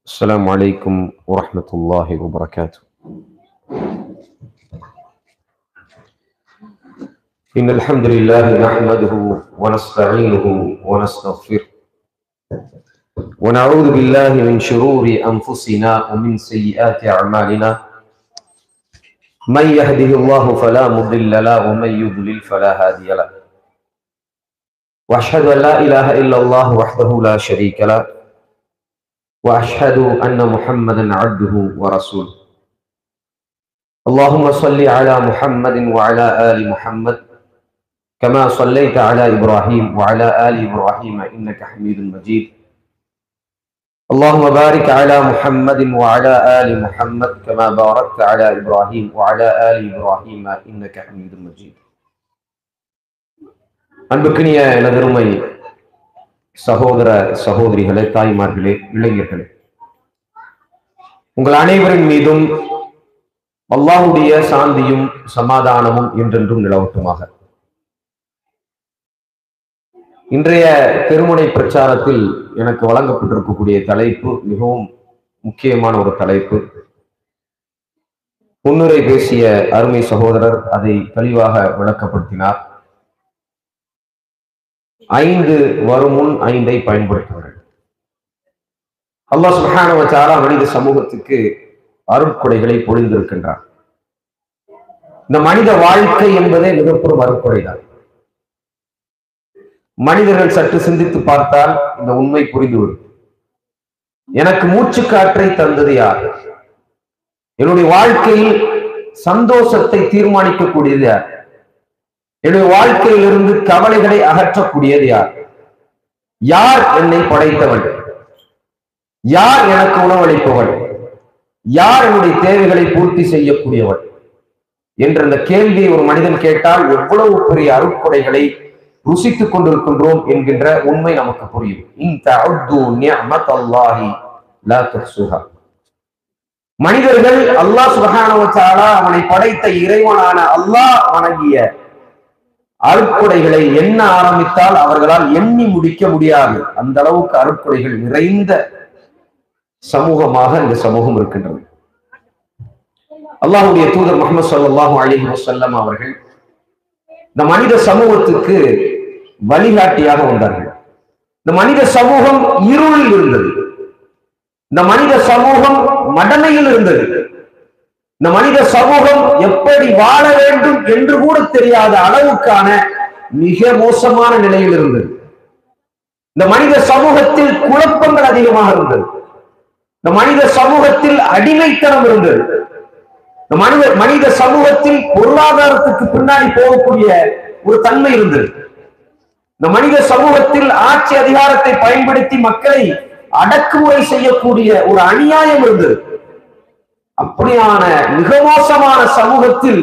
السلام عليكم ورحمة الله وبركاته. إن الحمد لله نحمده ونستعينه ونستغفره ونعوذ بالله من شرور أنفسنا ومن سيئات أعمالنا. من يهده الله فلا مضل له ومن يضلل فلا هادي له. وأشهد أن لا إله إلا الله وحده لا شريك له وأشهد أن محمدا عبده ورسوله. اللهم صل على محمد وعلى آل محمد كما صليت على إبراهيم وعلى آل إبراهيم إنك حميد مجيد. اللهم بارك على محمد وعلى آل محمد كما باركت على إبراهيم وعلى آل إبراهيم إنك حميد مجيد. அன்புக்கினிய எனதருமை சகோதர சகோதரிகளே, தாய்மார்களே, இளைஞர்களே, உங்கள் அனைவரின் மீதும் அல்லாஹ்வுடைய சாந்தியும் சமாதானமும் என்றென்றும் நிலவட்டுமாக. இன்றைய திருமுனை பிரச்சாரத்தில் எனக்கு வழங்கப்பட்டிருக்கக்கூடிய தலைப்பு மிகவும் முக்கியமான ஒரு தலைப்பு. முன்னுரை பேசிய அருமை சகோதரர் அதை தெளிவாக விளக்கப்படுத்தினார். 5 வரும் முன் 5 பயன்படுத்துவார்கள். அல்லாஹ் சுப்ஹானஹு வ தஆலா மனித சமூகத்துக்கு அருட்கொடைகளை பொழிந்திருக்கின்றார். இந்த மனித வாழ்க்கை என்பதே மிகப்பெரும் அருட்கொடைதான். மனிதர்கள் சற்று சிந்தித்து பார்த்தால் இந்த உண்மை புரிந்துவிடும். எனக்கு மூச்சு காற்றை தந்தது யார்? என்னுடைய வாழ்க்கையில் சந்தோஷத்தை தீர்மானிக்கக்கூடியது யார்? என்னுடைய வாழ்க்கையிலிருந்து கவலைகளை அகற்றக்கூடியது யார்? யார் என்னை படைத்தவள்? யார் எனக்கு உணவளிப்பவள்? யார் என்னுடைய தேவைகளை பூர்த்தி செய்யக்கூடியவள் என்ற இந்த கேள்வியை ஒரு மனிதன் கேட்டால் எவ்வளவு பெரிய அருட்கொடைகளை ருசித்துக் கொண்டிருக்கின்றோம் என்கின்ற உண்மை நமக்கு புரியும். மனிதர்கள் அல்லாஹ் சுப்ஹானஹு வ தஆலா அவனை படைத்த இறைவனான அல்லாஹ் வணங்கிய அருட்கொடைகளை எண்ண ஆரம்பித்தால் அவர்களால் எண்ணி முடிக்க முடியாது. அந்த அளவுக்கு அருட்கொடைகள் நிறைந்த சமூகமாக இந்த சமூகம் இருக்கின்றது. அல்லாஹ்வுடைய தூதர் முஹம்மது ஸல்லல்லாஹு அலைஹி வஸல்லம் அவர்கள் இந்த மனித சமூகத்துக்கு வழிகாட்டியாக வந்தார்கள். இந்த மனித சமூகம் இருளில் இருந்தது. இந்த மனித சமூகம் மடமையில் இருந்தது. இந்த மனித சமூகம் எப்படி வாழ வேண்டும் என்று கூட தெரியாத அளவுக்கான மிக மோசமான நிலையில் இருந்தது. இந்த மனித சமூகத்தில் குழப்பங்கள் அதிகமாக இருந்தது. இந்த மனித சமூகத்தில் அடிமைத்தனம் இருந்தது. இந்த மனித சமூகத்தில் பொருளாதாரத்துக்கு பின்னாடி போகக்கூடிய ஒரு தன்மை இருந்தது. இந்த மனித சமூகத்தில் ஆட்சி அதிகாரத்தை பயன்படுத்தி மக்களை அடக்குமுறை செய்யக்கூடிய ஒரு அநியாயம் இருந்தது. அப்படியான மிக மோசமான சமூகத்தில்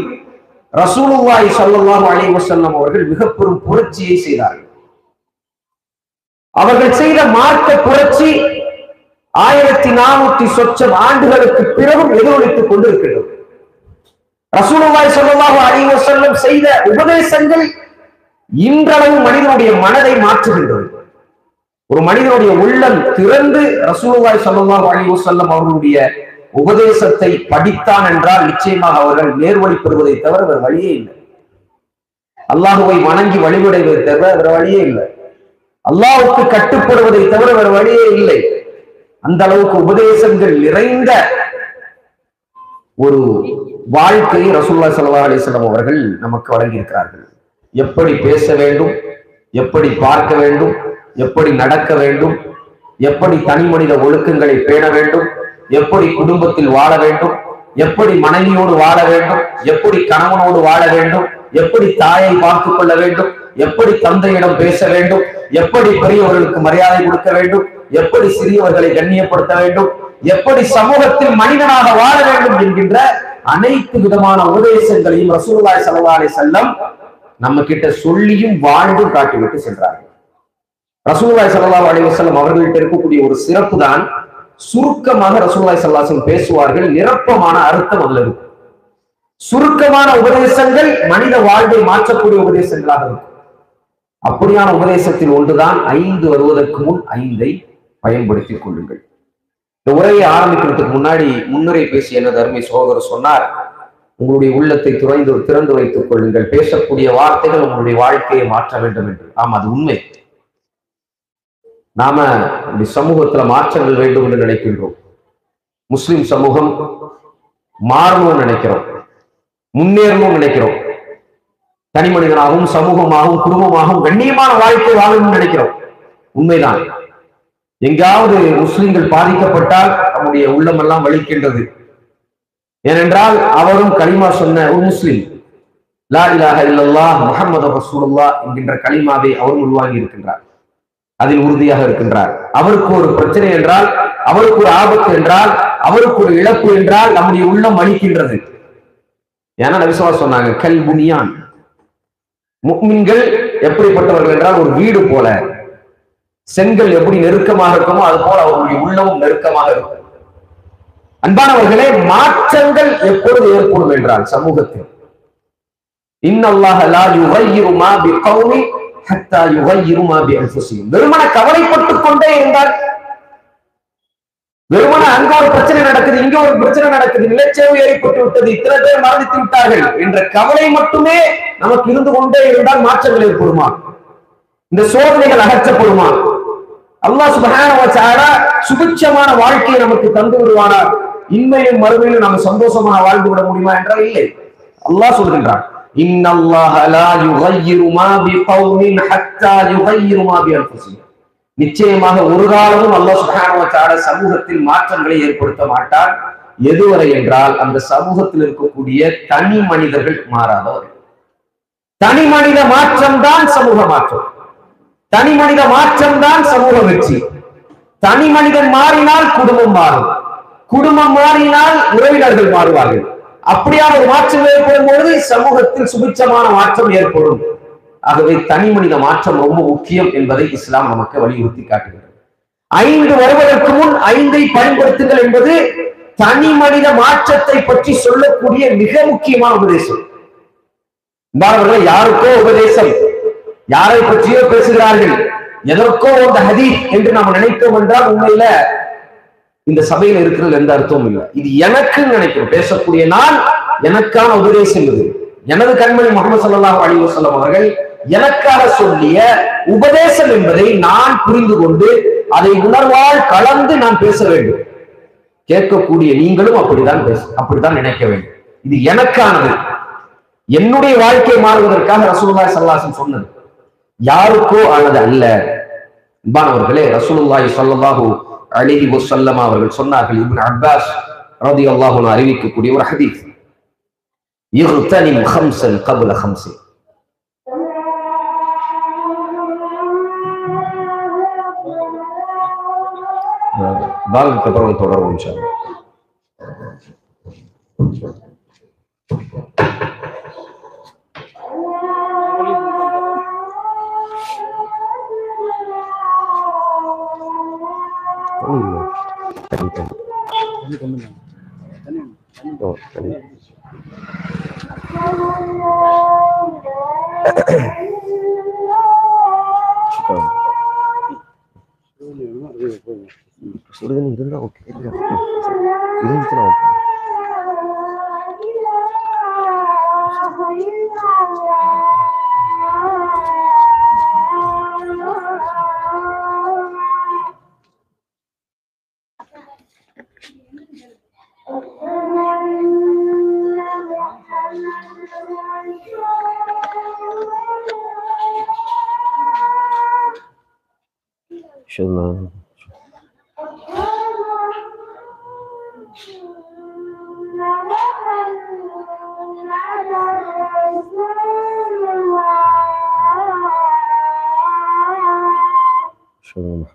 ரசூலுல்லாஹி ஸல்லல்லாஹு அலைஹி வஸல்லம் அவர்கள் மிக பெரும் புரட்சியை செய்தார்கள். அவர்கள் செய்த மார்க்க புரட்சி 1400 சொச்சம் ஆண்டுகளுக்கு பிறகும் எதிரொலித்துக் கொண்டிருக்கிறது. ரசூலுல்லாஹி ஸல்லல்லாஹு அலைஹி வஸல்லம் செய்த உபதேசங்கள் இன்றளவும் மனிதனுடைய மனதை மாற்றுகின்றது. ஒரு மனிதனுடைய உள்ளம் திறந்து ரசூலுல்லாஹி ஸல்லல்லாஹு அலைஹி வஸல்லம் அவர்களுடைய உபதேசத்தை படித்தான் என்றால் நிச்சயமாக அவர்கள் நேர்வழி பெறுவதை தவிர வேறு வழியே இல்லை. அல்லாஹுவை வணங்கி வழிபடுவதை தவிர வேறு வழியே இல்லை. அல்லாஹ்வுக்கு கட்டுப்படுவதை தவிர வேறு வழியே இல்லை. அந்த அளவுக்கு உபதேசங்கள் நிறைந்த ஒரு வாழ்க்கையை ரசூலுல்லாஹி ஸல்லல்லாஹு அலைஹி வஸல்லம் அவர்கள் நமக்கு வழங்கியிருக்கிறார்கள். எப்படி பேச வேண்டும், எப்படி பார்க்க வேண்டும், எப்படி நடக்க வேண்டும், எப்படி தனி மனித ஒழுக்கங்களை பேண வேண்டும், எப்படி குடும்பத்தில் வாழ வேண்டும், எப்படி மனைவியோடு வாழ வேண்டும், எப்படி கணவனோடு வாழ வேண்டும், எப்படி தாயை பார்த்துக் கொள்ள வேண்டும், எப்படி தந்தையிடம் பேச வேண்டும், எப்படி பெரியவர்களுக்கு மரியாதை கொடுக்க வேண்டும், எப்படி சிறியவர்களை கண்ணியப்படுத்த வேண்டும், எப்படி சமூகத்தில் மனிதனாக வாழ வேண்டும் என்கின்ற அனைத்து விதமான உபதேசங்களையும் ரசூலுல்லாஹி ஸல்லல்லாஹு அலைஹி வஸல்லம் நம்ம கிட்ட சொல்லியும் வாழ்ந்தும் காட்டிவிட்டு சென்றார்கள். ரசூலுல்லாஹி ஸல்லல்லாஹு அலைஹி வஸல்லம் அவர்கள்ட்ட இருக்கக்கூடிய ஒரு சிறப்பு தான் சுருக்கமாக ரசூலுல்லாஹி ஸல்லல்லாஹு அலைஹி வஸல்லம் பேசுவார்கள். நிரப்பமான அர்த்தம் அதுல இருக்கும். சுருக்கமான உபதேசங்கள் மனித வாழ்வை மாற்றக்கூடிய உபதேசங்களாக இருக்கும். அப்படியான உபதேசத்தில் ஒன்றுதான் 5 வருவதற்கு முன் 5 பயன்படுத்திக் கொள்ளுங்கள். இந்த உரையை ஆரம்பிக்கிறதுக்கு முன்னாடி முன்னுரை பேசிய எனது அருமை சகோதரர் சொன்னார், உங்களுடைய உள்ளத்தை திறந்து வைத்துக் கொள்ளுங்கள், பேசக்கூடிய வார்த்தைகள் உங்களுடைய வாழ்க்கையை மாற்ற வேண்டும் என்று. ஆமா, அது உண்மை. நாம இந்த சமூகத்துல மாற்றங்கள் வேண்டும் என்று நினைக்கின்றோம். முஸ்லிம் சமூகம் மாறணும்னு நினைக்கிறோம், முன்னேறணும்னு நினைக்கிறோம், தனி மனிதனாகவும் சமூகமாகவும் குடும்பமாகவும் கண்ணியமான வாழ்க்கை வாழணும்னு நினைக்கிறோம். உண்மைதான். எங்காவது முஸ்லிம்கள் பாதிக்கப்பட்டால் நம்முடைய உள்ளமெல்லாம் வலிக்கின்றது. ஏனென்றால் அவரும் கலிமா சொன்ன ஒரு முஸ்லிம், லா இலாஹ இல்லல்லாஹ் முஹம்மது ரசூலுல்லாஹ் என்கின்ற கலிமாவை அவரும் உள்வாங்கி இருக்கின்றார், அதில் உறுதியாக இருக்கின்றார். அவருக்கு ஒரு பிரச்சனை என்றால், அவருக்கு ஒரு ஆபத்து என்றால், அவருக்கு ஒரு இழப்பு என்றால் நம்முடைய உள்ளம் வலிக்கின்றது. ஏன்னா நபி ஸல்லல்லாஹு சொன்னாங்க, கல் புனியான், முஃமின்கள் எப்படிப்பட்டவர்கள் என்றால் ஒரு வீடு போல, செங்கல் எப்படி நெருக்கமாக இருக்குமோ அது போல அவருடைய உள்ளமும் நெருக்கமாக இருக்கும். அன்பானவர்களே, மாற்றங்கள் எப்பொழுது ஏற்படும் என்றால் சமூகத்தில், இன்னல்லாஹ லா யுகையிரு மா பிகௌமி ஹத்தா யுகையிரு மா பிஅன்ஃபுஸிஹிம். வெறுமன கவலைப்பட்டுக் கொண்டே இருந்தால், வெறுமன அங்க ஒரு பிரச்சனை நடக்குது, இங்க ஒரு பிரச்சனை நடக்குது, நிலச்சரிவு ஏற்பட்டு விட்டது, இத்தனை பேர் மரணித்து விட்டார்கள் என்ற கவலை மட்டுமே நமக்கு இருந்து கொண்டே இருந்தால் மாற்றங்கள் ஏற்படுமா? இந்த சோதனைகள் அகற்றப்படுமா? அல்லாஹ் சுப்ஹானஹு வ தஆலா சுபிட்சமான வாழ்க்கையை நமக்கு தந்து விடுவானார். இன்மையும் மறுமையிலும் நம்ம சந்தோஷமாக வாழ்ந்து விட முடியுமா என்றால் இல்லை. அல்லாஹ் சொல்கின்றான், இன்னல்லாஹ லா யுகையிரு மா பிகௌமின் ஹத்தா யுகையிரு மா பிஅன்ஃபுஸிஹிம். நிச்சயமாக ஒரு காலமும் அல்லாஹ் சுப்ஹானஹு வ தஆலா சமூகத்தில் மாற்றங்களை ஏற்படுத்த மாட்டார். எதுவரை என்றால் அந்த சமூகத்தில் இருக்கக்கூடிய தனி மனிதர்கள் மாறாதவர்கள். தனி மனித மாற்றம் தான் சமூக மாற்றம், தனி மனித மாற்றம் தான் சமூக வெற்றி. தனி மனிதன் மாறினால் குடும்பம் மாறும், குடும்பம் மாறினால் உறவினர்கள் மாறுவார்கள். அப்படியான ஒரு மாற்றம் ஏற்படும் பொழுது சமூகத்தில் சுபிட்சமான மாற்றம் ஏற்படும். ஆகவே தனி மனித மாற்றம் ரொம்ப முக்கியம் என்பதை இஸ்லாம் நமக்கு வலியுறுத்தி காட்டுகிறது. 5 வருவதற்கு முன் 5ஐ பயன்படுத்துங்கள் என்பது தனி மனித மாற்றத்தை பற்றி சொல்லக்கூடிய மிக முக்கியமான உபதேசம். யாருக்கோ உபதேசம், யாரை பற்றியோ பேசுகிறார்கள், எதற்கோ ஒரு ஹதீஸ் என்று நாம் நினைத்தோம் என்றால் உண்மையில இந்த சபையில் இருக்கிறது எந்த அர்த்தமும் இல்லை. இது எனக்கு நினைக்கிறோம், பேசக்கூடிய நான் எனக்கான உபதேசம். இது எனது கண்மணி முஹம்மது ஸல்லல்லாஹு அலைஹி வஸல்லம் அவர்கள் எனக்காக சொல்லிய உபதேசம் என்பதை நான் புரிந்து கொண்டு அதை உணர்வால் கலந்து நான் பேச வேண்டும். கேட்கக்கூடிய நீங்களும் அப்படித்தான் நினைக்க வேண்டும். இது எனக்கானது, என்னுடைய வாழ்க்கை மாறுவதற்காக ரசூலுல்லாஹி ஸல்லல்லாஹு அலைஹி வஸல்லம் சொன்னது, யாருக்கோ ஆனது அல்ல. அன்பானவர்களே, ரசூலுல்லாஹி ஸல்லல்லாஹு அலைஹி வஸல்லம் அவர்கள் சொன்னார்கள், இப்னு அப்பாஸ் ரலியல்லாஹு அன்ஹு அறிவிக்கக்கூடிய ஒரு ஹதீஸ், இக்தனிம் ஹம்ஸன் கப்ல ஹம்ஸின். பாலுக்கு அப்புறம் தொடரும் இன்ஷா அல்லாஹ். சுடுதண்ணி இருந்தா ஓகே, இருந்துச்சுன்னா ஓகே.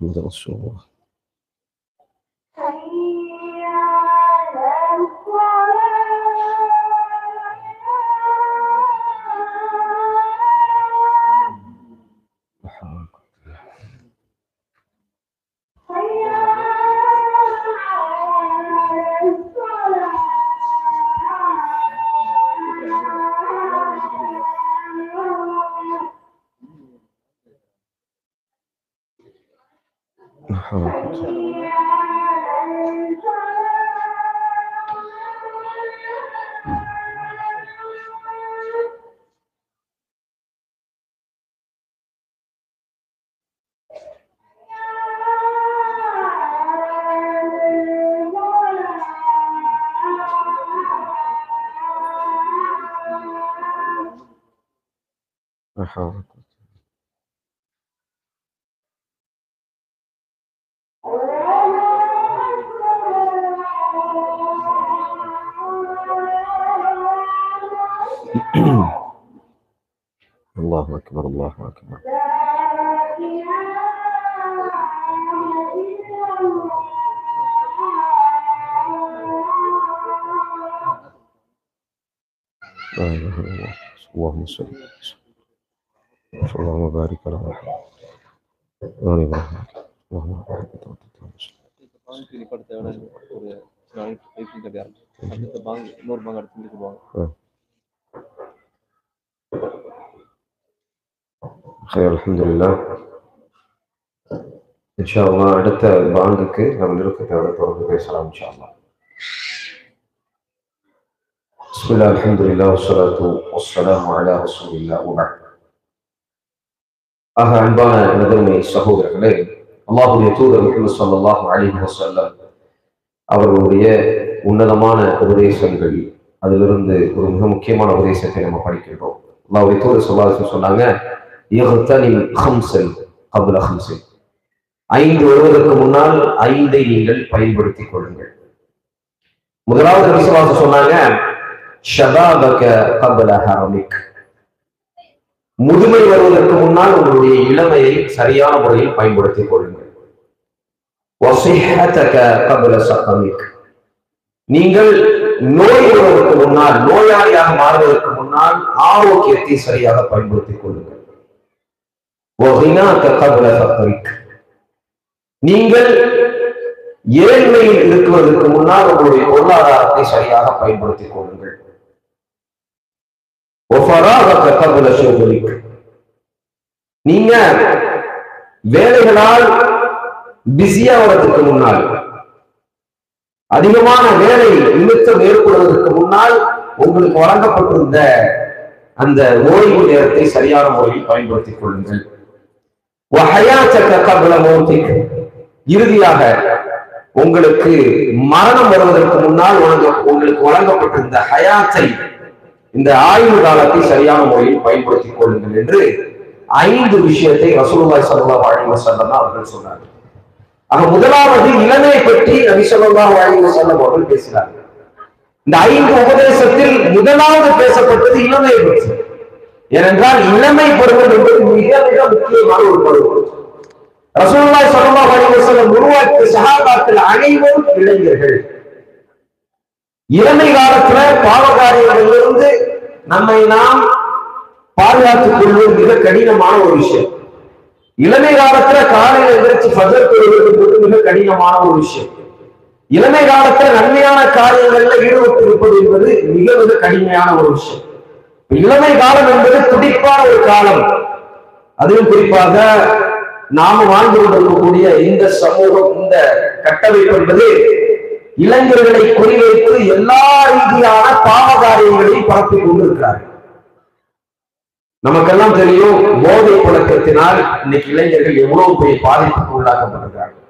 محمد رسول الله. حول. الله أكبر الله أكبر. لا إله إلا الله. اللهم صل اللهم بارك على محمد وعلى آل محمد. اللهم بارك على خير. الحمد لله. إن شاء الله அடுத்த பாங்குக்கு நம்ம நிறுத்தத்தோட தொடர்ந்து பேசலாம் இன்ஷா அல்லாஹ். பிஸ்மில்லாஹ் அல்ஹம்துலில்லாஹ் வஸ்ஸலாத்து வஸ்ஸலாமு அலா ரசூலில்லாஹ் வ பஅத். அன்பான நடுமை சகோதரர்களே, அல்லாஹ்வுடைய தூதர் முஹம்மது ஸல்லல்லாஹு அலைஹி வஸல்லம் அவர்களுடைய உன்னதமான உபதேசங்கள், அதிலிருந்து ஒரு மிக முக்கியமான உபதேசத்தை நம்ம படிக்கின்றோம். அல்லாஹ்வுடைய தூதர் ஸல்லல்லாஹு அலைஹி வஸல்லம் சொன்னாங்க, இஹ்தனிம் ஹம்ஸன் கப்ல ஹம்ஸின், 5 வருவதற்கு முன்னால் 5ஐ நீங்கள் பயன்படுத்திக் கொள்ளுங்கள். முதலாவது விசுவாசம் சொன்னாங்க, ஷபாபக கப்ல ஹரமிக், முதுமை வருவதற்கு முன்னால் உங்களுடைய இளமையை சரியான முறையில் பயன்படுத்திக் கொள்ளுங்கள். வஸிஹ்ஹதக கப்ல ஸகமிக், நீங்கள் நோய் வருவதற்கு முன்னால், நோயாளியாக மாறுவதற்கு முன்னால் ஆரோக்கியத்தை சரியாக பயன்படுத்திக் கொள்ளுங்கள். வகினாக கப்ல ஃபக்ரிக், நீங்கள் ஏழ்மையில் இருக்குவதற்கு முன்னால் உங்களுடைய பொருளாதாரத்தை சரியாக பயன்படுத்திக் கொள்ளுங்கள். நீங்க வேலைகளால் பிஸியாவதற்கு முன்னால், அதிகமான வேலை நிமித்தம் ஏற்படுவதற்கு முன்னால் உங்களுக்கு வழங்கப்பட்டிருந்த அந்த ஓய்வு நேரத்தை சரியான முறையில் பயன்படுத்திக் கொள்ளுங்கள். இறுதியாக உங்களுக்கு மரணம் வருவதற்கு முன்னால் உங்களுக்கு வழங்கப்பட்டிருந்த ஹயாத்தை, இந்த ஆயுள் காலத்தை சரியான முறையில் பயன்படுத்திக் கொள்ளுங்கள் என்று 5 விஷயத்தை ரசூலுல்லாஹி ஸல்லல்லாஹு அலைஹி வஸல்லம் அவர்கள் சொன்னார்கள். ஆக முதலாவது இளமை பற்றி நபி ஸல்லல்லாஹு அலைஹி வஸல்லம் அவர்கள் பேசினார்கள். இந்த 5 உபதேசத்தில் முதலாவது பேசப்பட்டது இளமை பற்றி. ஏனென்றால் இளமை பருவம் என்பது மிக மிக முக்கியமான ஒரு பருவம். ரசூலுல்லாஹி ஸல்லல்லாஹு அலைஹி வஸல்லம் உருவாக்கிய சஹாபாக்கள் அனைவரும் இளைஞர்கள். இளமை காலத்துல பாவகாரியங்களிலிருந்து நம்மை நாம் பாதுகாத்துக் கொள்வது மிக கடினமான ஒரு விஷயம். இளமை காலத்துல காலையில் எந்திரிச்சு ஃபஜர் தொழுவது மிக கடினமான ஒரு விஷயம். இளமை காலத்துல நன்மையான காரியங்கள்ல ஈடுபட்டு இருப்பது என்பது மிக மிக கடுமையான ஒரு விஷயம். இளமை காலம் என்பது துடிப்பான ஒரு காலம். அதுவும் குறிப்பாக நாம வாழ்ந்து கொண்டிருக்கக்கூடிய இந்த சமூகம், இந்த கட்டமைப்பு என்பது இளைஞர்களை குறிவைத்து எல்லா ரீதியான பாவகாரியங்களையும் பரப்பிக் கொண்டிருக்கிறார்கள். நமக்கெல்லாம் தெரியும், போதை பழக்கத்தினால் இன்னைக்கு இளைஞர்கள் எவ்வளவு பெரிய பாதிப்புக்கு உள்ளாக்கப்படுகிறார்கள்.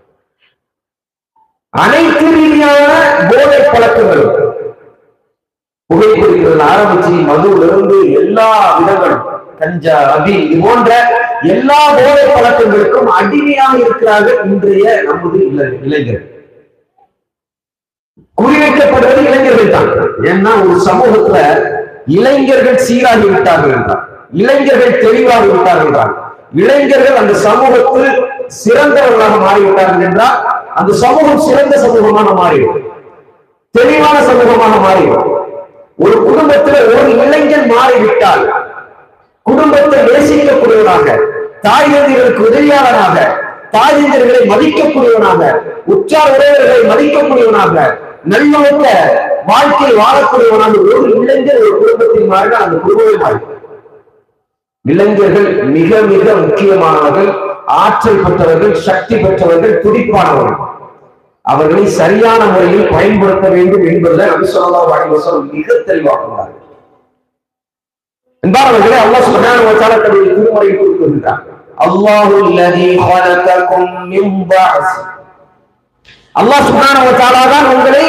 அனைத்து ரீதியான போதை பழக்கங்களும், புகைப்பிடிப்பதில் ஆரம்பிச்சு மதுவிலிருந்து எல்லா விதங்களும், கஞ்சா, அபி, இது போன்ற எல்லா போதை பழக்கங்களுக்கும் அடிமையாக இருக்கிறார்கள் இன்றைய நமது இளைஞர்கள். குறிவைக்கப்படுவது இளைஞர்கள் தான். ஏன்னா ஒரு சமூகத்துல இளைஞர்கள் சீராகி விட்டார்கள் என்றார், இளைஞர்கள் தெளிவாகி விட்டார்கள் என்றார், இளைஞர்கள் அந்த சமூகத்தில் சிறந்தவர்களாக மாறிவிட்டார்கள் என்றால் அந்த சமூகம் சிறந்த சமூகமாக மாறிவிடும், தெளிவான சமூகமாக மாறிவிடும். ஒரு குடும்பத்தில் ஒரு இளைஞன் மாறிவிட்டால் குடும்பத்தை நேசிக்கக்கூடியவனாக, தாய் தந்தைகளுக்கு உதவியாளனாக, தாய் தந்தைகளை மதிக்கக்கூடியவனாக, உற்றார் உறவினர்களை மதிக்கக்கூடியவனாக, நல்லொழுக்க வாழ்க்கை வாழக்கூடியவனாக ஒரு இளைஞர் ஒரு குடும்பத்தில் மாறினால் அந்த குடும்பமே மாறி. இளைஞர்கள் மிக மிக முக்கியமானவர்கள், ஆற்றல் பெற்றவர்கள், சக்தி பெற்றவர்கள், துடிப்பானவர்கள். அவர்களை சரியான முறையில் பயன்படுத்த வேண்டும் என்பதை நபி ஸல்லல்லாஹு அலைஹி வஸல்லம் மிக தெளிவாக சொன்னார்கள். என்பார்களே, அல்லாஹ் சுப்ஹானஹு வ தஆலா தன்னுடைய திருமறையில் கூறுகின்றார், அல்லாஹுல் லதீ خلقكم من ضعف, அல்லாஹ் சுப்ஹானஹு வ தஆலா தான் உங்களை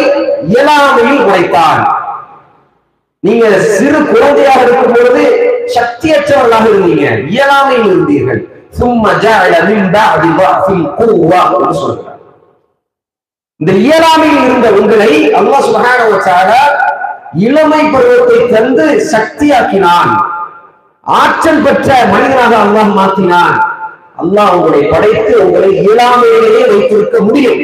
இயலாமையில் படைத்தார். நீங்க சிறு குழந்தையாக இருக்கும் பொழுது சக்தியற்றவர்களாக இருந்தீங்க, இயலாமையில் இருந்தீர்கள். சும்மா ஜஅல மின் பஅதி ضعஃபின் குவ்வா என்று சொல்றார். இந்த இயலாமையில் இருந்த உங்களை அல்லாஹ் சுப்ஹானஹு வ தஆலா இளமை பருவத்தை தந்து சக்தியாக்கினான், ஆற்றல் பெற்ற மனிதனாக அல்லாஹ் மாற்றினான். அல்லாஹ் உங்களை படைத்து உங்களை இயலாமையிலேயே வைத்திருக்க முடியும்.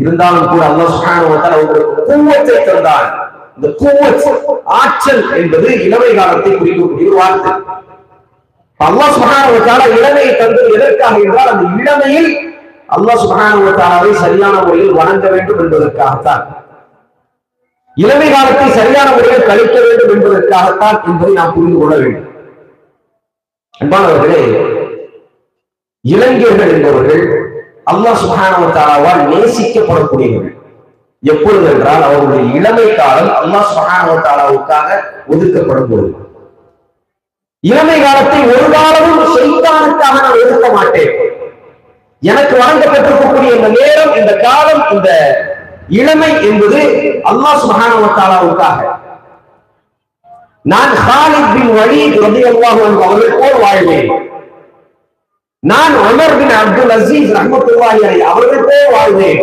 இருந்தாலும் கூட அல்லாஹ் சுப்ஹானஹு வ தஆலா உங்களுக்கு குவ்வத்தை தந்தான். இந்த குவ்வத், ஆற்றல் என்பது இளமை காலத்தை குறிக்கக்கூடிய ஒரு வார்த்தை. அல்லாஹ் சுப்ஹானஹு வ தஆலா இளமையை தந்தது எதற்காக என்றால், அந்த இளமையில் அல்லாஹ் சுப்ஹானஹு வ தஆலாவை சரியான முறையில் வணங்க வேண்டும் என்பதற்காகத்தான், இளமை காலத்தை சரியான முறையில் கழிக்க வேண்டும் என்பதற்காகத்தான் என்பதை நாம் புரிந்து கொள்ள வேண்டும். அன்பானவர்களே, இளைஞர்கள் என்பவர்கள் அல்லாஹ் சுப்ஹானஹு வ தஆலாவால் நேசிக்கப்படக்கூடியவர்கள். எப்பொழுது என்றால், அவருடைய இளமை காலம் அல்லாஹ் சுப்ஹானஹு வ தஆலாவுக்காக ஒதுக்கப்படும் பொழுது. இளமை காலத்தை ஒரு காலமும் ஷைத்தானுக்காக நான் ஒதுக்க மாட்டேன். எனக்கு வழங்கப்பட்டிருக்கக்கூடிய இந்த நேரம், இந்த காலம், இந்த இளமை என்பது அல்லாஹ் சுப்ஹானஹு வ தஆலாவுக்காக. நான் ஹாலித் பின் வலீத் ரலியல்லாஹு அன்ஹு அவர்கள் போல் வாழ்வேன். நான் உமர் பின் அப்துல் அசீஸ் ரஹ்மத்துல்லாஹி அலைஹி அவர்கள் போல் வாழ்வேன்.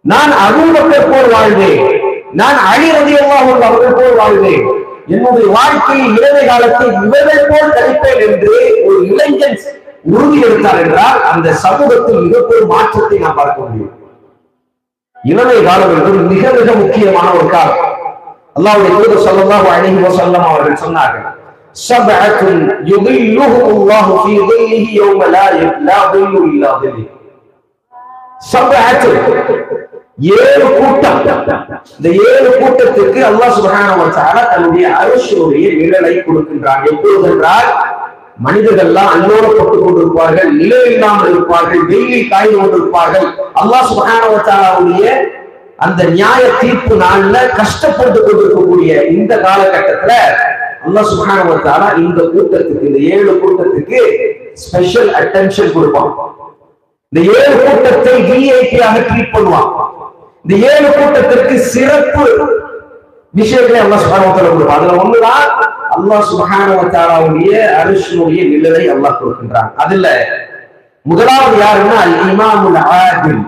நான் அபூ பக்கர் போல் வாழ்வேன். நான் அலி ரலியல்லாஹு அன்ஹு அவர்கள் போல் வாழ்வேன். என்னுடைய வாழ்க்கையில் இளமை காலத்தை இவர்கள் போல் கழிப்பேன் என்று ஒரு இளைஞன் உறுதி எடுத்தார் என்றால், அந்த சமூகத்தில் மிகப்பெரிய மாற்றத்தை நாம் பார்க்க முடியும். இளமை காலம் என்பது மிக மிக முக்கியமான ஒரு காலம். அல்லாஹ்வுடைய தூதர் ஸல்லல்லாஹு அலைஹி வஸல்லம் அவர்கள் சொன்னார்கள், சபஅத்துன் யுதில்லுஹுல்லாஹு ஃபீ ظில்லிஹி யௌம லா ظில்லு இல்லா ظில்லி. சபஅத்துன், 7 கூட்டம். இந்த 7 கூட்டத்திற்கு அல்லாஹ் சுப்ஹானஹு வ தஆலா தன்னுடைய அர்ஷுடைய நிழலை கொடுக்கின்றான். எப்பொழுது என்றால், மனிதர்கள் எல்லாம் அல்லோலப்பட்டுக் கொண்டிருப்பார்கள், நிழல் இல்லாமல் இருப்பார்கள், வெயிலில் காய்ந்து கொண்டிருப்பார்கள். அல்லாஹ் சுப்ஹானஹு வ தஆலாவுடைய அந்த நியாய தீர்ப்பு நாள்ல கஷ்டப்பட்டு கொண்டிருக்கக்கூடிய இந்த காலகட்டத்துல அல்லாஹ் சுப்ஹானஹு வ தஆலா இந்த கூட்டத்துக்கு, இந்த 7 கூட்டத்துக்கு ஸ்பெஷல் அட்டென்ஷன் கொடுப்பான். இந்த 7 கூட்டத்தை விஐபியாக ட்ரீட் பண்ணுவான். இந்த 7 கூட்டத்திற்கு சிறப்பு விஷயங்களை அல்லாஹ் சுப்ஹானஹு வ தஆலா கொடுப்பான். அதுல ஒண்ணுதான் அல்லாஹ் சுப்ஹானஹு வ தஆலாவுடைய அர்ஷுடைய நிழலை அல்லாஹ் கொடுக்கின்றான். அதுல முதலாவது யாருன்னா அல் இமாமுல் ஆதில்.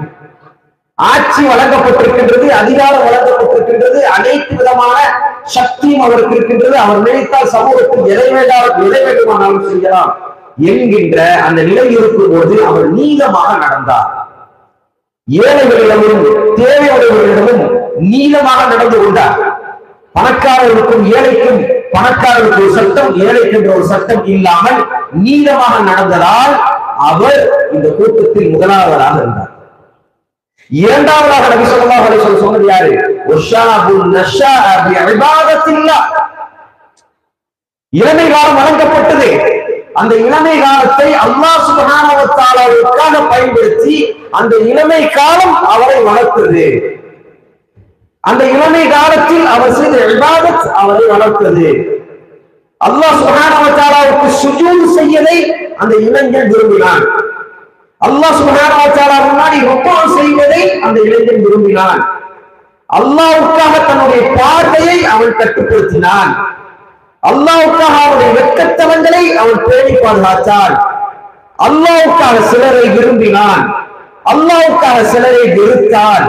ஆட்சி வழங்கப்பட்டிருக்கின்றது, அதிகாரம் வழங்கப்பட்டிருக்கின்றது, அனைத்து விதமான சக்தியும் அவருக்கு இருக்கின்றது. அவர் நினைத்தால் சமூகத்தில் எதை வேண்டுமானாலும் செய்யலாம் என்கின்ற அந்த நிலை இருக்கும் போது அவர் நீளமாக நடந்தார். ஏழைகளிடமும் தேவையுடையவர்களிடமும் நீளமாக நடந்து கொண்டார். பணக்காரர்களுக்கும் ஏழைக்கும், பணக்காரருக்கு ஒரு சட்டம், ஏழைக்கு என்ற ஒரு சட்டம் இல்லாமல் நீளமாக நடந்ததால் அவர் இந்த கூட்டத்தில் முதலாவதாக இருந்தார். இரண்டாவதாக நபி ஸல்லல்லாஹு அலைஹி வஸல்லம் சொன்னது யாரு? வஷாபுன் நஷாஅ பிஇபாதத்தில்லாஹ். இளமை காலம் வழங்கப்பட்டது. அந்த இளமை காலத்தை அல்லாஹ் சுப்ஹானஹு வ தஆலாவுக்காக பயன்படுத்தி அந்த இளமை காலம் அவரை வளர்த்தது. அந்த இளமை காலத்தில் அவர் செய்த இபாதத் அவரை வளர்த்தது. அல்லாஹ் சுப்ஹானஹு வ தஆலாவுக்கு சுஜூத் செய்யலை அந்த இளைஞன் விரும்பினான். அல்லாஹ் சுப்ஹானஹு வ தஆலா முன்னாடி ருக்கூ செய்வதை அந்த இளைஞன் விரும்பினான். அல்லாஹ்வுக்காக தன்னுடைய பார்வையை அவன் கட்டுப்படுத்தினான். அல்லாஹ்வுக்காக அவனுடைய வெட்கத்தனங்களை அவன் பேணி பாதுகாத்தான். அல்லாஹ்வுக்காக சிலரை விரும்பினான், அல்லாஹ்வுக்காக சிலரை வெறுத்தான்,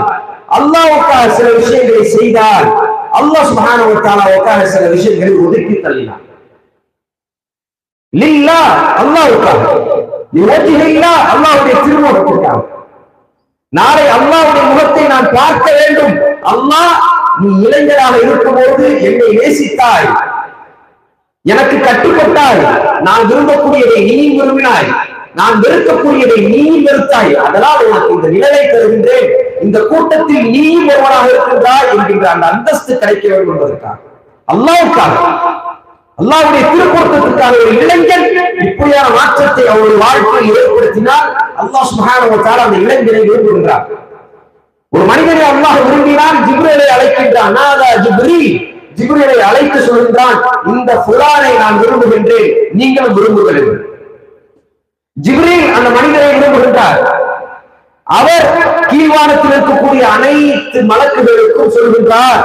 அல்லாஹ்வுக்காக சில விஷயங்களை செய்தான், அல்லாஹ் சுப்ஹானஹு வ தஆலாவுக்காக சில விஷயங்களை ஒதுக்கி தள்ளினான். லில்லாஹ், அல்லாஹ்வுக்காக, லிவஜ்ஹில்லாஹ், அல்லாஹ்வுடைய திருமுகத்திற்காக. நாளை அல்லாஹ்வுடைய முகத்தை நான் பார்க்க வேண்டும். அல்லாஹ், நீ இளைஞராக இருக்கும்போது என்னை நேசித்தாய், எனக்கு கட்டுப்பட்டாய், நான் விரும்பக்கூடியதை நீ விரும்பினாய், நான் வெறுக்கக்கூடியதை நீ வெறுத்தாய், அதனால் உனக்கு இந்த நிழலை தருகின்றேன், இந்த கூட்டத்தில் நீ ஒருவனாக இருக்கின்றாய் என்கின்ற அந்த அந்தஸ்து கிடைக்க வேண்டும் என்பதற்காக, அல்லாஹ்வுக்காக, அல்லாஹ்வுடைய திருப்பொருத்தத்திற்காக ஒரு இளைஞன் இப்படியான மாற்றத்தை அவருடைய வாழ்க்கையில் ஏற்படுத்தினால் அல்லாஹ் சுப்ஹானஹு வ தஆலா அந்த இளைஞனை விரும்புகின்றார். ஒரு மனிதனை அல்லாஹ் விரும்பினால் ஜிப்ரீலை அழைக்கின்றான். நாதா ஜிப்ரீல், ஜிப்ரீலை அழைத்து சொல்கின்றான், இந்த ஃபுலானை நான் விரும்புகின்றேன், நீங்களும் விரும்புங்கள் என்று. ஜிப்ரீல் அந்த மனிதரை விரும்புகின்றார். அவர் கீழ்வானத்தில் இருக்கக்கூடிய அனைத்து மலக்குகளுக்கும் சொல்கின்றார்,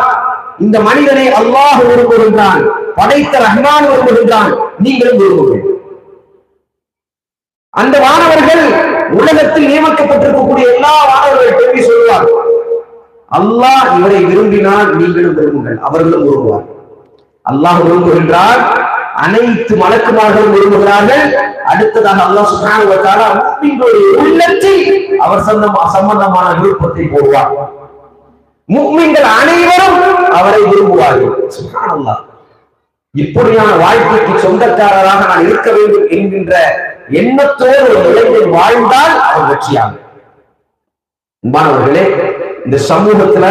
இந்த மனிதனை அல்லாஹ் விரும்புகின்றான், படைத்த ரஹ்மான் விரும்புகின்றான், நீங்களும் விரும்புங்கள். அந்த மாணவர்கள் உலகத்தில் நியமிக்கப்பட்டிருக்கக்கூடிய எல்லா மாணவர்கள் கேள்வி சொல்வார், அல்லாஹ் இவரை விரும்பினால் நீங்களும் விரும்புங்கள், அவர்களும் விரும்புவார். அல்லாஹ் விரும்புகின்றார், அனைத்து மலக்குமார்களும் விரும்புகிறார்கள். அடுத்ததாக அல்லாஹ் சுப்ஹானஹு வ தஆலா முஃமின்களுடைய உள்ளத்தில் அவர் சம்பந்தமான விருப்பத்தை போடுவார். முஃமின்கள் அனைவரும் அவரை விரும்புவார்கள். சுப்ஹானல்லாஹ். இப்படியான வாழ்க்கைக்கு சொந்தக்காரராக நான் இருக்க வேண்டும் என்கின்ற எண்ணத்தோடு ஒரு இளைஞன் வாழ்ந்தால் அவர் வெற்றியாகும். அன்பானவர்களே, இந்த சமூகத்துல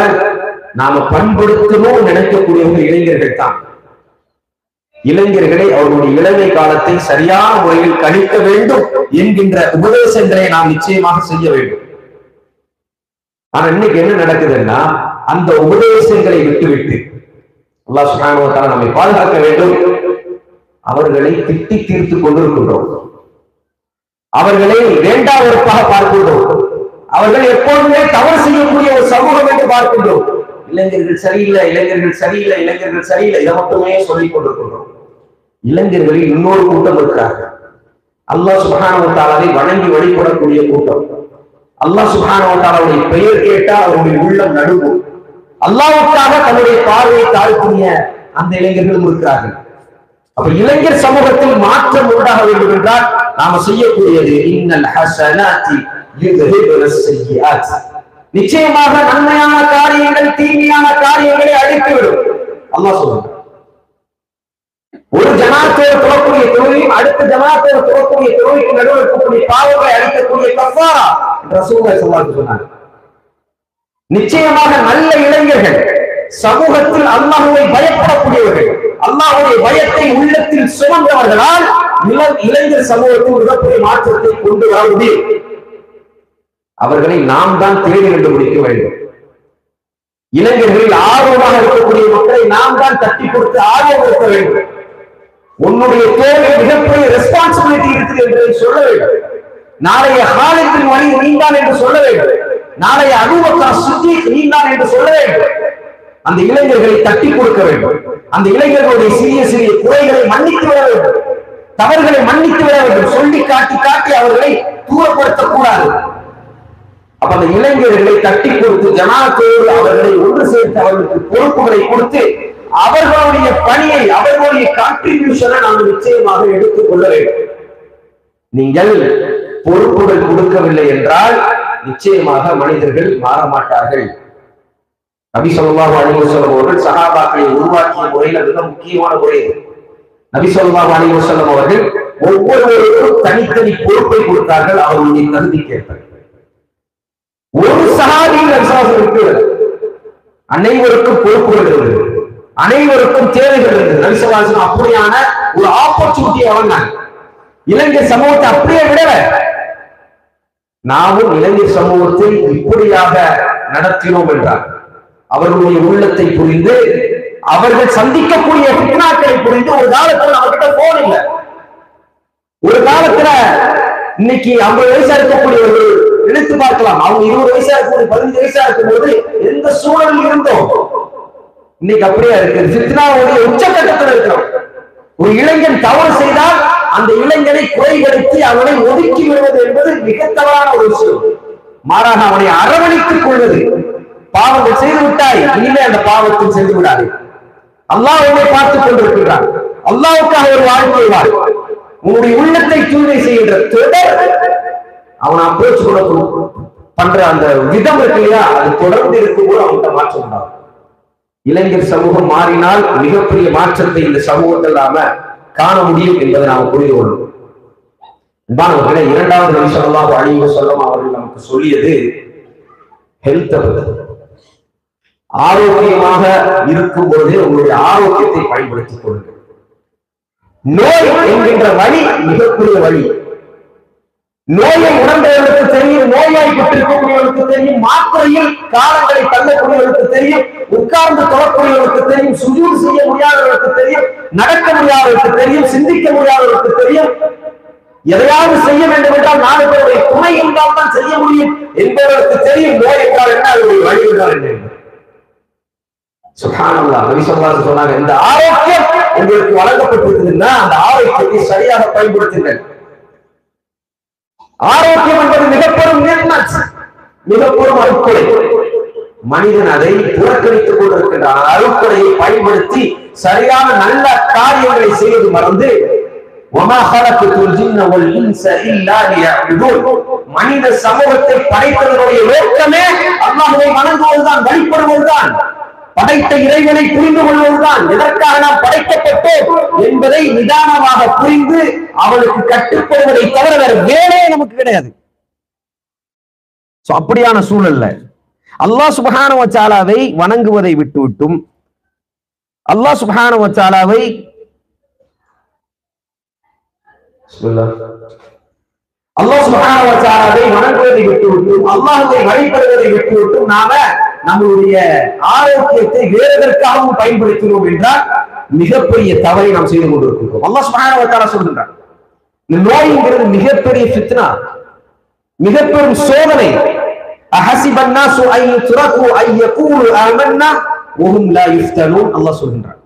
நாம பண்படுத்தணும் நினைக்கக்கூடியவங்க இளைஞர்கள் தான். இளைஞர்களை அவர்களுடைய இளமை காலத்தை சரியான முறையில் கணிக்க வேண்டும் என்கின்ற உபதேசங்களை நாம் நிச்சயமாக செய்ய வேண்டும். ஆனா இன்னைக்கு என்ன நடக்குதுன்னா, அந்த உபதேசங்களை விட்டுவிட்டு அல்லாஹ் சுப்ஹானஹு வ தஆலா நம்மை பாதுகாக்க வேண்டும், அவர்களை திட்டி தீர்த்து கொண்டிருக்கின்றோம். அவர்களை வேண்டாவதற்காக பார்க்கின்றோம். அவர்கள் எப்பொழுதுமே தவறு செய்யக்கூடிய ஒரு சமூகம் என்று பார்க்கின்றோம். இளைஞர்கள் சரியில்லை, இளைஞர்கள் சரியில்லை, இளைஞர்கள் சரியில்லை, இதை மட்டுமே சொல்லிக் கொண்டிருக்கின்றோம். இளைஞர்களில் இன்னொரு கூட்டம் இருக்கிறார்கள், அல்லாஹ் சுப்ஹானஹு வ தஆலாவை வணங்கி வழிபடக்கூடிய கூட்டம். அல்லாஹ் சுப்ஹானஹு வ தஆலாவுடைய பெயர் கேட்டால் அவருடைய உள்ளம் நடுங்கும். அல்லாஹ்வுக்காக தன்னுடைய பார்வையை தாழ்த்திய அந்த இளைஞர்களும் இருக்கிறார்கள். அப்ப இளைஞர் சமூகத்தில் மாற்றம் உண்டாக வேண்டும் என்றால் நாம செய்யக்கூடியது இன்னல் ஹஸனாத்தி யுத்ஹிபுன ஸய்யிஆத். நிச்சயமாக நன்மையான காரியங்கள் தீமையான காரியங்களை அழித்துவிடும். அல்லாஹ் சொல்றான், ஒரு ஜமாத்தோடு துறக்கூடிய தொழுகையும் அடுத்த ஜமாத்தோடு துறக்கூடிய தொழுகைக்கு நடுவில் இருக்கக்கூடிய பாவங்களை அழிக்கக்கூடிய கஃபாரா ரசூலுல்லாஹி ஸல்லல்லாஹு அலைஹி வஸல்லம் சொன்னாங்க. நிச்சயமாக நல்ல இளைஞர்கள் சமூகத்தில் அல்லாஹ்வை பயப்படக்கூடியவர்கள், அல்லாஹ்வுடைய பயத்தை உள்ளத்தில் சுமந்தவர்களால் இளைஞர் சமூகத்தில் மிகப்பெரிய மாற்றத்தை கொண்டு வர முடியும். அவர்களை நாம் தான் தேடி கண்டுபிடிக்க வேண்டும். இளைஞர்களில் ஆர்வமாக இருக்கக்கூடிய மக்களை நாம் தான் தட்டி கொடுத்து ஆர்வம் இருக்க வேண்டும். உன்னுடைய தேவை மிகப்பெரிய ரெஸ்பான்சிபிலிட்டி இருக்குது என்று சொல்ல வேண்டும். நாளைய ஹாலித்தின் வழி நீந்தான் என்று சொல்ல வேண்டும். நாளைய அபூபக்கர் சித்தீக் நீந்தான் என்று சொல்ல வேண்டும். அந்த இளைஞர்களை தட்டி கொடுக்க வேண்டும். அந்த இளைஞர்களுடைய சிறிய சிறிய குறைகளை மன்னித்து விட வேண்டும், தவறுகளை மன்னித்து விட வேண்டும். சொல்லி காட்டி காட்டி அவர்களை தூரப்படுத்தக் கூடாது. அப்ப அந்த இளைஞர்களை தட்டி கொடுத்து ஜமாத்தோடு அவர்களை ஒன்று சேர்த்து அவர்களுக்கு பொறுப்புகளை கொடுத்து அவர்களுடைய பணியை, அவர்களுடைய கான்ட்ரிபியூஷனை நாம் நிச்சயமாக எடுத்துக் கொள்ள வேண்டும். நீங்கள் பொறுப்புகள் கொடுக்கவில்லை என்றால் நிச்சயமாக மனிதர்கள் மாற மாட்டார்கள். நபி ஸல்லல்லாஹு அலைஹி வஸல்லம் அவர்கள் சஹாபாக்களை உருவாக்கிய முறையில மிக முக்கியமான முறை. நபி ஸல்லல்லாஹு அலைஹி வஸல்லம் அவர்கள் ஒவ்வொருவருக்கும் தனித்தனி பொறுப்பை கொடுத்தார்கள் அவர்களுடைய தகுதிக்கேற்ப. ஒரு சஹாபியின் விசுவாசத்திற்கு அனைவருக்கும் பொறுப்புகள் இருந்தது, அனைவருக்கும் தேவைகள் இருந்தது. நபி ஸல்லல்லாஹு அலைஹி வஸல்லம் அப்படியான ஒரு ஆப்பர்ச்சுனிட்டி வழங்கினாங்க. இளைஞர் சமூகத்தை அப்படியே விடல. நாமும் இளைஞர் சமூகத்தை இப்படியாக நடத்தினோம் என்றார் அவர்களுடைய உள்ளத்தை புரிந்து, அவர்கள் சந்திக்கக்கூடிய பின்னாட்களை புரிந்து. ஒரு காலத்துல அவர்கிட்ட போன் இல்லை. ஒரு காலத்துல இன்னைக்கு 50 வயசா இருக்கக்கூடியவர்கள் நினைத்து பார்க்கலாம், அவங்க 20 வயசா இருக்கும் 15 வயசா இருக்கும்போது எந்த சூழலில் இருந்தோம். இன்னைக்கு அப்படியே இருக்கு. ஃபித்னாவுடைய உச்சகட்டத்தில் இருக்கிறோம். ஒரு இளைஞன் தவறு செய்தால் அந்த இளைஞனை குறைபடுத்தி அவனை ஒதுக்கி விடுவது என்பது மிக தவறான ஒரு விஷயம். மாறாக அவனை அரவணைத்துக் கொள்வது. பாவங்கள் செய்து விட்டாய், இனிமே அந்த பாவத்தில் சென்று விடாது. அல்லாஹ் உன்னை பார்த்துக் கொண்டிருக்கிறான். அல்லாஹ்வுக்காக ஒரு வாழ்க்கை வாழ். உன்னுடைய உள்ளத்தை தூய்மை செய்கின்ற தொடர் அவன் அப்ரோச் கூட பண்ற அந்த விதம் இருக்கு இல்லையா, அது தொடர்ந்து இருக்கும்போது அவன்கிட்ட மாற்றம் உண்டாகும். இளைஞர் சமூகம் மாறினால் மிகப்பெரிய மாற்றத்தை இந்த சமூகத்தில் நாம காண முடியும் என்பதை நாம் புரிந்து கொள்ளும். இரண்டாவது நபி ஸல்லல்லாஹு அலைஹி வஸல்லம் அவர்கள் நமக்கு சொல்லியது ஹெல்த். ஆரோக்கியமாக இருக்கும் பொழுதே உங்களுடைய ஆரோக்கியத்தை பயன்படுத்திக் கொள்ளுங்கள். நோய் என்கின்ற வழி மிகப்பெரிய வழி. நோயை உணர்ந்தவர்களுக்கு தெரியும், நோயாய்ப்பட்டிருக்கக்கூடியவர்களுக்கு தெரியும், மாத்திரையில் காலங்களை தள்ளக்கூடியவர்களுக்கு தெரியும், உட்கார்ந்து தொழக்கூடியவர்களுக்கு தெரியும், சுஜூது செய்ய முடியாதவர்களுக்கு தெரியும், நடக்க முடியாதவர்களுக்கு தெரியும், சிந்திக்க முடியாதவர்களுக்கு தெரியும். எதையாவது செய்ய வேண்டும் என்றால் 4 பேருடைய துணை என்றால் தான் செய்ய முடியும் என்பவர்களுக்கு தெரியும். நோய் என்றால் என்ன, அதனுடைய வழி என்றால் என்ன. சுப்ஹானல்லாஹ். நபி ஸல்லல்லாஹு அலைஹி வஸல்லம் சொன்னாங்க, இந்த ஆரோக்கியம் உங்களுக்கு வழங்கப்பட்டிருக்குதுன்னா அந்த ஆரோக்கியத்தை சரியாக பயன்படுத்துங்கள். ஆரோக்கியம் என்பது மிகப்பெரும் மிகப்பெரும் அருட்கொடை. மனிதன் அதை புறக்கணித்துக் கொண்டிருக்கின்றான். அருட்கொடையை பயன்படுத்தி சரியான நல்ல காரியங்களை செய்வது மறந்து மனித சமூகத்தை படைத்ததனுடைய நோக்கமே அல்லாஹ்வை வணங்குவதுதான், வழிபடுவதுதான், படைத்த இறைவனை புரிந்து கொள்வதுதான். எதற்காக நாம் படைக்கப்பட்டோம் என்பதை நிதானமாக புரிந்து அவனுக்கு கட்டுப்படுவதை தவிர வேற வேலையே நமக்கு கிடையாது. அப்படியான சூழல்ல அல்லாஹ் சுப்ஹானஹு வ தஆலாவை வணங்குவதை விட்டுவிட்டும் அல்லாஹ் சுப்ஹானஹு வ தஆலாவை வணங்குவதை விட்டுவிட்டும் அல்லாஹ்வை வழிபடுவதை விட்டுவிட்டும் நாம நம்முடைய ஆரோக்கியத்தை வேறு எதற்காகவும் பயன்படுத்தினோம் என்றால் மிகப்பெரிய தவறை நாம் செய்து கொண்டிருக்கிறோம். அல்லாஹ் சுப்ஹானஹு வ தஆலா சொல்கின்றான், இந்த நோய்ங்கிறது மிகப்பெரிய ஃபித்னா, மிகப்பெரும் சோதனை. அஹஸிபன் நாஸு அன் யுத்ரகு அன் யகூலு ஆமன்னா வஹும் லா யுஃப்தனூன். அல்லாஹ் சொல்கின்றான்,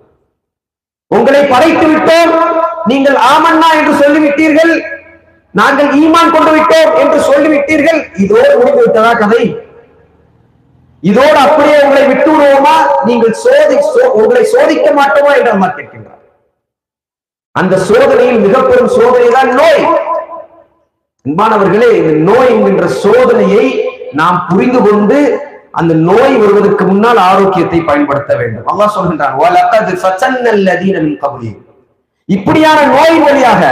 உங்களை படைத்து விட்டோம், நீங்கள் ஆமன்னா என்று சொல்லிவிட்டீர்கள், நாங்கள் ஈமான் கொண்டு விட்டோம் என்று சொல்லிவிட்டீர்கள், இதோடு முடிந்து விட்டதா கதை? இதோடு அப்படியே உங்களை விட்டு விடுவோமா? நீங்கள் உங்களை சோதிக்க மாட்டோமா என்று அல்லாஹ் கேட்கின்றார். அந்த சோதனையில் மிகப்பெரும் சோதனை தான் நோய். அன்பானவர்களே, இந்த நோய் என்கின்ற சோதனையை நாம் புரிந்து கொண்டு அந்த நோய் வருவதற்கு முன்னால் ஆரோக்கியத்தை பயன்படுத்த வேண்டும். அல்லாஹ் சொல்கின்றான், வலகத் ஃபதன்னல் லதீன மின் கப்லிஹிம். இப்படியான நோயின் வழியாக,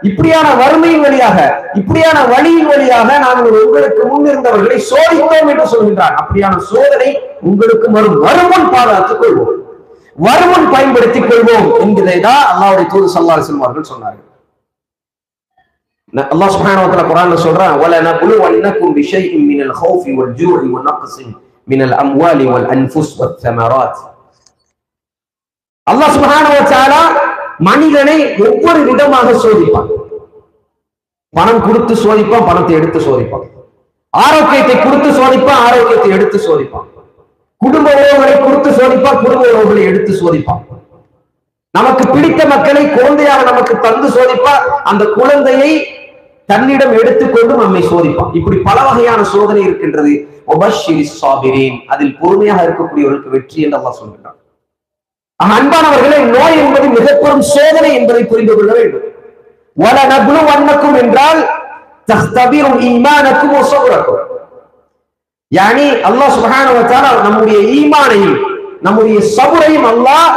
இப்படியான வறுமையின் வழியாக, இப்படியான வழியின் வழியாக நாங்கள் உங்களுக்கு முன்னிருந்தவர்களை சோதித்தோம் என்று சொல்கின்றான். அப்படியான சோதனை உங்களுக்கு வரும். வருமுன் பாதுகாத்துக் கொள்வோம், வருமுன் பயன்படுத்திக் கொள்வோம் என்கிறதை தான் அல்லாஹ்வுடைய தூதர் ஸல்லல்லாஹு அலைஹி வஸல்லம் அவர்கள் சொன்னார்கள். அல்லாஹ் சுப்ஹானஹு வ தஆலா குர்ஆன்ல சொல்றான், வல நபுலுவன்னக்கும் பிஷைஇன் மினல் ஹௌஃபி வல் ஜூஇ வ நக்ஸின் மினல் அம்வாலி வல் அன்ஃபுஸ் வத் தமராத். அல்லாஹ் சுப்ஹானஹு வ தஆலா மனிதனை ஒவ்வொரு விதமாக சோதிப்பான். பணம் கொடுத்து சோதிப்பான், பணத்தை எடுத்து சோதிப்பான். ஆரோக்கியத்தை கொடுத்து சோதிப்பான், ஆரோக்கியத்தை எடுத்து சோதிப்பான். குடும்ப உறவுகளை கொடுத்து சோதிப்பான், குடும்ப உறவுகளை எடுத்து சோதிப்பான். நமக்கு பிடித்த மக்களை குழந்தையாக நமக்கு தந்து சோதிப்பான், அந்த குழந்தையை தன்னிடம் எடுத்துக்கொண்டு நம்மை சோதிப்பான். இப்படி பல வகையான சோதனை இருக்கின்றது. அதில் பொறுமையாக இருக்கக்கூடியவர்களுக்கு வெற்றி என்று அல்லாஹ் சொல்கிறான். அன்பானவர்களே, நோய் என்பது மிகப்பெரும் சோதனை என்பதை புரிந்து கொள்ள வேண்டும். வல நபுலுவன்னக்கும் என்றால் தஹ்தபிரு ஈமானக்கும் வ ஸப்ரக்கும். யானி அல்லாஹ் சுப்ஹானஹு வ தஆலா நம்முடைய ஈமானையும் நம்முடைய சபுரையும் அல்லாஹ்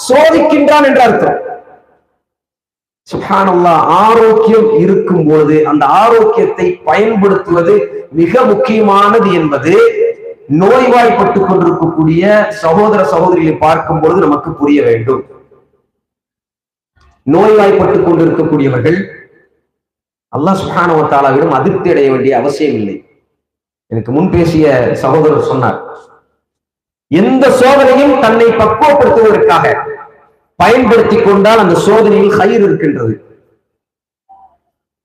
சோதிக்கின்றான் என்று அர்த்தம். சுப்ஹானல்லாஹ், ஆரோக்கியம் இருக்கும் பொழுது அந்த ஆரோக்கியத்தை பயன்படுத்துவது மிக முக்கியமானது என்பது நோய்வாய்ப்பட்டுக் கொண்டிருக்கக்கூடிய சகோதர சகோதரிகளை பார்க்கும் பொழுது நமக்கு புரிய வேண்டும். நோய்வாய்ப்பட்டுக் கொண்டிருக்கக்கூடியவர்கள் அல்லாஹ் சுப்ஹானஹு வ தஆலாவிடம் அதிருப்தி அடைய வேண்டிய அவசியம் இல்லை. எனக்கு முன் பேசிய சகோதரர் சொன்னார், எந்த சோதனையும் தன்னை பக்குவப்படுத்துவதற்காக பயன்படுத்திக் கொண்டால் அந்த சோதனையில் கயிறு இருக்கின்றது.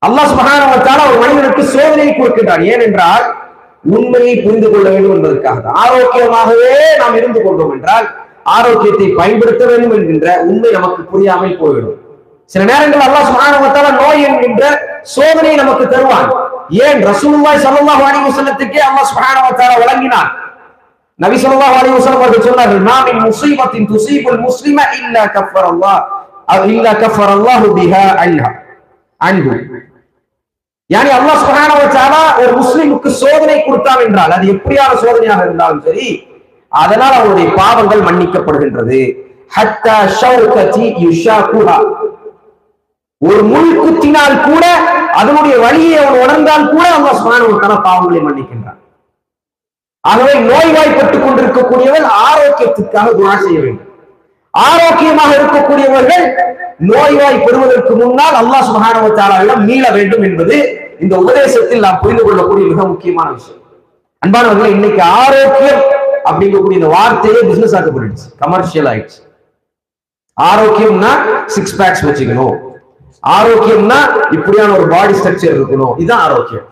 அல்லாஹ் சுப்ஹானஹு வ தஆலா ஒரு மனிதனுக்கு சோதனையை கொடுக்கின்றான். ஏனென்றால் உண்மையை புரிந்து கொள்ள வேண்டும் என்பதற்காக. ஆரோக்கியமாகவே நாம் இருந்து கொண்டோம் என்றால் ஆரோக்கியத்தை பயன்படுத்த வேண்டும் என்கின்ற உண்மை நமக்கு புரியாமல் போய்விடும். சில நேரங்கள் அல்லாஹ் சுப்ஹானஹு வ தஆலா நோய் என்கின்ற சோதனையை நமக்கு தருவான். ஏன் ரசூலுல்லாஹி ஸல்லல்லாஹு அலைஹி வஸல்லத்துக்கே அல்லாஹ் சுப்ஹானஹு வ தஆலா வழங்கினான். நபி ஸல்லல்லாஹு அலைஹி வஸல்லம் அவர்கள் சொன்னார்கள், மா மின் முஸீபத்தின் துஸீபுல் முஸ்லிம இல்லா கஃபரல்லாஹு பிஹா அன்ஹு. யானி அல்லாஹ் சுப்ஹானஹு வ தஆலா ஒரு முஸ்லிமுக்கு சோதனை கொடுத்தான் என்றால் அது எப்படியான சோதனையாக இருந்தாலும் சரி, அதனால் அவருடைய பாவங்கள் மன்னிக்கப்படுகின்றது. ஹத்தா ஷௌகதி யுஷாகுஹா. ஒரு முள் குத்தினால் கூட அதனுடைய வலியை அவன் உணர்ந்தால் கூட அல்லாஹ் சுப்ஹானஹு வ தஆலா பாவங்களை மன்னிக்கின்றான். ஆகவே நோய்வாய்ப்பட்டுக் கொண்டிருக்கக்கூடியவர்கள் ஆரோக்கியத்துக்காக துஆ செய்ய வேண்டும். ஆரோக்கியமாக இருக்கக்கூடியவர்கள் நோய்வாய் பெறுவதற்கு முன்னால் அல்லாஹ் சுப்ஹானஹு வ தஆலாவிடம் மீள வேண்டும் என்பது இந்த உபதேசத்தில் நாம் புரிந்து கொள்ளக்கூடிய மிக முக்கியமான விஷயம். அன்பானவர்களே, இன்னைக்கு ஆரோக்கியம் அப்படிங்கக்கூடிய இந்த வார்த்தையே பிசினஸ் ஆக்கப்பட்டுச்சு, கமர்ஷியல் ஆயிடுச்சு. ஆரோக்கியம்னா 6 பேக்ஸ் வச்சுக்கணும், ஆரோக்கியம்னா இப்படியான ஒரு பாடி ஸ்ட்ரக்சர் இருக்கணும், இதுதான் ஆரோக்கியம்.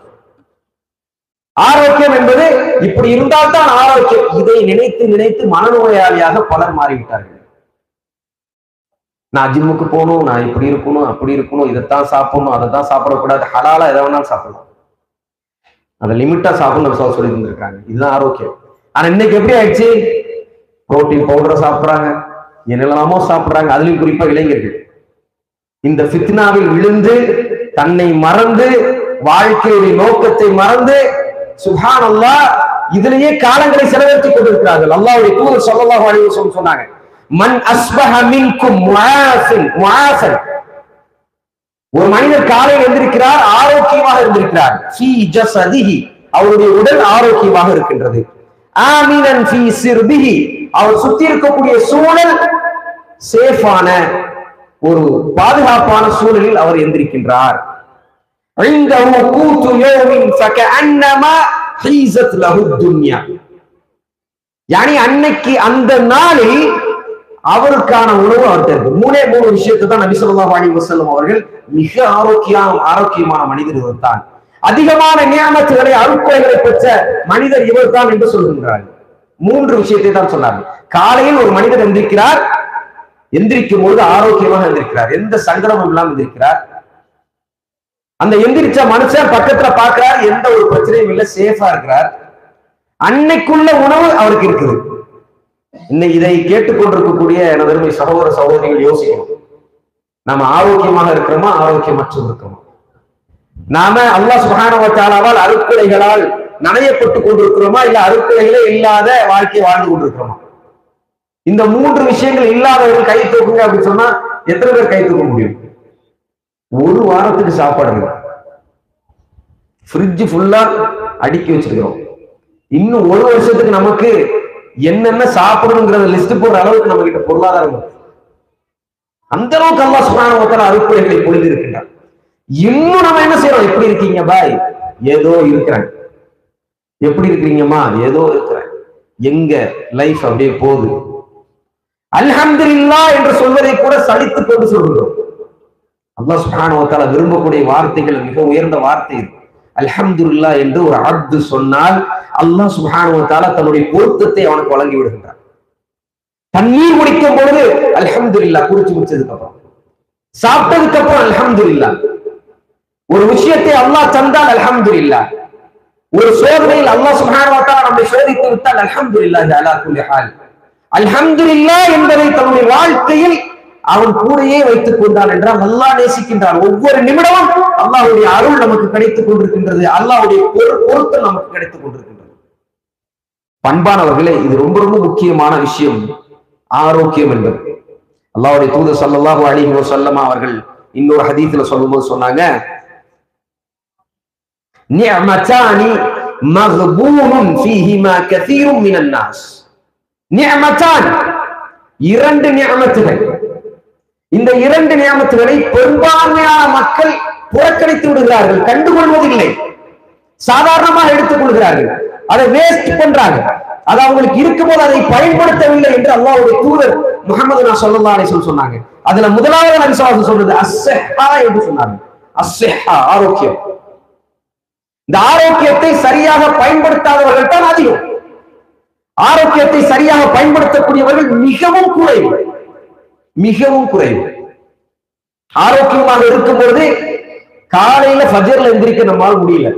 ஆரோக்கியம் என்பது இப்படி இருந்தால்தான் ஆரோக்கியம். இதை நினைத்து நினைத்து மனநோயாளியாக பலர் மாறிவிட்டார்கள். நான் ஜிம்முக்கு போகணும், நான் இப்படி இருக்கணும், அப்படி இருக்கணும், இதைத்தான் சாப்பிடணும், அதை தான் சாப்பிடக்கூடாது, ஹலாலா எதை வேணாலும் சாப்பிடலாம், அதை லிமிட்டா சாப்பிடணும் சொல்லி இருந்திருக்காங்க. இதுதான் ஆரோக்கியம். ஆனா இன்னைக்கு எப்படி ஆயிடுச்சு? புரோட்டீன் பவுடரை சாப்பிடுறாங்க, என்னெல்லாமோ சாப்பிடுறாங்க. அதுலயும் குறிப்பா இளைஞர்கள் இந்த ஃபித்னாவில் விழுந்து தன்னை மறந்து வாழ்க்கையுடைய நோக்கத்தை மறந்து சுப்ஹானல்லாஹ் இதுலயே காலங்களை செலவழித்துக் கொண்டிருக்கிறார்கள். அல்லாஹ்வுடைய தூதர் ஸல்லல்லாஹு அலைஹி வஸல்லம் சொன்னாங்க, மன் அஸ்பஹ மின்கும் முஆஃபன், ஒரு மனிதர் காலையில் எழுந்திருக்கிறார், ஆரோக்கியமாக இருந்திருக்கிறார், ஃபீ ஜஸதிஹி, அவருடைய உடல் ஆரோக்கியமாக இருக்கின்றது, ஆமினன் ஃபீ சிர்பிஹி, அவர் சுத்தி இருக்கக்கூடிய சூழல் சேஃபான ஒரு பாதுகாப்பான சூழலில் அவர் எந்திருக்கின்றார். இந்தஹு கூது யௌமின் ஃபகஅன்னமா ஹீஸத் லஹு துன்யா, யானி அன்னைக்கு அந்த நாளில் அவருக்கான உணவு அவர்கிட்ட இருக்கு. மூணு விஷயத்தை தான் நபி ஸல்லல்லாஹு அலைஹி வஸல்லம் அவர்கள் மிக ஆரோக்கியமான மனிதர் இவர்தான், அதிகமான நியமத்துகளை அருட்கொடைகளை பெற்ற மனிதர் இவர்தான் என்று சொல்கின்றார்கள். 3 விஷயத்தை தான் சொன்னார்கள். காலையில் ஒரு மனிதர் எந்திரிக்கிறார், எந்திரிக்கும் பொழுது ஆரோக்கியமாக எந்திரிக்கிறார், எந்த சங்கடமும் இல்லாமல் எந்திரிக்கிறார். அந்த எந்திரிச்ச மனுஷன் பக்கத்துல பார்க்கிறார், எந்த ஒரு பிரச்சனையும் இல்லை, சேஃபா இருக்கிறார். அன்னைக்குள்ள உணவு அவருக்கு இருக்குது. இன்னைக்கு இதை கேட்டுக்கொண்டிருக்கக்கூடிய எனதருமை சகோதர சகோதரிகள் யோசிக்கணும், நாம ஆரோக்கியமாக இருக்கிறோமா, ஆரோக்கியமற்று இருக்கிறோமா? நாம அல்லாஹ் சுப்ஹானஹு வ தஆலாவால் அருட்கொடைகளால் நனையப்பட்டு கொண்டிருக்கிறோமா, இல்ல அருட்கொடைகளே இல்லாத வாழ்க்கையை வாழ்ந்து கொண்டிருக்கிறோமா? இந்த 3 விஷயங்கள் இல்லாதவர்கள் கை தூக்குங்க அப்படின்னு சொன்னா எத்தனை பேர் கை தூக்க முடியும்? ஒரு வாரத்துக்கு சாப்பாடு இல்லை, ஃப்ரிட்ஜ் ஃபுல்லா அடுக்கி வச்சிருக்கிறோம். இன்னும் 1 வருஷத்துக்கு நமக்கு என்னென்ன சாப்பிடணுங்கிறத லிஸ்ட் போடுற அளவுக்கு நம்ம கிட்ட பொருளாதாரம் இருக்கு. அந்த அளவுக்கு அல்லாஹ் சுப்ஹானஹு வ தஆலா அருட்கொடைகளை பொழிந்து இருக்கின்றார். இன்னும் நம்ம என்ன செய்யறோம்? எப்படி இருக்கீங்க பாய்? ஏதோ இருக்கிறேன். எப்படி இருக்கிறீங்கம்மா? ஏதோ இருக்கிறேன். எங்க லைஃப் அப்படியே போகுது. அல்ஹம்துலில்லாஹ் என்று சொல்வதை கூட சலித்துக் கொண்டு சொல்கிறோம். அல்லாஹ் சுப்ஹானஹு வ தஆலா விரும்பக்கூடிய வார்த்தைகள் மிக உயர்ந்த வார்த்தை. அல்ஹம்துலில்லாஹ் என்று ஒரு அப்து சொன்னால் அல்லாஹ் சுப்ஹானஹு வ தஆலா தன்னுடைய பொருத்தத்தை அவனுக்கு வழங்கி விடுகின்றார். தண்ணீர் குடிக்கும் பொழுது அல்ஹம்துலில்லாஹ், குடிச்சு முடிச்சதுக்கு அப்புறம், சாப்பிட்டதுக்கு அப்புறம் அல்ஹம்துலில்லாஹ், ஒரு விஷயத்தை அல்லாஹ் தந்தால் அல்ஹம்துலில்லாஹ், ஒரு சோதனையில் அல்லாஹ் சுப்ஹானஹு வ தஆலா நம்மை சோதித்து விட்டால் அல்ஹம்துலில்லாஹ் அலா குல்லி ஹால். அல்ஹம்துலில்லாஹ் என்பதை தன்னுடைய வாழ்க்கையில் அவன் கூடையே வைத்துக் கொண்டான் என்றால் அல்லாஹ் நேசிக்கின்றான். ஒவ்வொரு நிமிடமும் அல்லாஹ்வுடைய அருள் நமக்கு கிடைத்துக் கொண்டிருக்கின்றது, அல்லாஹ்வுடைய பொருத்தம் நமக்கு கிடைத்துக் கொண்டிருக்கின்றது. பண்பானவர்களே, இது ரொம்ப ரொம்ப முக்கியமான விஷயம், ஆரோக்கியம் என்பது. அல்லாஹ்வுடைய தூதர் ஸல்லல்லாஹு அலைஹி வஸல்லம் அவர்கள் இன்னொரு ஹதீஸ்ல சொல்லும்போது சொன்னாங்க, நிஅமதானி மக்பூனுன் ஃபீஹிமா கஸீரும் மினன் நாஸ். நிஅமதான், 2 நிஅமத்துகள். இந்த 2 நியமத்துகளை பெரும்பான்மையான மக்கள் புறக்கணித்து விடுகிறார்கள், கண்டுகொள்வதில்லை, சாதாரணமாக எடுத்துக் கொள்கிறார்கள், அதை வேஸ்ட் பண்றாங்க. அது அவங்களுக்கு இருக்கும்போது அதை பயன்படுத்தவில்லை என்று அல்லாஹ்வுடைய தூதர் முஹம்மது ஸல்லல்லாஹு அலைஹி வஸல்லம் சொன்னாங்க. அதுல முதலாவது நபி ஸல்லல்லாஹு அலைஹி வஸல்லம் சொல்றது அஸ்ஸஹா என்று சொன்னாங்க. அஸ்ஸஹா, ஆரோக்கியம். இந்த ஆரோக்கியத்தை சரியாக பயன்படுத்தாதவர்கள் தான் அதிகம். ஆரோக்கியத்தை சரியாக பயன்படுத்தக்கூடியவர்கள் மிகவும் குறைவு, மிகவும் குறைவு. ஆரோக்கியமாக இருக்கும் பொழுது காலையில ஃபஜ்ர்ல எந்திரிக்க நம்மளால முடியல,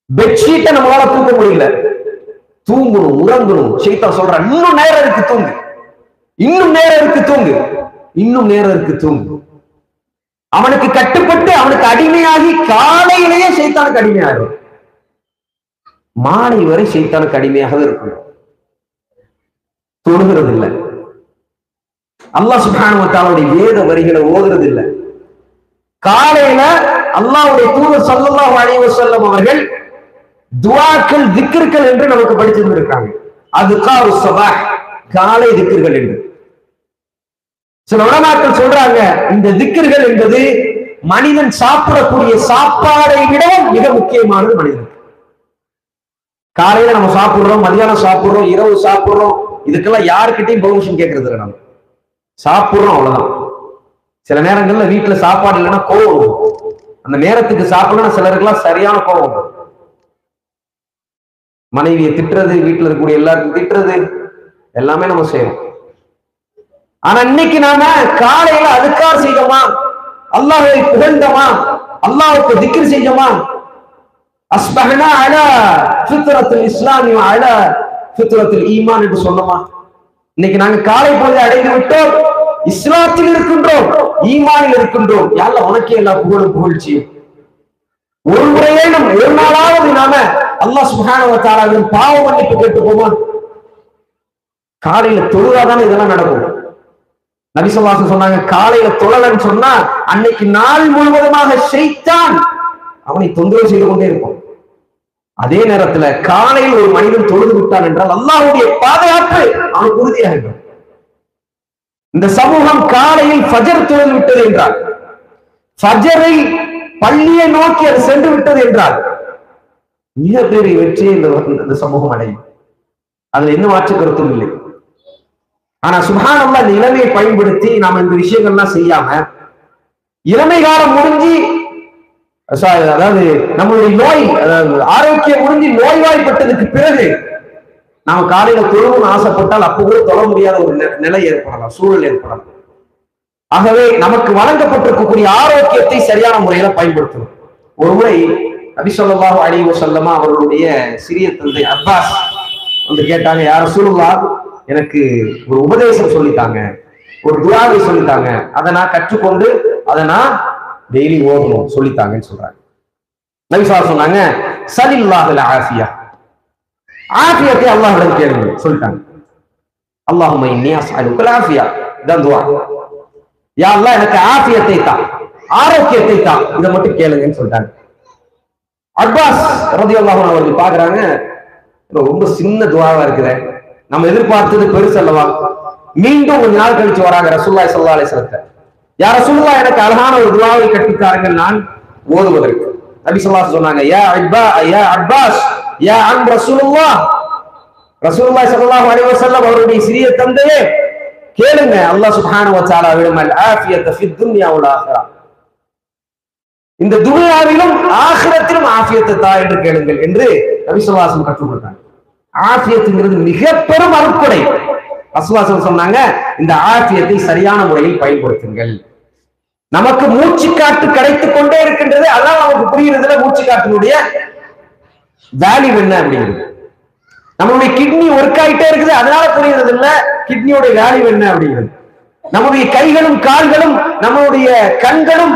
பெட்ஷீட்டை நம்மளால தூக்க முடியல, தூங்கணும், உறங்கணும். ஷைத்தான் சொல்றான், இன்னும் நேரம் இருக்கு தூங்கு, இன்னும் நேரம் இருக்கு தூங்கு, இன்னும் நேரம் இருக்கு தூங்கு. அவனுக்கு கட்டுப்பட்டு அவனுக்கு அடிமையாகி காலையிலேயே ஷைத்தானுக்கு அடிமையாகும், மாலை வரை ஷைத்தானுக்கு அடிமையாக இருக்கும், தொழுகிறது இல்லை, அல்லாஹ் சுப்ஹானஹு வ தஆலாவுடைய வேத வரிகளை ஓதுறது இல்லை. காலையில அல்லாஹ்வுடைய தூதர் ஸல்லல்லாஹு அலைஹி வஸல்லம் அவர்கள் துஆக்கள், திக்ர்கள் என்று நமக்கு படிச்சிருந்திருக்காங்க. அதுகாரு ஸபாஹ், காலை திக்ர்கள் என்று. சில உலமாக்கள் சொல்றாங்க, இந்த திக்ர்கள் என்பது மனிதன் சாப்பிடக்கூடிய சாப்பாடை விடவும் மிக முக்கியமானது மனிதனுக்கு. காலையில நம்ம சாப்பிடுறோம், மதியானம் சாப்பிடுறோம், இரவு சாப்பிடுறோம், இதுக்கெல்லாம் யாருக்கிட்டையும் பெர்மிஷன் கேட்கறது இல்லை. நம்ம சாப்பிடுறோம், அவ்வளவுதான். சில நேரங்கள்ல வீட்டுல சாப்பாடு இல்லைன்னா கோவம் வரும். அந்த நேரத்துக்கு சாப்பிடலாம், சிலருக்கெல்லாம் சரியான கோவம் வரும். மனைவியை திட்டுறது, வீட்டுல இருக்கக்கூடிய எல்லாருக்கும் திட்டுறது, எல்லாமே நம்ம செய்யறோம். ஆனா இன்னைக்கு நாம காலையில அதுக்கார் செய்தோமா, அல்லாஹ்வை புகழ்ந்தோமா, அல்லாஹ்வுக்கு திக்ர் செஞ்சோமா, அஸ்பஹனா அலா ஃபித்ரத்துல் இஸ்லாமி வ அலா ஃபித்ரத்துல் ஈமான் என்று சொன்னோமா? இன்னைக்கு நாங்க காலை பொழுது அடைந்து விட்டோம், இஸ்லாத்தில் இருக்கின்றோம், ஈமானில் இருக்கின்றோம். யா அல்லாஹ் உனக்கே எல்லா புகழும் புகழ்ச்சியும். ஒரு முறையேனும் ஒரு நாளாவது நாம அல்லாஹ் சுப்ஹானஹு வ தஆலாவின் பாவ மன்னிப்பு கேட்டு போமா? காலையில தொழுதாதானே இதெல்லாம் நடக்கும். நபி ஸல்லல்லாஹு அலைஹி வஸல்லம் சொன்னாங்க, காலையில தொழலன்னு சொன்னா அன்னைக்கு நாள் முழுவதுமாக ஷைத்தான் அவனை தொந்தரவு செய்து கொண்டே இருக்கும். அதே நேரத்துல காலையில் ஒரு மனிதன் தொழுது விட்டான் என்றால் அல்லாஹ்வுடைய பாதுகாப்பு அவனுக்கு உறுதியாக இருக்கும். இந்த சமூகம் காலையில் ஃபஜர் தொழுது விட்டது என்றால், ஃபஜரை பள்ளியை நோக்கி அது சென்று விட்டது என்றால் மிகப்பெரிய வெற்றியை இந்த சமூகம் அடையும். அதுல என்ன மாற்று கருத்தும் இல்லை. ஆனா சுப்ஹானல்லாஹ் இந்த இளமையை பயன்படுத்தி நாம இந்த விஷயங்கள்லாம் செய்யாம, இளமை காலம் முடிஞ்சு, அதாவது நம்மளுடைய நோய், அதாவது ஆரோக்கியம் முடிஞ்சு நோய்வாய்ப்பட்டதுக்கு பிறகு நாம காலையில தொழுவுன்னு ஆசைப்பட்டால் அப்போ கூட தொழ முடியாத ஒரு நிலை ஏற்படலாம், சூழல் ஏற்படலாம். ஆகவே நமக்கு வழங்கப்பட்டிருக்கக்கூடிய ஆரோக்கியத்தை சரியான முறையில பயன்படுத்தணும். ஒரு முறை நபி ஸல்லல்லாஹு அலைஹி வஸல்லம் அவர்களுடைய சிறிய தந்தை அப்பாஸ் வந்து கேட்டாங்க, யா ரசூலுல்லாஹ், எனக்கு ஒரு உபதேசம் சொல்லித்தாங்க, ஒரு துஆவை சொல்லித்தாங்க, அதை நான் கற்றுக்கொண்டு அதை நான் டெய்லி ஓதணும், சொல்லித்தாங்கன்னு சொல்றாங்க. நபி ஸல்லல்லாஹு அலைஹி சொன்னாங்க, ஸலில்லாஹுல் ஆஃபியா, ஆஃபியத்தை அல்லாஹ்விடம் கேளுங்க சொல்லிட்டாங்க. அல்லாஹும்ம இன்னி அஸ்அலுக்கல் ஆஃபியா, இதான் துஆ. யா அல்லாஹ் எனக்கு ஆஃபியத்தை தா, ஆரோக்கியத்தை தா, இதை மட்டும் கேளுங்கன்னு சொல்லிட்டாங்க. அப்பாஸ் ரலியல்லாஹு அன்ஹு அவர்கள் பாக்குறாங்க, ரொம்ப சின்ன துஆவா இருக்குது, நம்ம எதிர்பார்த்தது பெருசு அல்லவா. மீண்டும் கொஞ்ச நாள் கழிச்சு வராங்க ரசூலுல்லாஹி ஸல்லல்லாஹு அலைஹி வஸல்லம். யா ரசூலுல்லாஹ், எனக்கு அழகான ஒரு துஆவை கற்பித்தார்கள் நான் ஓதுவதற்கு. நபி ஸல்லல்லாஹு அலைஹி சொன்னாங்க, யா அப்பாஸ் யா அம் ரசூலுல்லாஹ், ரசூலுல்லாஹி ஸல்லல்லாஹு அலைஹி வஸல்லம் அவருடைய சிறிய தந்தையே கேளுங்க, அல்லாஹ் சுப்ஹானஹு வ தஆலாவிடம் அல் ஆஃபியத ஃபித் துன்யா வல் ஆখিরা, இந்த துன்யாவிலும் ஆখিরাத்திலும் ஆஃபியத்தை தா என்று கேளுங்கள் என்று நபி ஸல்லல்லாஹு அலைஹி வஸல்லம் கற்றுக் கொடுத்தாங்க. ஆஃபியத்துங்கிறது மிக பெரும் அருட்கொடை. ரசூலுல்லாஹி சொன்னாங்க, இந்த ஆஃபியத்தை சரியான முறையில் பயன்படுத்துங்கள். நமக்கு மூச்சு காற்று கிடைத்துக் கொண்டே இருக்கின்றது, அதான் நமக்கு புரியுறதுல மூச்சு காற்றினுடைய வேல்யூ என்ன அப்படிங்கிறது. நம்மளுடைய கிட்னி ஒர்க் ஆகிட்டே இருக்குது, அதனால புரியுறது இல்ல கிட்னியோட வேல்யூ என்ன அப்படிங்கிறது. நம்முடைய கைகளும் கால்களும் நம்மளுடைய கண்களும்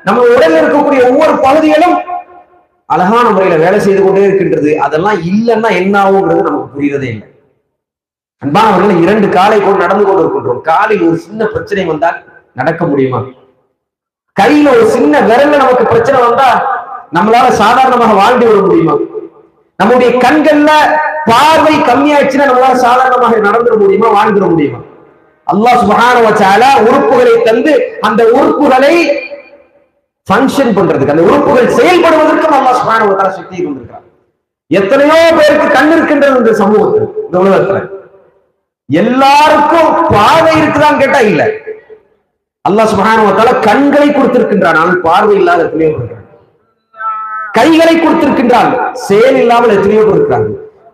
நம்ம உடலில் இருக்கக்கூடிய ஒவ்வொரு பகுதிகளும் அழகான முறையில வேலை செய்து கொண்டே இருக்கின்றது. அதெல்லாம் இல்லைன்னா என்ன ஆகுங்கிறது நமக்கு புரியுறதே இல்லை. அன்பானவர்கள், 2 காலை கொண்டு நடந்து கொண்டு இருக்கின்றோம். காலில் ஒரு சின்ன பிரச்சனை வந்தால் நடக்க முடியுமா? கையில ஒரு சின்ன விரல்ல நமக்கு பிரச்சனை வந்தா நம்மளால சாதாரணமாக வாழ்ந்து வர முடியுமா? நம்முடைய கண்கள்ல பார்வை கம்மியாச்சுன்னா நம்மளால சாதாரணமாக நடந்துட முடியுமா, வாழ்ந்துட முடியுமா? அல்லாஹ் சுப்ஹானஹு வ தஆலா உறுப்புகளை தந்து அந்த உறுப்புகளை ஃபங்க்ஷன் பண்றதுக்கு, அந்த உறுப்புகள் செயல்படுவதற்கும் அல்லாஹ் சுப்ஹானஹு வ தஆலா சக்தியை கொண்டிருக்கிறார். எத்தனையோ பேருக்கு கண் இருக்கின்றது இந்த சமூகத்தில், இந்த உலகத்துல. எல்லாருக்கும் பார்வை இருக்குதான்னு கேட்டா இல்ல. அல்லாஹ் சுப்ஹானஹு வ தஆலா கண்களை கொடுத்திருக்கின்றான், ஆனால் பார்வை இல்லாத எத்தனையோ பேர். கைகளை கொடுத்திருக்கின்றான், செயல் இல்லாமல் எத்தனையோ பேர் இருக்கிறாங்க.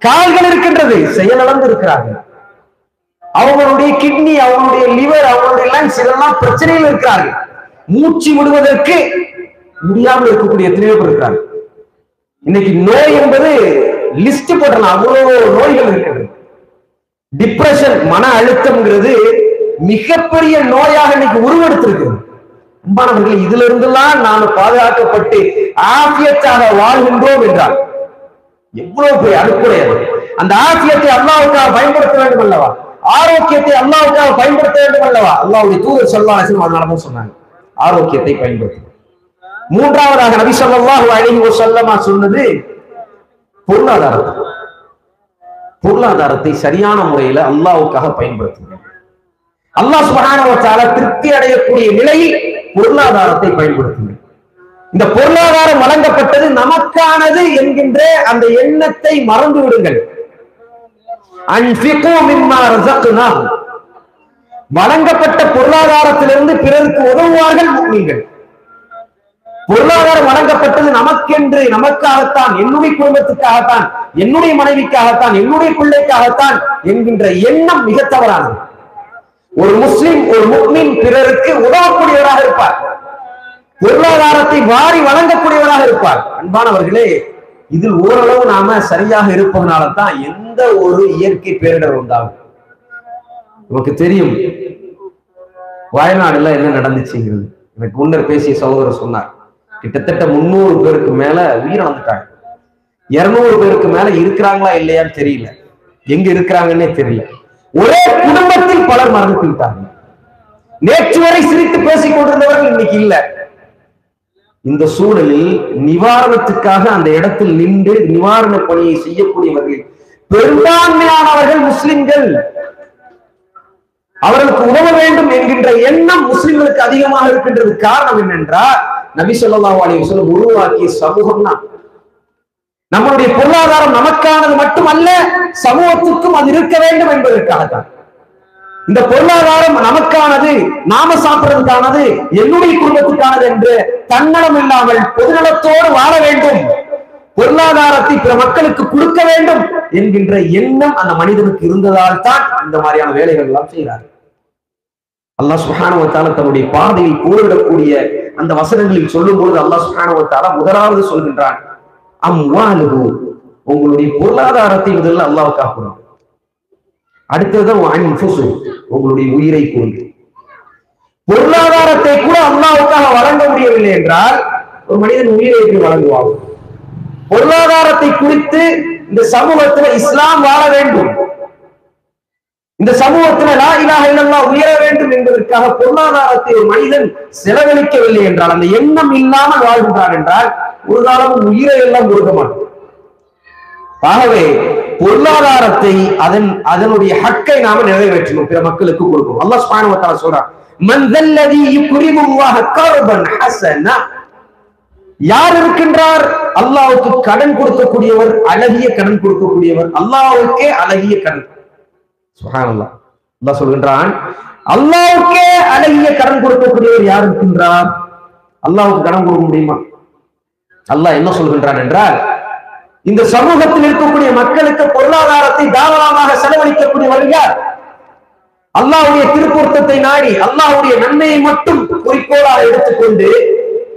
கால்கள் இருக்கின்றது, செயலிழந்து இருக்கிறார்கள். அவங்களுடைய கிட்னி, அவங்களுடைய லிவர், அவங்களுடைய லங்ஸ் இதெல்லாம் பிரச்சனையில் இருக்கிறார்கள். மூச்சு விடுவதற்கு முடியாமல் இருக்கக்கூடிய எத்தனையோ பேர் இருக்கிறாங்க. இன்னைக்கு நோய் என்பது லிஸ்ட் போட்டலாம், அவ்வளவு நோய்கள் இருக்கிறது. டிப்ரெஷன், மன அழுத்தம்ங்கிறது மிகப்பெரிய நோயாக இன்னைக்கு உருவெடுத்திருக்கிறது. அன்பானவர்கள், இதுல இருந்தெல்லாம் நாம பாதுகாக்கப்பட்டு ஆஃபியத்தாக வாழ்கின்றோம் என்றால் எவ்வளவு பெரிய அனுப்புடையது. அந்த ஆஃபியத்தை அல்லாஹ்வுக்காக பயன்படுத்த வேண்டும் அல்லவா, ஆரோக்கியத்தை அல்லாஹ்வுக்காக பயன்படுத்த வேண்டும் அல்லவா. அல்லாஹ்வுடைய தூதர் ஸல்லல்லாஹு அலைஹி வஸல்லம் அதனால சொன்னாங்க, ஆரோக்கியத்தை பயன்படுத்தும். மூன்றாவதாக நபி ஸல்லல்லாஹு அலைஹி வஸல்லம் சொன்னது பொருளாதாரம். பொருளாதாரத்தை சரியான முறையில அல்லாஹ்வுக்காக பயன்படுத்துங்க. அல்லாஹ் சுப்ஹானஹு வ தஆலா திருப்தி அடையக்கூடிய நிலையில் பொருளாதாரத்தை பயன்படுத்துங்க. இந்த பொருளாதாரம் வழங்கப்பட்டது நமக்கானது என்கின்ற அந்த எண்ணத்தை மறந்து விடுங்கள். அன்ஃபிகு மிம்மா ரஸக்னாஹும், வழங்கப்பட்ட பொருளாதாரத்திலிருந்து பிறருக்கு உதவுவார்கள் முஃமின்கள். பொருளாதாரம் வழங்கப்பட்டது நமக்கென்று, நமக்காகத்தான், என்னுடைய குடும்பத்துக்காகத்தான், என்னுடைய மனைவிக்காகத்தான், என்னுடைய பிள்ளைக்காகத்தான் என்கின்ற எண்ணம் மிக தவறானது. ஒரு முஸ்லிம், ஒரு முஃமின் பிறருக்கு உதவக்கூடியவராக இருப்பார், பொருளாதாரத்தை வாரி வழங்கக்கூடியவராக இருப்பார். அன்பானவர்களே, இதில் ஓரளவு நாம சரியாக இருப்பதனால தான் எந்த ஒரு இயற்கை பேரிடர் வந்தாலும் நமக்கு தெரியும். வயநாடுல என்ன நடந்துச்சுங்கிறது எனக்கு முன்னர் பேசிய சகோதரர் சொன்னார். கிட்டத்தட்ட 300 பேருக்கு மேல உயிரிழந்துட்டாங்க. 200 பேருக்கு மேல இருக்கிறாங்களா இல்லையான்னு தெரியல, எங்க இருக்கிறாங்கன்னே தெரியல. ஒரே குடும்பத்தில் பலர் மறந்து விட்டாங்க. நேற்று வரை சிரித்து பேசிக் கொண்டிருந்தவர்கள் இன்னைக்கு இல்ல. இந்த சூழலில் நிவாரணத்துக்காக அந்த இடத்தில் நின்று நிவாரண பணியை செய்யக்கூடியவர்கள் பெரும்பான்மையானவர்கள் முஸ்லிம்கள். அவர்களுக்கு உதவ வேண்டும் என்கின்ற எண்ணம் முஸ்லிம்களுக்கு அதிகமாக இருக்கின்றது. காரணம் என்னென்றால், நபி ஸல்லல்லாஹு அலைஹி வஸல்லம் உருவாக்கிய சமூகம் தான். நம்முடைய பொருளாதாரம் நமக்கானது மட்டுமல்ல, சமூகத்துக்கும் அது இருக்க வேண்டும் என்பதற்காகத்தான். இந்த பொருளாதாரம் நமக்கானது, நாம சாப்பிடுறதுக்கானது, என்னுடைய குடும்பத்துக்கானது என்று தன்னலம் இல்லாமல் பொதுநலத்தோடு வாழ வேண்டும், பொருளாதாரத்தை பிற மக்களுக்கு கொடுக்க வேண்டும் என்கின்ற எண்ணம் அந்த மனிதனுக்கு இருந்ததால் தான் இந்த மாதிரியான வேலைகள் எல்லாம் செய்கிறார். அல்லாஹ் சுப்ஹானஹு வ தஆலா தன்னுடைய பாதையில் போரிடக்கூடிய அந்த வசனங்களில் சொல்லும் பொழுது அல்லாஹ் சுப்ஹானஹு வ தஆலா முதலாவது சொல்கின்றான், அம்வாலுஹு, உங்களுடைய பொருளாதாரத்தை முதல்ல அல்லாஹ்வுக்காக கொடுங்க. அடுத்தது அன்ஃபுஸு, உங்களுடைய உயிரை கொடுங்க. பொருளாதாரத்தை கூட அல்லாஹ்வுக்காக வழங்க முடியவில்லை என்றால் ஒரு மனிதன் உயிரை எப்படி வழங்குவாங்க? பொருளாதாரத்தை குறித்து இந்த சமூகத்துல இஸ்லாம் வாழ வேண்டும், இந்த சமூகத்துல லா இலாஹ இல்லல்லாஹ் உயர வேண்டும் என்பதற்காக பொருளாதாரத்தை ஒரு மனிதன் செலவழிக்கவில்லை என்றால், அந்த எண்ணம் இல்லாமல் வாழ்கின்றான் என்றால் ஒரு காலமும் உயிரை எல்லாம் கொடுக்க மாட்டான். ஆகவே பொருளாதாரத்தை அதனுடைய ஹக்கை நாம நிறைவேற்றணும், பிற மக்களுக்கு கொடுக்கணும். அல்லாஹ் சுப்ஹானஹு வ தஆலா சொல்றான், மன் தல்லதி யுக்ரிமுல்லாஹ கர்பன் ஹஸனா, யார் இருக்கின்றார் அல்லாஹ்வுக்கு கடன் கொடுக்கக்கூடியவர், அழகிய கடன் கொடுக்கக்கூடியவர், அல்லாஹ்வுக்கே அழகிய கடன். சுப்ஹானல்லாஹ், அல்லாஹ் சொல்கின்றான், அல்லாஹ்வுக்கே அழகிய கடன் கொடுக்கக்கூடியவர் யார் இருக்கின்றார்? அல்லாஹ்வுக்கு கடன் கொடுக்க முடியுமா? அல்லாஹ் என்ன சொல்கின்றான் என்றால், இந்த சமூகத்தில் இருக்கக்கூடிய மக்களுக்கு பொருளாதாரத்தை தாராளமாக செலவழிக்கக்கூடியவர்கள் யார்? அல்லாஹ்வுடைய திருப்பொருத்தத்தை நாடி அல்லாஹ்வுடைய நன்மையை மட்டும் குறிக்கோளாக எடுத்துக்கொண்டு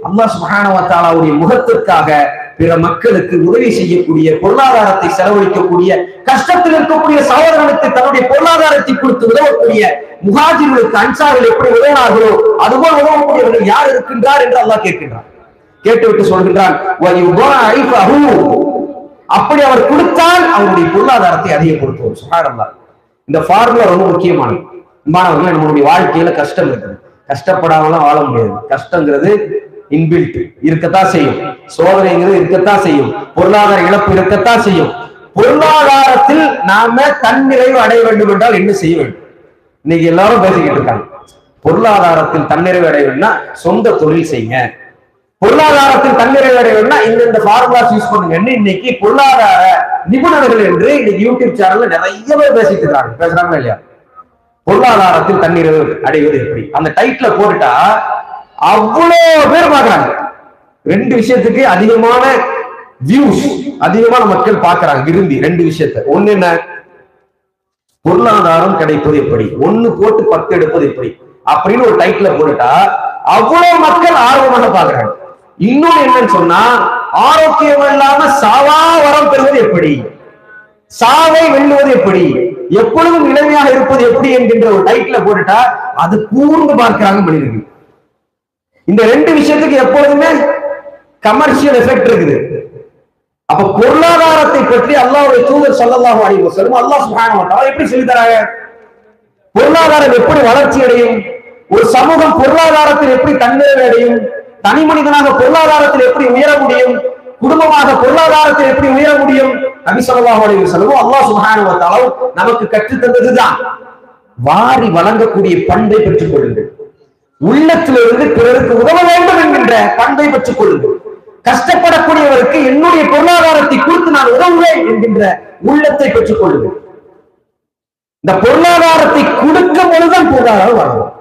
அல்லாஹ் சுப்ஹானஹு வ தஆலாவுடைய முகத்திற்காக பிற மக்களுக்கு உதவி செய்யக்கூடிய, பொருளாதாரத்தை செலவழிக்கக்கூடிய, கஷ்டத்தில் இருக்கக்கூடிய சகோதரனுக்கு தன்னுடைய பொருளாதாரத்தை கொடுத்து உதவக்கூடிய முஹாஜிர்களுக்கு அன்சார்கள் எப்படி உதவினார்களோ அதுபோல் உதவக்கூடியவர்கள் யார் இருக்கின்றார் என்று அல்லாஹ் கேட்கின்றார். கேட்டுவிட்டு சொல்கின்றான், அப்படி அவர் கொடுத்தால் அவருடைய பொருளாதாரத்தை அதிகப்படுத்துவோம். சுப்ஹானல்லாஹ், இந்த ஃபார்முலா ரொம்ப முக்கியமானது. மாணவர்களே, நம்மளுடைய வாழ்க்கையில கஷ்டம் இருக்குது, கஷ்டப்படாமலாம் வாழ முடியாது. கஷ்டங்கிறது இன்பில்ட் இருக்கத்தான் செய்யும், சோதனைங்கிறது இருக்கத்தான் செய்யும், பொருளாதார இழப்பு இருக்கத்தான் செய்யும். பொருளாதாரத்தில் நாம தன்னிறைவு அடைய வேண்டும் என்றால் என்ன செய்ய வேண்டும்? இன்னைக்கு எல்லாரும் பேசிக்கிட்டு இருக்காங்க, பொருளாதாரத்தில் தன்னிறைவு அடைய வேண்டும்னா சொந்த தொழில் செய்யுங்க, பொருளாதாரத்தில் தன்னிறைவு அடைய வேண்டும்னா இந்த ஃபார்முலாஸ் யூஸ் பண்ணுங்க. இன்னைக்கு பொருளாதார நிபுணர்கள் என்று இன்னைக்கு யூடியூப் சேனல்ல நிறைய பேர் பேசிட்டு இருக்காங்க, பேசுறாங்களா இல்லையா? பொருளாதாரத்தில் தன்னிறைவு அடைவது எப்படி, அந்த டைட்டில போட்டுட்டா அவ்வளவு பேர் பாக்குறாங்க. 2 விஷயத்துக்கு அதிகமான வியூஸ், அதிகமான மக்கள் பாக்குறாங்க விரும்பி. 2 விஷயத்த, ஒண்ணு என்ன, பொருளாதாரம் கிடைப்பது எப்படி, 1 போட்டு 10 எடுப்பது எப்படி அப்படின்னு ஒரு டைட்டில போட்டுட்டா அவ்வளவு மக்கள் ஆர்வமாக பாக்குறாங்க. இன்னொன்னு என்னன்னு சொன்னா, ஆரோக்கியம் இல்லாம சாவா வரம் பெறுவது எப்படி, சாவை வெல்லுவது எப்படி, எப்பொழுதும் இளமையாக இருப்பது எப்படி என்கின்ற ஒரு டைட்டில போட்டுட்டா அது கூர்ந்து பார்க்கிறாங்க மனிதர்கள். இந்த 2 விஷயத்துக்கு எப்பொழுதுமே கமர்ஷியல் எஃபெக்ட் இருக்குது. அப்ப பொருளாதாரத்தை பற்றி அல்லாஹ்வுடைய தூதர் ஸல்லல்லாஹு அலைஹி வஸல்லம் அல்லாஹ் சுப்ஹானஹு வ தஆலா எப்படி சொல்லி தராங்க? பொருளாதாரம் எப்படி வளர்ச்சி அடையும், ஒரு சமூகம் பொருளாதாரத்தில் எப்படி தன்னிறைவு அடையும், தனி மனிதனாக பொருளாதாரத்தில் எப்படி உயர முடியும், குடும்பமாக பொருளாதாரத்தில் எப்படி உயர முடியும், நபி ஸல்லல்லாஹு அலைஹி வஸல்லம் அல்லாஹ் சுப்ஹானஹு வ தஆலா நமக்கு கற்றுத் தந்ததுதான். வாரி வழங்கக்கூடிய பண்பை பெற்றுக் கொள்ளுங்கள், உள்ளத்திலிருந்து பிறருக்கு உதவ வேண்டும் என்கின்ற பண்பை பெற்றுக் கொள்ளுங்கள், கஷ்டப்படக்கூடியவருக்கு என்னுடைய பொருளாதாரத்தை கொடுத்து நான் உதவுவேன் என்கின்ற உள்ளத்தை பெற்றுக் கொள்ளுங்கள். இந்த பொருளாதாரத்தை கொடுக்கும் பொழுதுதான் பொருளாதாரம் வளரும்.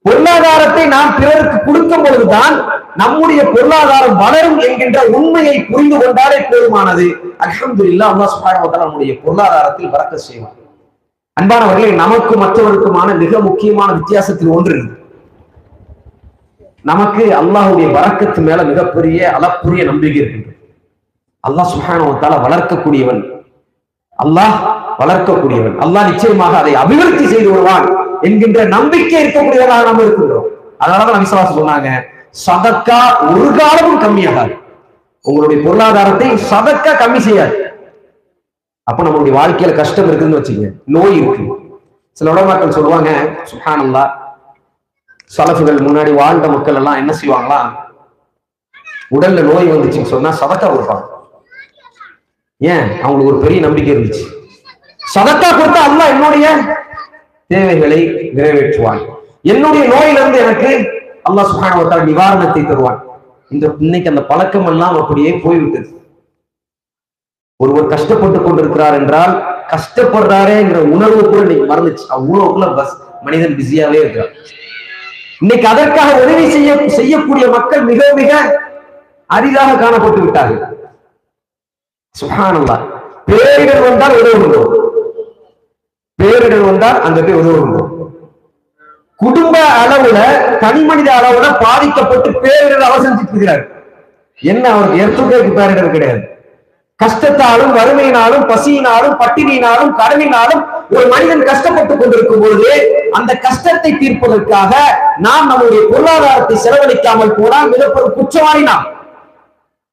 பொருளாதாரத்தை நாம் பிறருக்கு கொடுக்கும் பொழுதுதான் நம்முடைய பொருளாதாரம் வளரும் என்கின்ற உண்மையை புரிந்து கொண்டாலே போதுமானது. அல்ஹம்துலில்லாஹ், அல்லாஹ் சுப்ஹானஹு வ தஆலா நம்முடைய பொருளாதாரத்தில் பரக்கத் செய்வார். அன்பானவர்களே, நமக்கு மற்றவருக்குமான மிக முக்கியமான வித்தியாசத்தில் ஒன்று, நமக்கு அல்லாஹ்வுடைய பரக்கத்து மேல மிகப்பெரிய அளப்புரிய நம்பிக்கை இருக்கின்றது. அல்லாஹ் சுப்ஹானஹு வ தஆலா வளர்க்கக்கூடியவன், அல்லாஹ் வளர்க்கக்கூடியவன், அல்லாஹ் நிச்சயமாக அதை அபிவிருத்தி செய்து வருவான் என்கின்ற நம்பிக்கை இருக்கக்கூடியவராக நாம் இருக்கின்றோம். அதனாலதான் நபி ஸல்லல்லாஹு அலைஹி வஸல்லம் சொன்னாங்க, சதக்கா ஒரு காலமும் கம்மியாகாது. உங்களுடைய பொருளாதாரத்தை சதக்கா கம்மி செய்யாது. அப்ப நம்மளுடைய வாழ்க்கையில கஷ்டம் இருக்குன்னு வச்சுங்க, நோய் இருக்கு. சில உலமாக்கள் சொல்லுவாங்க, சுப்ஹானல்லாஹ், சலஃபுகள் முன்னாடி வாழ்ந்த மக்கள் எல்லாம் என்ன செய்வாங்களா, உடல்ல நோய் வந்துச்சுன்னு சொன்னா சதக்கா கொடுப்பாங்க. ஏன்? அவங்களுக்கு ஒரு பெரிய நம்பிக்கை இருந்துச்சு, சதக்கா கொடுத்தா அல்லாஹ் என்னுடைய தேவைகளை நிறைவேற்றுவான், என்னுடைய நோயிலிருந்து எனக்கு அல்லாஹ் சுப்ஹானஹு வ தஆலா நிவாரணத்தை தருவான். இன்னைக்கு அந்த பழக்கம் எல்லாம் அப்படியே போய்விட்டது. ஒருவர் கஷ்டப்பட்டு கொண்டிருக்கிறார் என்றால் கஷ்டப்படுறாரேங்கிற உணர்வு கூட இன்னைக்கு மறந்துச்சு. அவ்வளவுக்குள்ள மனிதன் பிஸியாவே இருக்கிறார். இன்னைக்கு அதற்காக உதவி செய்யக்கூடிய மக்கள் மிக மிக அரிதாக காணப்பட்டு விட்டார்கள். சுப்ஹானல்லாஹ், பேரிடர் வந்தால் உதவுகின்றோம், பேரிடர் வந்தால் அங்க போய் உதவுகின்றோம். குடும்ப அளவுல, தனி மனித அளவுல பாதிக்கப்பட்டு பேரிடர் அவசரிச்சுட்டு இருக்கிறார். என்ன, அவருக்கு எர்த்துக்கு பேரிடர் கிடையாது. கஷ்டத்தாலும் வறுமையினாலும் பசியினாலும் பட்டினியினாலும் கடனினாலும் ஒரு மனிதன் கஷ்டப்பட்டுக் கொண்டிருக்கும் பொழுது அந்த கஷ்டத்தை தீர்ப்பதற்காக நாம் நம்முடைய பொருளாதாரத்தை செலவழிக்காமல் போனால் மிகப்பெரும் குற்றவாளி நாம்.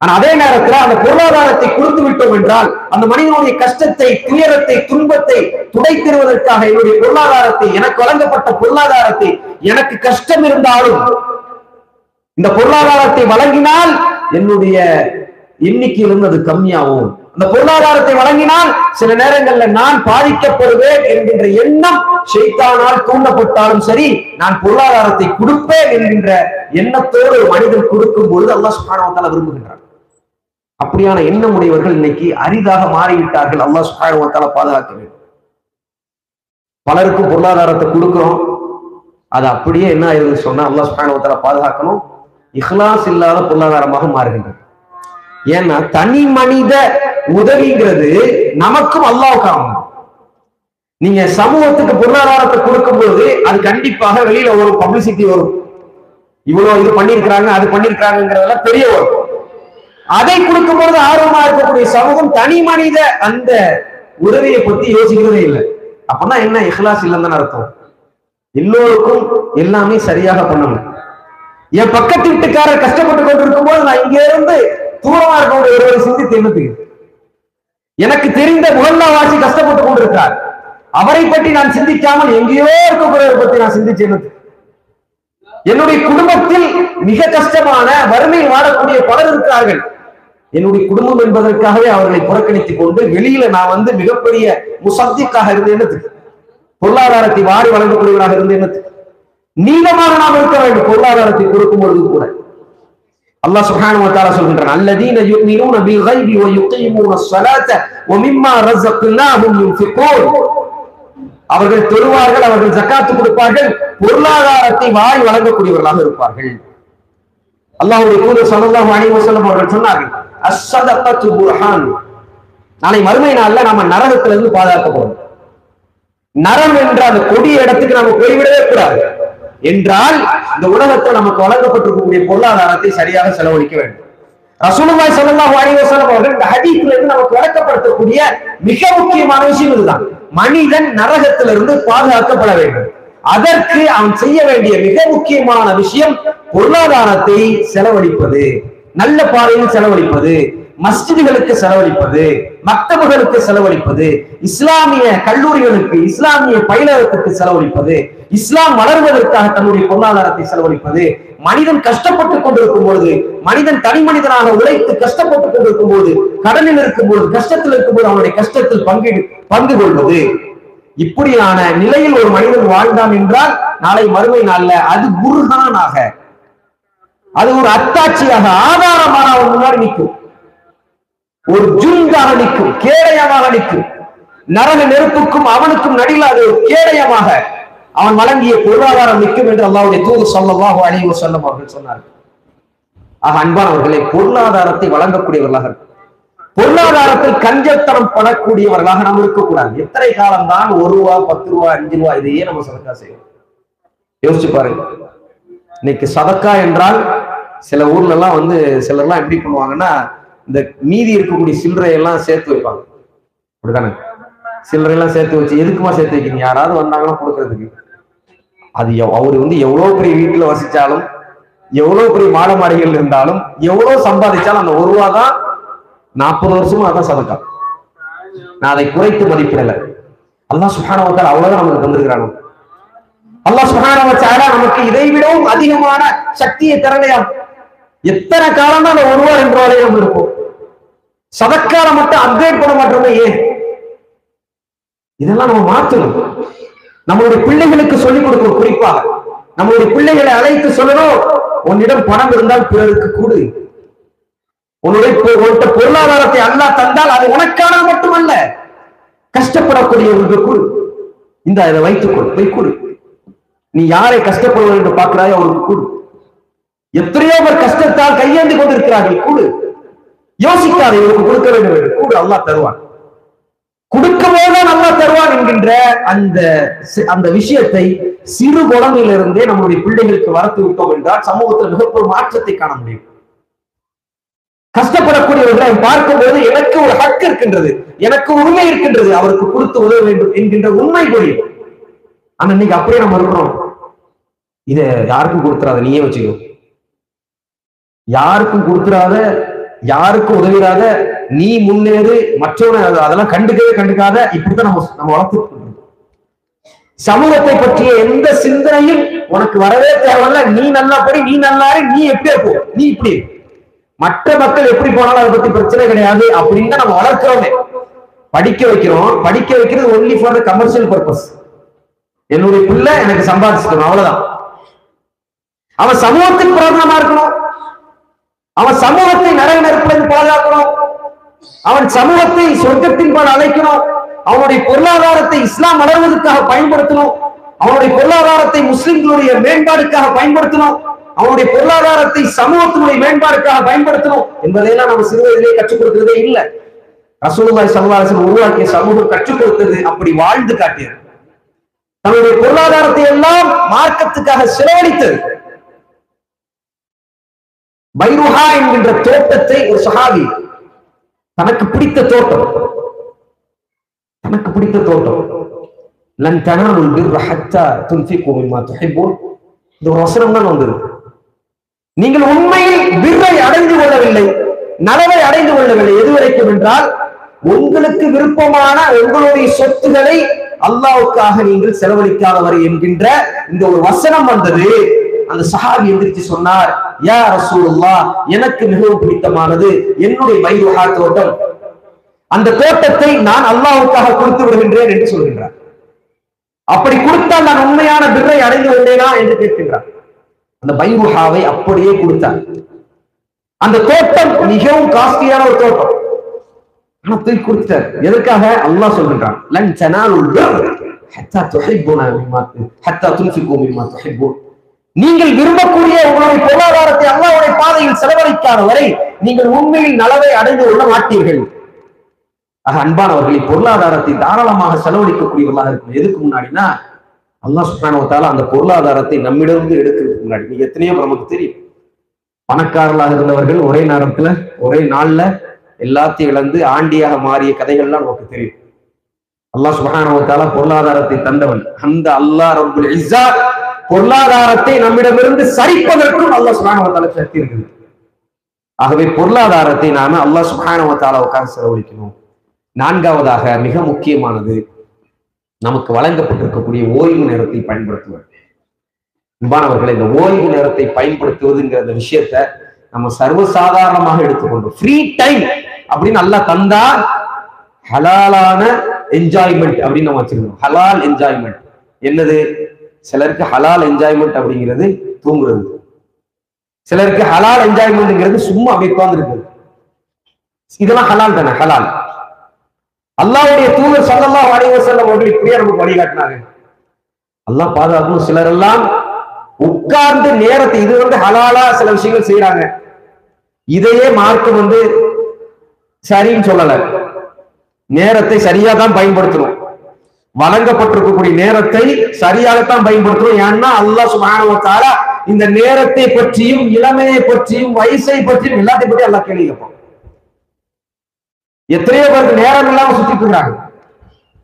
ஆனா அதே நேரத்துல அந்த பொருளாதாரத்தை கொடுத்து விட்டோம் என்றால் அந்த மனிதனுடைய கஷ்டத்தை, துயரத்தை, துன்பத்தை துடைத்திருவதற்காக என்னுடைய பொருளாதாரத்தை, எனக்கு வழங்கப்பட்ட பொருளாதாரத்தை, எனக்கு கஷ்டம் இருந்தாலும் இந்த பொருளாதாரத்தை வழங்கினால் என்னுடைய எண்ணிக்கையிலிருந்து அது கம்மியாகும். அந்த பொருளாதாரத்தை வழங்கினால் சில நேரங்கள்ல நான் பாதிக்கப்படுவேன் என்கின்ற எண்ணம் ஷைத்தானால் தூண்டப்பட்டாலும் சரி, நான் பொருளாதாரத்தை கொடுப்பேன் என்கின்ற எண்ணத்தோடு மனிதன் கொடுக்கும் பொழுது அல்லாஹ் சுப்ஹானஹு வ தஆலா விரும்புகின்றான். அப்படியான எண்ணம் உடையவர்கள் இன்னைக்கு அரிதாக மாறிவிட்டார்கள். அல்லாஹ் சுப்ஹானஹு வ தஆலா பாதுகாக்க வேண்டும். பலருக்கும் பொருளாதாரத்தை கொடுக்கிறோம், அது அப்படியே என்ன ஆயிருதுன்னு சொன்னா அல்லாஹ் சுப்ஹானஹு வ தஆலா பாதுகாக்கணும், இஹ்லாஸ் இல்லாத பொருளாதாரமாக மாறுகின்றது. ஏன்னா தனி மனித உதவிங்கிறது நமக்கும் அல்லாஹ்வுக்கும். நீங்க சமூகத்துக்கு பொருளாதாரத்தை கொடுக்கும் போது அது கண்டிப்பாக வெளியில ஒரு பப்ளிசிட்டி வரும், இவ்வளவு இது பண்ணிருக்கிறாங்க, அது பண்ணிருக்காங்கிறதெல்லாம் பெரிய வரும். அதை கொடுக்கும் பொழுது ஆர்வமா இருக்கக்கூடிய சமூகம் தனி மனித அந்த உதவியை பத்தி யோசிக்கிறதே இல்லை. அப்பனா என்ன, இஹ்லாஸ் இல்லைன்னு அர்த்தம். எல்லோருக்கும் எல்லாமே சரியாக பண்ணணும். என் பக்கத்து வீட்டுக்காரர் கஷ்டப்பட்டு கொண்டிருக்கும் போது நான் இங்க இருந்து தூரமா இருக்கக்கூடிய ஒருவரை சிந்தித்து என்னத்துக்கு? எனக்கு தெரிந்த முகல்லாவாசி கஷ்டப்பட்டு கொண்டிருக்கிறார், அவரை பற்றி நான் சிந்திக்காமல் எங்கேயோ இருக்கக்கூடியவரை பற்றி நான் சிந்திச்சு என்னத்துக்கு? என்னுடைய குடும்பத்தில் மிக கஷ்டமான வறுமையில் வாழக்கூடிய பலர் இருக்கிறார்கள். என்னுடைய குடும்பம் என்பதற்காகவே அவர்களை புறக்கணித்துக் கொண்டு வெளியில நான் மிகப்பெரிய முசத்திக்காக இருந்து என்னத்துக்கு? பொருளாதாரத்தை வாரி வழங்கக்கூடியவராக இருந்து என்னத்துக்கு? நீளமாக நாம் இருக்க வேண்டும். பொருளாதாரத்தை கொடுக்கும் பொழுது கூட அல்லாஹ் சுப்ஹானஹு வ தஆலா சொல்கின்றான், அல்லதீன யுமினூன பில் கைபி வ யுகீமூன ஸ்ஸலாத வ மிம்மா ரஸக்னாஹும் யுன்ஃபிகூன். அவர்கள் தொழுவார்கள், அவர்கள் ஜகாத் கொடுப்பார்கள், பொருளாதாரத்தை வாரி வழங்கக்கூடியவர்களாக இருப்பார்கள். அல்லாஹ்வுடைய தூதர் ஸல்லல்லாஹு அலைஹி வஸல்லம் அவர்கள் சொன்னார்கள், அஸ்ஸதகத்து புர்ஹான். நாளை மறுமை நாள்ல நாம நரகத்திலிருந்து பாதுகாக்கப்படும். நரம் என்ற அந்த கொடிய இடத்துக்கு நாம போய்விடவே கூடாது. என்றால் இந்த உலகத்தில் நமக்கு வழங்கப்பட்டிருக்கக்கூடிய பொருளாதாரத்தை சரியாக செலவழிக்க வேண்டும். ரசூலுல்லாஹி ஸல்லல்லாஹு அலைஹி வஸல்லம் அவர்கள் இந்த ஹதீஸ்ல இருந்து நமக்கு விளக்கப்படுத்தக்கூடிய மிக முக்கியமான விஷயம் இதுதான். மனிதன் நரகத்திலிருந்து பாதுகாக்கப்பட வேண்டும். அதற்கு அவன் செய்ய வேண்டிய மிக முக்கியமான விஷயம் பொருளாதாரத்தை செலவழிப்பது, நல்ல பாதையில் செலவழிப்பது, மஸ்ஜிதுகளுக்கு செலவழிப்பது, மக்தபுகளுக்கு செலவழிப்பது, இஸ்லாமிய கல்லூரிகளுக்கு, இஸ்லாமிய பயிலகத்துக்கு செலவழிப்பது, இஸ்லாம் வளர்வதற்காக தன்னுடைய பொருளாதாரத்தை செலவழிப்பது. மனிதன் கஷ்டப்பட்டுக் கொண்டிருக்கும் பொழுது, மனிதன் தனி மனிதனாக உழைத்து கஷ்டப்பட்டுக் கொண்டிருக்கும் போது, கடனில் இருக்கும் போது, கஷ்டத்தில் இருக்கும் போது அவனுடைய கஷ்டத்தில் பங்கு கொள்வது. இப்படியான நிலையில் ஒரு மனிதன் வாழ்ந்தான் என்றால் நாளை மறுமை நாள்ல அது புர்ஹானாக, அது ஒரு அத்தாட்சியாக, ஆதாரமாக அவன் முன்னாடி நிற்கும், ஒரு ஜுந்தாக நிற்கும், கேடயமாக நிற்கும். நரக நெருப்புக்கும் அவனுக்கும் நடுவில் அது கேடயமாக அவன் வழங்கிய பொருளாதாரம் நிற்கும் என்று அல்லாஹ்வுடைய தூதர் ஸல்லல்லாஹு அலைஹி வஸல்லம் அவர்கள் சொன்னார்கள். ஆக அன்பானவர்களே, பொருளாதாரத்தை வழங்கக்கூடியவர்களாக இருக்கும். பொருளாதாரத்தில் கஞ்சத்தனம் படக்கூடியவர்களாக நாம் இருக்கக்கூடாது. எத்தனை காலம் தான் 1 ரூபா 10 ரூபா 5 ரூபா இதையே நம்ம சதக்கா செய்வோம்? யோசிச்சு பாருங்க. இன்னைக்கு சதக்கா என்றால் சில ஊர்ல எல்லாம் வந்து சிலர்லாம் எப்படி பண்ணுவாங்கன்னா, இந்த மீதி இருக்கக்கூடிய சில்லறையெல்லாம் சேர்த்து வைப்பாங்க. அப்படித்தானே? சில்லறையெல்லாம் சேர்த்து வச்சு எதுக்குமா சேர்த்து வைக்கிறீங்க? யாராவது வந்தாங்கன்னா கொடுக்கறதுக்கு. அது அவரு வந்து எவ்வளவு பெரிய வீட்டுல வசிச்சாலும், எவ்வளவு பெரிய மாட மாளிகைகள் இருந்தாலும், எவ்வளவு சம்பாதிச்சாலும் அந்த 1 ரூபா தான் 40 வருஷமா அதான் சதக்கா. நான் அதை குறைத்து மதிப்பிடல. அல்லாஹ் சுப்ஹானஹு வ தஆலா அவ்வளவுதான் நமக்கு தந்திருக்கிறாங்க. அல்லாஹ் சுப்ஹானஹு வ தஆலா நமக்கு இதை விடவும் அதிகமான சக்தியை தரலையாம். எத்தனை காலம் தான் அந்த 1 ரூபா 2 ரூபாயிலே நம்ம இருப்போம். சதக்கால மட்டும் அப்கிரேட் பண்ண மாட்டோமே ஏன்? இதெல்லாம் நம்ம மாற்றணும். நம்மளுடைய பிள்ளைகளுக்கு சொல்லிக் கொடுக்கணும். குறிப்பாக நம்மளுடைய பிள்ளைகளை அழைத்து சொல்லணும், உன்னிடம் பணம் இருந்தால் பிறருக்கு கொடு. உன்னுடைய பொருளாதாரத்தை அல்லாஹ் தந்தால் அது உனக்கானது மட்டுமல்ல, கஷ்டப்படக்கூடியவர்களுக்கு கொடு. இந்த இதை வைத்துக்கொள், போய் கொடு. நீ யாரை கஷ்டப்படுவது என்று பார்க்கிறாயோ அவருக்கு கொடு. எத்தனையோ பேர் கஷ்டத்தால் கையேந்தி கொண்டிருக்கிறார்கள், கொடு. யோசிக்காத, இவருக்கு கொடுக்க வேண்டும் என்று கூடு. அல்லாஹ் தருவான். கொடுக்கும் போதுதான் அல்லாஹ் தருவான் என்கின்ற அந்த விஷயத்தை சிறு குழந்தையிலிருந்தே நம்முடைய பிள்ளைகளுக்கு வளர்த்து விட்டோம் என்றால் சமூகத்தில் மிகப்பெரிய மாற்றத்தை காண முடியும். கஷ்டப்படக்கூடியவர்களை பார்க்கும்போது எனக்கு ஒரு ஹக்கு இருக்கின்றது, எனக்கு உரிமை இருக்கின்றது, அவருக்கு கொடுத்து உதவ வேண்டும் என்கின்ற உண்மை புரியும். ஆனா இன்னைக்கு அப்படியே நம்ம இருக்கிறோம். இத யாருக்கும் கொடுத்துறாத, நீயே வச்சுக்கோ. யாருக்கும் கொடுத்துறாத, யாருக்கும் உதவிடாத, நீ முன்னேறு, மற்றவனை அதெல்லாம் கண்டுக்காத. இப்படித்தான் நம்ம வளர்த்து. சமூகத்தை பற்றிய எந்த சிந்தனையும் உனக்கு வரவே தேவையில்ல. நீ நல்லா படி, நீ நல்லாரு, நீ எப்படியே போ, நீ இப்படி. மற்ற மக்கள் எப்படி போனாலும் அதை பத்தி பிரச்சனை கிடையாது அப்படின்னு நம்ம வளர்க்கிறோமே. படிக்க வைக்கிறோம். படிக்க வைக்கிறது only for the commercial purpose. என்னுடைய பிள்ளை எனக்கு சம்பாதிச்சுக்கணும், அவ்வளவுதான். அவன் சமூகத்துக்கு பிரயோஜனமா இருக்கணும். அவன் சமூகத்தை நரக நெருப்பிலிருந்து பாதுகாக்கணும். அவன் சமூகத்தை சொர்க்கத்தின் பால் அழைக்கணும். அவனுடைய பொருளாதாரத்தை இஸ்லாம் வளர்வதற்காக பயன்படுத்தணும். அவனுடைய பொருளாதாரத்தை முஸ்லிம்களுடைய மேம்பாடுக்காக பயன்படுத்தணும். அவனுடைய பொருளாதாரத்தை சமூகத்தினுடைய மேம்பாடுக்காக பயன்படுத்தணும் என்பதையெல்லாம் நம்ம சிறுவயதிலே கற்றுக் கொடுக்கிறதே இல்லை. ரசூலுல்லாஹி ஸல்லல்லாஹு அலைஹி வஸல்லம் உருவாக்கிய சமூகம் கற்றுக் கொடுத்தது அப்படி வாழ்ந்து காட்டியது. தன்னுடைய பொருளாதாரத்தை எல்லாம் மார்க்கத்துக்காக செலவழித்தது. பைருஹா என்கின்ற தோட்டத்தை ஒரு சஹாபி, தனக்கு பிடித்த தோட்டம், லன் தனாலுல் பிர்ர ஹத்தா துன்ஃபிகு மிம்மா துஹிப்பூன். இந்த ஒரு வசனம் தான் வந்தது. நீங்கள் உண்மையில் பிர்ரை அடைந்து கொள்ளவில்லை, நலவை அடைந்து கொள்ளவில்லை. எதுவரைக்கும் என்றால், உங்களுக்கு விருப்பமான உங்களுடைய சொத்துக்களை அல்லாஹ்வுக்காக நீங்கள் செலவழிக்காதவரை என்கின்ற இந்த ஒரு வசனம் வந்தது. அந்த சஹாபி எந்திரிச்சு சொன்னார், யா ரசூலுல்லாஹ், எனக்கு மிகவும் பிடித்தமானது என்னுடைய பைருஹா தோட்டம். அந்த தோட்டத்தை நான் அல்லாஹ்வுக்காக கொடுத்து விடுகின்றேன் என்று சொல்கின்றார். அப்படி கொடுத்தால் நான் உண்மையான பிர்ரை அடைந்து கொண்டேனா என்று கேட்கின்றார். அந்த பைருஹாவை அப்படியே கொடுத்தார். அந்த தோட்டம் மிகவும் காஸ்ட்லியான ஒரு தோட்டம். பணத்தை கொடுத்தார். எதற்காக? அல்லாஹ் சொல்கின்றான், லன் தனாலுல் பிர்ர ஹத்தா துஹிப்பூன மிம்மா ஹத்தா துன்ஃபிகு மிம்மா துஹிப்பூன். நீங்கள் விரும்பக்கூடிய உங்களுடைய பொருளாதாரத்தை அல்லாஹ்வுடைய பாதையில் செலவழிக்காத வரை நீங்கள் உண்மையில் நலவை அடைந்து கொள்ள மாட்டீர்கள். அன்பானவர்களை, பொருளாதாரத்தை தாராளமாக செலவழிக்கக்கூடியவர்களாக இருக்கும். எதுக்கு முன்னாடினா, அல்லாஹ் சுப்ஹானஹு வ தஆலா அந்த பொருளாதாரத்தை நம்மிடமிருந்து எடுக்கிறதுக்கு முன்னாடி நீங்க எத்தனையோ நமக்கு தெரியும். பணக்காரர்களாக இருந்தவர்கள் ஒரே நேரத்துல ஒரே நாள்ல எல்லாத்தையும் இழந்து ஆண்டியாக மாறிய கதைகள்லாம் நமக்கு தெரியும். அல்லாஹ் சுப்ஹானஹு வ தஆலா பொருளாதாரத்தை தந்தவன். அந்த அல்லாஹ் ரப்புல் இஸ்ஸா பொருளாதாரத்தை நம்மிடமிருந்து சரிப்பதற்கும் அல்லாஹ் சுப்ஹானஹு வ தஆலா சக்தி இருக்குது. ஆகவே பொருளாதாரத்தை நாம அல்லாஹ் சுப்ஹானஹு வ தஆலாவுக்காக செலவழிக்கணும். நான்காவதாக மிக முக்கியமானது, நமக்கு வழங்கப்பட்டிருக்கக்கூடிய ஓய்வு நேரத்தை பயன்படுத்துவது. அன்பானவர்களை, இந்த ஓய்வு நேரத்தை பயன்படுத்துவதுங்கிற அந்த விஷயத்த நம்ம சர்வசாதாரணமாக எடுத்துக்கொண்டோம். ஃப்ரீ டைம் அப்படின்னு அல்லாஹ் தந்தா ஹலாலான என்ஜாய்மெண்ட் அப்படின்னு நம்ம வச்சிருக்கோம். ஹலால் என்ஜாய்மெண்ட் என்னது? சிலருக்கு ஹலால் என்ஜாய்மெண்ட் அப்படிங்கிறது தூங்குறது. சிலருக்கு ஹலால் என்ஜாய்மெண்ட்ங்கிறது சும்மா அப்படியே உட்கார்ந்துருக்கு. இதெல்லாம் ஹலால் தானே? ஹலால். அல்லாஹ்வுடைய தூதர் ஸல்லல்லாஹு அலைஹி வஸல்லம் அவர்கள் இப்படியே நமக்கு வழிகாட்டினாங்க. அல்லாஹ் பாதுகாக்கணும். சிலர் எல்லாம் உட்கார்ந்து நேரத்தை, இது ஹலாலா சில விஷயங்கள் செய்யறாங்க. இதையே மார்க்கம் சரின்னு சொல்லல. நேரத்தை சரியா தான் பயன்படுத்தணும். வழங்கப்பட்டிருக்கக்கூடிய நேரத்தை சரியாகத்தான் பயன்படுத்தணும். ஏன்னா அல்லாஹ் சுப்ஹானஹு வ தஆலா இந்த நேரத்தை பற்றியும் இளமையை பற்றியும் வயசை பற்றியும் எல்லாத்தையும் பற்றி அல்லாஹ் கேள்வி கேட்பான். எத்தனையோ பேருக்கு நேரம் இல்லாம சுத்திட்டு இருக்காங்க.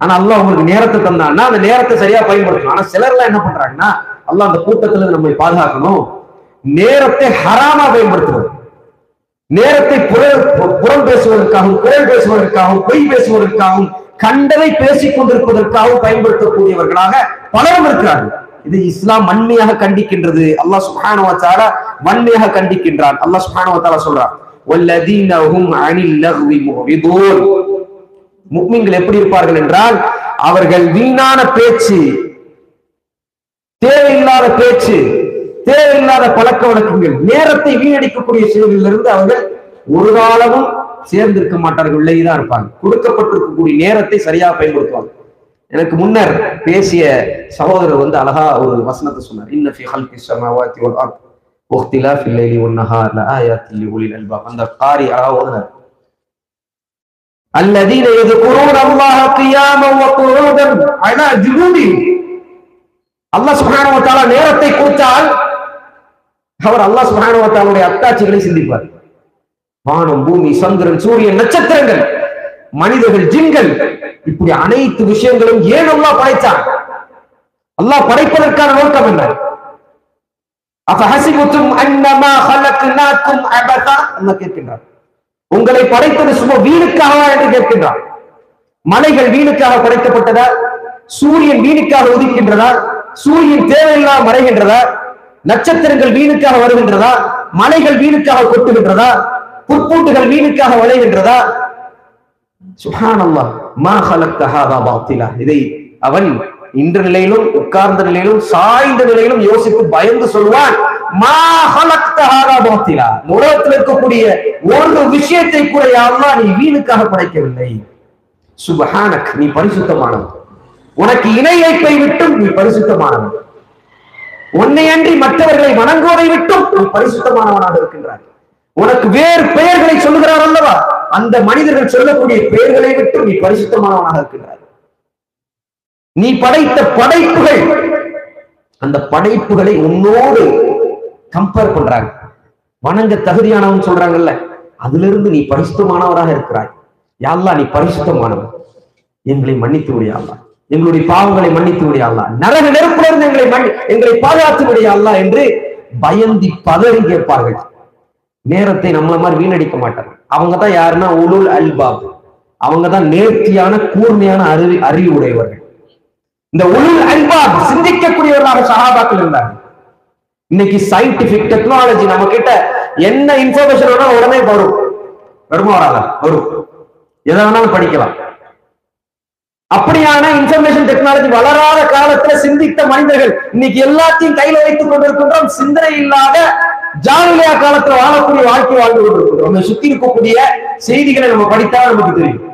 ஆனா அல்லாஹ் உங்களுக்கு நேரத்தை தந்தான்னா அந்த நேரத்தை சரியா பயன்படுத்தணும். ஆனா சிலர் எல்லாம் என்ன பண்றாங்கன்னா, அல்லாஹ் அந்த கூட்டத்துல நம்மை பாதுகாக்கணும், நேரத்தை ஹராமா பயன்படுத்துறது, நேரத்தை புறம் பேசுவதற்காகவும் குரல் பேசுவதற்காகவும் பொய் பேசுவதற்காகவும் கண்டதை பேசிக் கொண்டிருப்பதற்காகவும் பயன்படுத்தக்கூடியவர்களாக பலரும் இருக்கிறார்கள். இது இஸ்லாம் வன்மையாக கண்டிக்கின்றது. அல்லாஹ் சுப்ஹானஹு வ தஆலா வன்மையாக கண்டிக்கின்றான். அல்லாஹ் சுப்ஹானஹு வ தஆலா சொல்றான், வல்லதீன ஹும் அனில் லஹ்வி முரிதூன். முஃமின்கள் எப்படி இருப்பார்கள் என்றால், அவர்கள் வீணான பேச்சு, தேவையில்லாத பேச்சு, தேவையில்லாத பழக்க வழக்கங்கள், நேரத்தை வீணடிக்கக்கூடிய செயல்களிலிருந்து அவர்கள் ஒரு காலமும் சேர்ந்திருக்க மாட்டார்கள், உள்ளேதான் இருப்பாங்க. கொடுக்கப்பட்டிருக்கக்கூடிய நேரத்தை சரியாக பயன்படுத்துவாங்க. எனக்கு முன்னர் பேசிய சகோதரர் வந்து அழகா ஒரு வசனத்தை சொன்னார், இன்ன ஃபீ ஹல்கிஸ் ஸமாவாத்தி வல் அர்த் வக்திலாஃபில் லைலி வன் நஹார் லஆயாத்தின் லிஉலில் அல்பாப். அந்த காரி அழகா ஓதுனார், அல்லதீன யذ்குரூன அல்லாஹ கியாமன் வ குஊதன் அலா ஜுனூபிஹிம். அல்லாஹ் சுப்ஹானஹு வ தஆலா நேரத்தை கொடுத்தால் அவர் அல்லாஹ் சுப்ஹானஹு வ தஆலாவுடைய அத்தாட்சிகளை சிந்திப்பார். வானம், பூமி, சந்திரன், சூரியன், நட்சத்திரங்கள், மனிதர்கள், ஜின்கள், இப்படி அனைத்து விஷயங்களும் ஏன் அல்லாஹ் படைத்தான்? அல்லாஹ் படைப்பதற்கான நோக்கம் என்ன? அஃபஹஸிபுதும் அன்னமா ஹலக்னாக்கும் அபதா. அல்லாஹ் கேட்கின்றார், உங்களை படைத்தது சும்மா வீணுக்காகவா என்று கேட்கின்றார். மலைகள் வீணுக்காக படைக்கப்பட்டதா? சூரியன் வீணுக்காக உதிக்கின்றதா? சூரியன் தேவையில்லாமல் மறைகின்றதா? நட்சத்திரங்கள் வீணுக்காக வருகின்றதா? மலைகள் வீணுக்காக கொட்டுகின்றதா? புற்பூட்டுகள் வீணுக்காக வளைகின்றதா? சுப்ஹானல்லாஹ், மா ஹலக்த ஹாதா பாத்திலா. இதை அவன் இன்ற நிலையிலும், உட்கார்ந்த நிலையிலும், சாய்ந்த நிலையிலும் யோசித்து பயந்து சொல்வான், மா ஹலக்த ஹாதா பாத்திலா. உலகத்தில் இருக்கக்கூடிய ஒரு விஷயத்தை கூட அல்லாஹ் நீ வீணுக்காக படைக்கவில்லை. சுப்ஹானக், நீ பரிசுத்தமானவன். உனக்கு இணை வைப்பை விட்டும் நீ பரிசுத்தமானவன். உன்னை அன்றி மற்றவர்களை வணங்குவதை விட்டும் நீ பரிசுத்தமானவனாக இருக்கின்றாய். உனக்கு வேறு பெயர்களை சொல்லுகிறார் அல்லவா, அந்த மனிதர்கள் சொல்லக்கூடிய பெயர்களை விட்டு நீ பரிசுத்தமானவனாக இருக்கின்றாய். நீ படைத்த படைப்புகள், அந்த படைப்புகளை உன்னோடு கம்பேர் பண்றாங்க, வணங்க தகுதியானவன் சொல்றாங்கல்ல, அதுல இருந்து நீ பரிசுத்தமானவராக இருக்கிறாய். யா அல்லாஹ், நீ பரிசுத்தமானவன், எங்களை மன்னித்து விடு யா அல்லாஹ், எங்களுடைய பாவங்களை மன்னித்து விடு யா அல்லாஹ், நரக நெருப்பிலிருந்து எங்களை பாதுகாத்து விடு யா அல்லாஹ் என்று பயந்தி பதறி கேட்பார்கள். நேரத்தை நம்மள மாதிரி வீணடிக்க மாட்டாங்க. அவங்கதான் யாருன்னா உலுல் அல்பாப், அவங்கதான் நேர்த்தியான கூர்மையான அறிவு உடையவர்கள். இந்த உலுல் அல்பாப் சிந்திக்கக்கூடியவர்களாக சஹாபாக்கள் இருந்தார்கள். இன்னைக்கு சயின்டிபிக் டெக்னாலஜி நம்ம கிட்ட என்ன இன்ஃபர்மேஷன் வேணா உடனே வரும், வருமா வராதா? வரும், எதை வேணாலும் படிக்கலாம். அப்படியான இன்ஃபர்மேஷன் டெக்னாலஜி வளராத காலத்துல சிந்தித்த மனிதர்கள் இன்னைக்கு எல்லாத்தையும் கையில வைத்துக் கொண்டிருக்கின்றோம். சிந்தனை இல்லாத ஜாலியா காலத்துல வாழக்கூடிய வாழ்க்கை வாழ்ந்து கொண்டிருக்கிறோம். நம்ம சுத்தி இருக்கக்கூடிய செய்திகளை நம்ம படித்தால் நமக்கு தெரியும்.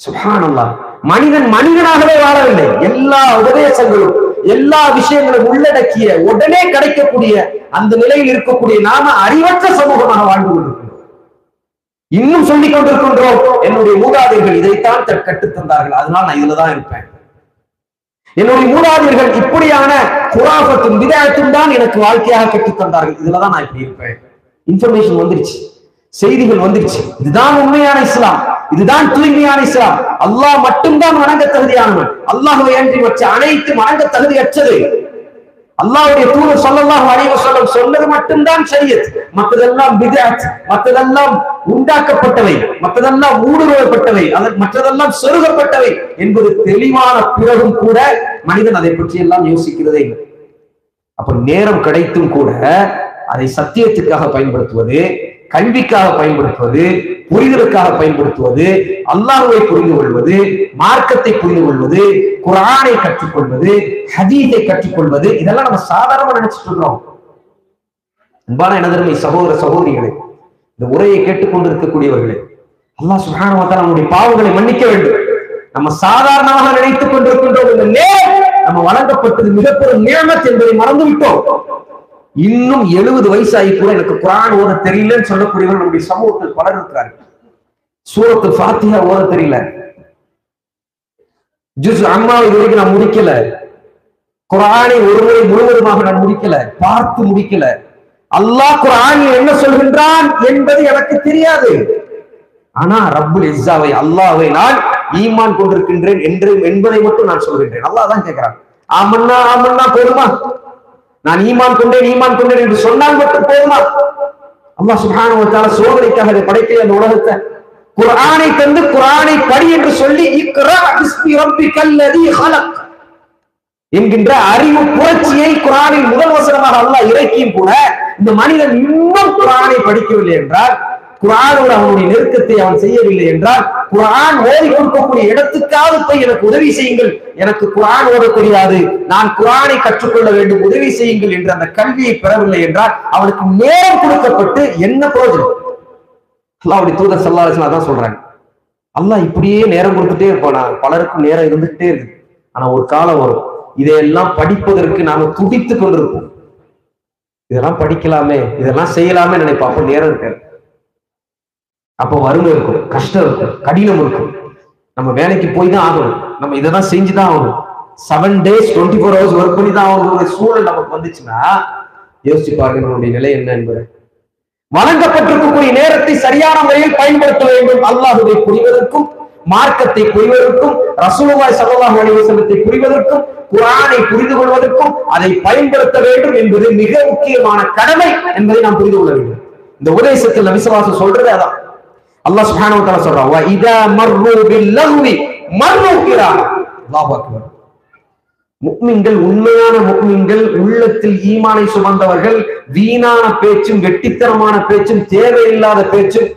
சுப்ஹானல்லாஹ், மனிதன் மனிதனாகவே வாழவில்லை. எல்லா உபதேசங்களும் எல்லா விஷயங்களும் உள்ளடக்கிய உடனே கிடைக்கக்கூடிய அந்த நிலையில் இருக்கக்கூடிய நாம அறிவற்ற சமூகமாக வாழ்ந்து கொண்டிருக்கிறோம். இன்னும் சொல்லிக் கொண்டிருக்கின்றோம், என்னுடைய மூதாதையர்கள் இதைத்தான் கற்றுத்தந்தார்கள், அதனால் நான் இதுலதான் இருப்பேன். என்னுடைய மூதாதையர்கள் இப்படியான குராஃபத்தும் விதாயத்தும் தான் எனக்கு வாழ்க்கையாக கற்றுத்தந்தார்கள், இதுலதான் நான் இப்படி இருப்பேன். இன்ஃபர்மேஷன் வந்துருச்சு, செய்திகள் வந்துருச்சு. இதுதான் உண்மையான இஸ்லாம், இதுதான் தூய்மையான இஸ்லாம். அல்லாஹ் மட்டும்தான் வணங்க தகுதியானவன், அல்லாஹ்வை அன்றி மற்ற அனைத்தும் வணங்க தகுதியற்றது. அல்லாஹ்வுடைய தூதர் ஸல்லல்லாஹு அலைஹி வஸல்லம் சொன்னது மட்டும்தான் ஷரியத், மற்றதெல்லாம் பித்அத், மற்றதெல்லாம் உண்டாக்கப்பட்டவை, மற்றதெல்லாம் ஊடுருவப்பட்டவை, மற்றதெல்லாம் சொருகப்பட்டவை என்பது தெளிவான பிறகும் கூட மனிதன் அதை பற்றி எல்லாம் யோசிக்கிறதே இல்லை. அப்ப நேரம் கிடைத்தும் கூட அதை சத்தியத்துக்காக பயன்படுத்துவது, கல்விக்காக பயன்படுத்துவது, புரிதலுக்காக பயன்படுத்துவது, அல்லாஹ்வை புரிந்து கொள்வது, மார்க்கத்தை புரிந்து கொள்வது, குர்ஆனை கற்றுக்கொள்வது, ஹதீஸை கற்றுக்கொள்வது, இதெல்லாம் நம்ம சாதாரணமா நினைச்சிட்டு இருக்கிறோம். அன்பான எனதருமை சகோதர சகோதரிகளே, இந்த உரையை கேட்டுக்கொண்டிருக்கக்கூடியவர்களே, அல்லாஹ் சுப்ஹானஹு வ தஆலா நம்முடைய பாவங்களை மன்னிக்க வேண்டும். நம்ம சாதாரணமாக நினைத்துக் கொண்டிருக்கின்றோம். இந்த நேரம் நம்ம வழங்கப்பட்டது மிகப்பெரும் நிஅமத் என்பதை மறந்து விட்டோம். இன்னும் 70 வயசாகி கூட எனக்கு குர்ஆன் ஓத தெரியலன்னு சொல்லக்கூடியவர்கள் நம்முடைய சமூகத்தில் பலர் இருக்கிறார்கள். சூரத்து ஃபாத்திஹா ஓத தெரியல, ஜுஸ் அம்மா இது வரைக்கும் நான் முடிக்கல, குர்ஆனை ஒரு முறை முழுவதுமாக நான் முடிக்கல, பார்த்து முடிக்கல, அல்லாஹ் குர்ஆனில் என்ன சொல்கின்றான் என்பது எனக்கு தெரியாது. ஆனா ரப்புல் இஸ்ஸாவை அல்லாஹ்வை நான் ஈமான் கொண்டிருக்கின்றேன் என்பதை மட்டும் நான் சொல்கின்றேன். அல்லாஹ் தான் கேட்கிறான். ஆமன்னா ஆமன்னா போதுமா? நான் ஈமான் கொண்டேன் என்று சொன்னால் மட்டும் போதுமா? அல்லாஹ் சுப்ஹானஹு வ தஆலா சோதனைக்காக அதை படைக்கல அந்த உலகத்தை. குர்ஆனை தந்து குர்ஆனை படி என்று சொல்லி இக்ரா பிஸ்மி ரப்பிக்கல் லதீ ஹலக் என்கின்ற அறிவு புரட்சியை குர்ஆனின் முதல் வசனமாக அல்லாஹ் இறக்கியும் கூட இந்த மனிதன் இன்னும் குர்ஆனை படிக்கவில்லை என்றால், குர்ஆனோடு அவனுடைய நெருக்கத்தை அவன் செய்யவில்லை என்றால், குர்ஆன் ஓதி கொடுக்கக்கூடிய இடத்துக்காவது போய் எனக்கு உதவி செய்யுங்கள், எனக்கு குர்ஆன் ஓத தெரியாது, நான் குர்ஆனை கற்றுக்கொள்ள வேண்டும், உதவி செய்யுங்கள் என்று அந்த கல்வியை பெறவில்லை என்றால் அவனுக்கு நேரம் கொடுக்கப்பட்டு என்ன பிரயோஜனம்? அல்லாஹ்வுடைய தூதர் ஸல்லல்லாஹு அலைஹி வஸல்லம் அதான் சொல்றாங்க. அல்லாஹ் இப்படியே நேரம் கொடுத்துட்டே இருப்பானா? பலருக்கும் நேரம் இருந்துகிட்டே இருக்கு. ஆனா ஒரு காலம் வரும், இதையெல்லாம் படிப்பதற்கு நாம துடித்துக் கொண்டிருப்போம். இதெல்லாம் படிக்கலாமே, இதெல்லாம் செய்யலாமே நினைப்போம். அப்ப நேரம் இருக்காது. அப்போ வறுமை இருக்கும், கஷ்டம் இருக்கும், கடினம் இருக்கும். நம்ம வேலைக்கு போய் தான் ஆகணும், நம்ம இதெல்லாம் செஞ்சுதான் ஆகணும், 7 days 24 hours ஒர்க் பண்ணி தான் ஆகணும் சூழல் நமக்கு வந்துச்சுன்னா யோசிச்சு பாருங்க நம்முடைய நிலை என்ன என்பது. வழங்கப்பட்டிருக்கக்கூடிய நேரத்தை சரியான முறையில் பயன்படுத்த வேண்டும். அல்லாஹ்வை புரிவதற்கும், மார்க்கத்தை புரிவதற்கும், ரசூலுல்லாஹி ஸல்லல்லாஹு அலைஹி வஸல்லத்தை புரிவதற்கும், குர்ஆனை புரிந்து கொள்வதற்கும் அதை பயன்படுத்த வேண்டும் என்பது மிக முக்கியமான கடமை என்பதை நாம் புரிந்து கொள்ள வேண்டும். இந்த உபதேசத்தில் நபி ஸல்லல்லாஹு அலைஹி வஸல்லம் சொல்றது அதான். அல்லாஹ் சுப்ஹானஹு வ தஆலா சொல்றான், வ இதா மர்ரு பில்லஹ்வி மர்ரு கிராமா. அல்லாஹு அக்பர். முஃமின்கள், உண்மையான முஃமின்கள், உள்ளத்தில் ஈமானை சுமந்தவர்கள், வீணான பேச்சும் வெட்டித்தனமான பேச்சும் தேவையில்லாத பேச்சும்,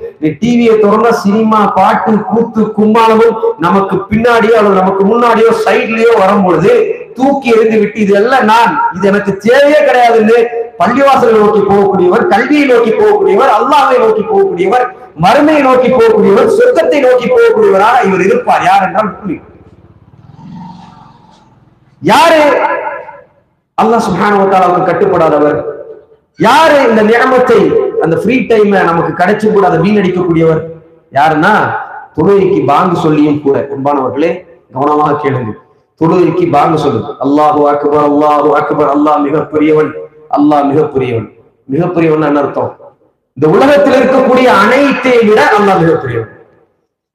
டிவியை திறந்தா சினிமா, பாட்டு, கூத்து, கும்மாளமும் நமக்கு பின்னாடியோ அல்லது நமக்கு முன்னாடியோ சைட்லயோ வரும்பொழுது தூக்கி எறிந்து விட்டு இதெல்லாம் நான், இது எனக்கு தேவையே கிடையாதுன்னு பள்ளிவாசலை நோக்கி போகக்கூடியவர், கல்வியை நோக்கி போகக்கூடியவர், அல்லாஹ்வை நோக்கி போகக்கூடியவர், மறுமையை நோக்கி போகக்கூடியவர், சொர்க்கத்தை நோக்கி போகக்கூடியவராக இவர் இருப்பார். யார் என்றால் முஃமின். யாரு அல்லாஹ் சுப்ஹானஹு வ தஆலாவுக்கு கட்டுப்படாதவர்? யாரு இந்த நியமத்தை, அந்த ஃப்ரீ டைம் நமக்கு கிடைச்சு கூட அதை வீணடிக்கக்கூடியவர்? யாருன்னா தொழுகைக்கு பாங்கு சொல்லியும் கூட, அன்பானவர்களே கவனமாக கேளுங்க, தொழுகைக்கு பாங்கு சொல்லுது, அல்லாஹு அக்பர் அல்லாஹு அக்பர், அல்லாஹ் மிகப்பெரியவன், அல்லாஹ் மிகப்பெரியவன். மிகப்பெரியவன் என்ன அர்த்தம்? இந்த உலகத்தில் இருக்கக்கூடிய அனைத்தை விட அல்லாஹ் மிகப்பெரியவன்,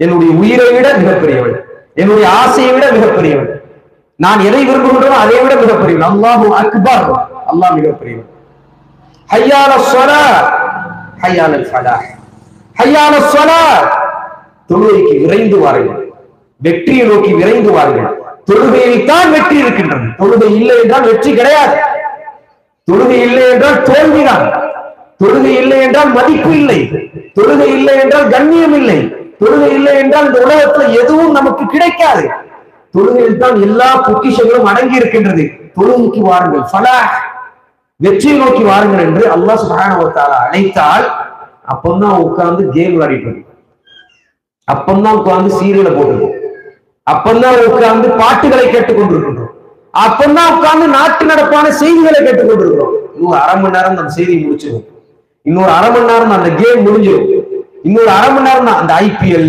என்னுடைய உயிரை விட மிகப்பெரியவன், என்னுடைய ஆசையை விட மிகப்பெரியவன், நான் எதை விரும்புகின்றோம் அதை விட மிகப்பெரியவன். அல்லாஹு அக்பர், அல்லாஹ் மிகப்பெரியவன். ஹய்யால ஸலாத் ஹய்யால ஃபலாஹ், ஹய்யால ஸலாத், தொழுகைக்கு விரைந்து வாருங்கள், வெற்றியை நோக்கி விரைந்து வாருங்கள். தொழுகையில் தான் வெற்றி இருக்கின்றது. தொழுகை இல்லை என்றால் வெற்றி கிடையாது. தொழுகை இல்லை என்றால் தோல்விதான். தொழுகை இல்லை என்றால் மதிப்பு இல்லை. தொழுகை இல்லை என்றால் கண்ணியம் இல்லை. தொழுகை இல்லை என்றால் இந்த உலகத்தில் எதுவும் நமக்கு கிடைக்காது. தொழுகையில் தான் எல்லா பொக்கிஷங்களும் அடங்கி இருக்கின்றது. தொழுகைக்கு வாருங்கள், ஃபலாஹ், வெற்றியை நோக்கி வாருங்கள் என்று அல்லாஹ் சுப்ஹானஹு வ தஆலா அழைத்தால் அப்பந்தான் உட்கார்ந்து கேம் விளையாடிட்டு இருக்கோம், அப்பந்தான் உட்கார்ந்து சீரியலை போட்டுருக்கோம், அப்பந்தான் உட்கார்ந்து பாட்டுகளை கேட்டுக் கொண்டிருக்கின்றோம், அப்பந்தான் உட்கார்ந்து நாட்டு நடப்பான செய்திகளை கேட்டுக் கொண்டிருக்கிறோம். இன்னொரு அரை மணி நேரம் அந்த செய்தி முடிச்சிடும், இன்னொரு அரை மணி நேரம் அந்த கேம் முடிஞ்சிடும், இன்னொரு அரை மணி நேரம் தான் அந்த IPL.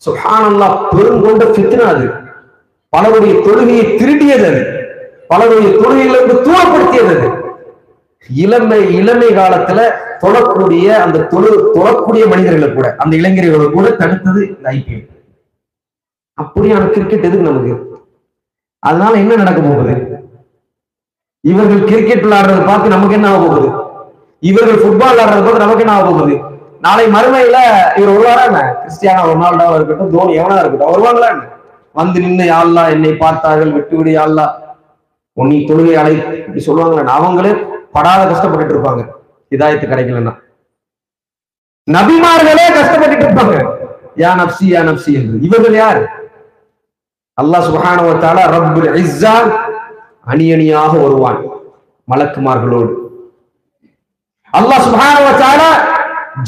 சுப்ஹானல்லாஹ், பெருங்கொண்ட ஃபித்னா அது. பலருடைய தொழுகையை திருடியது அது, பலருடைய தொழுகையிலிருந்து தூரப்படுத்தியது அது. இளமை காலத்துல தொழக்கூடிய அந்த தொழக்கூடிய மனிதர்களை கூட, அந்த இளைஞர்களை கூட தடுத்தது இந்த IPL. அப்படியான கிரிக்கெட் எதுக்கு நமக்கு? அதனால என்ன நடக்க போகுது? இவர்கள் கிரிக்கெட் விளையாடுறதை பார்த்து நமக்கு என்ன ஆக போகுது? இவர்கள் ஃபுட்பால் விளையாடுறதை பார்த்து நமக்கு என்ன ஆக போகுது? நாளை மறுமையில இவர் வருவாரா என்ன? கிறிஸ்டியானோ ரொனால்டோவா இருக்கட்டும், தோனி எவனா இருக்கட்டும், வருவாங்களா என்ன? வந்து நின்று யா அல்லாஹ் என்னை பார்த்தார்கள் விட்டுவிடு யா அல்லாஹ் உன்னை தொழுகை அழை இப்படி சொல்லுவாங்களா? அவங்களே படாத கஷ்டப்பட்டு இருப்பாங்க ஹிதாயத்து கிடைக்கலன்னா. நபிமார்களே கஷ்டப்பட்டு இருப்பாங்க யா நப்சி யா நப்சி என்று. இவர்கள் யார்? அல்லாஹ் சுப்ஹானஹு வ தஆலா ரப்புல் இஸ்ஸா அணி அணியாக வருவான் மலக்குமார்களோடு. அல்லாஹ் சுப்ஹானஹு வ தஆலா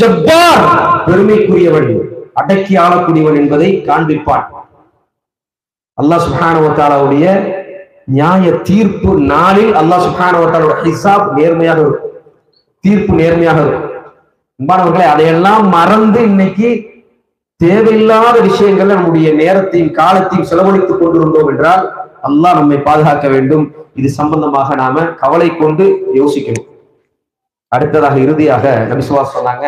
ஜப்பார், பெருமைக்குரியவன், அடக்கி ஆளக்கூடியவன் என்பதை காண்பிப்பான். அல்லாஹ் சுப்ஹானஹு வ தஆலாவுடைய நியாய தீர்ப்பு நாளில் அல்லாஹ் சுப்ஹானஹு வ தஆலாவுடைய ஹிசாப் நேர்மையாக இருக்கும், தீர்ப்பு நேர்மையாக இருக்கும். அன்பானவர்களே, அதையெல்லாம் மறந்து இன்னைக்கு தேவையில்லாத விஷயங்கள் நம்முடைய நேரத்தையும் காலத்தையும் செலவழித்துக் கொண்டிருந்தோம் என்றால் அல்லாஹ் நம்மை பாதுகாக்க வேண்டும். இது சம்பந்தமாக நாம கவலை கொண்டு யோசிக்கணும். அடுத்ததாக இறுதியாக நபி ஸல்லல்லாஹு அலைஹி வஸல்லம் சொன்னாங்க,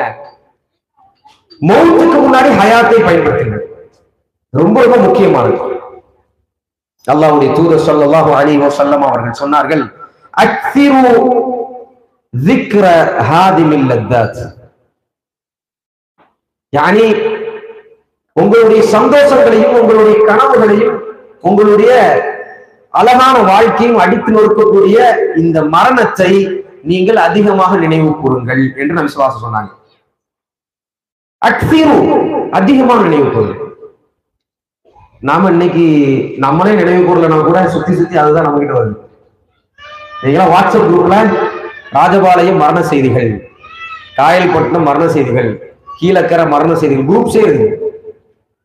மௌத்துக்கு முன்னாடி ஹயாத்தை பயன்படுத்துங்கள். ரொம்ப ரொம்ப முக்கியமானது. அல்லாஹ்வுடைய தூதர் ஸல்லல்லாஹு அலைஹி வஸல்லம் அவர்கள் சொன்னார்கள், அக்ஸிரு ذிக்ர ஹாதிமில் லத்தாத். யானி உங்களுடைய சந்தோஷங்களையும் உங்களுடைய கனவுகளையும் உங்களுடைய அழகான வாழ்க்கையும் அடித்து நொறுக்கக்கூடிய இந்த மரணத்தை நீங்கள் அதிகமாக நினைவு கூறுங்கள் என்று நபி ஸல்லல்லாஹு அலைஹி வஸல்லம் சொன்னாங்க. அக்ஸிரு, அதிகமாக நினைவு கூறுங்கள். நாம இன்னைக்கு நம்மளே நினைவு கூறலன்னா கூட சுத்தி சுத்தி அதுதான் நம்ம கிட்ட வருது. நீங்களா வாட்ஸ்அப் குரூப்ல ராஜபாளையம் மரண செய்திகள், காயல்பட்டினம் மரண செய்திகள், கீழக்கரை மரண செய்திகள் குரூப்ஸே இருக்கு.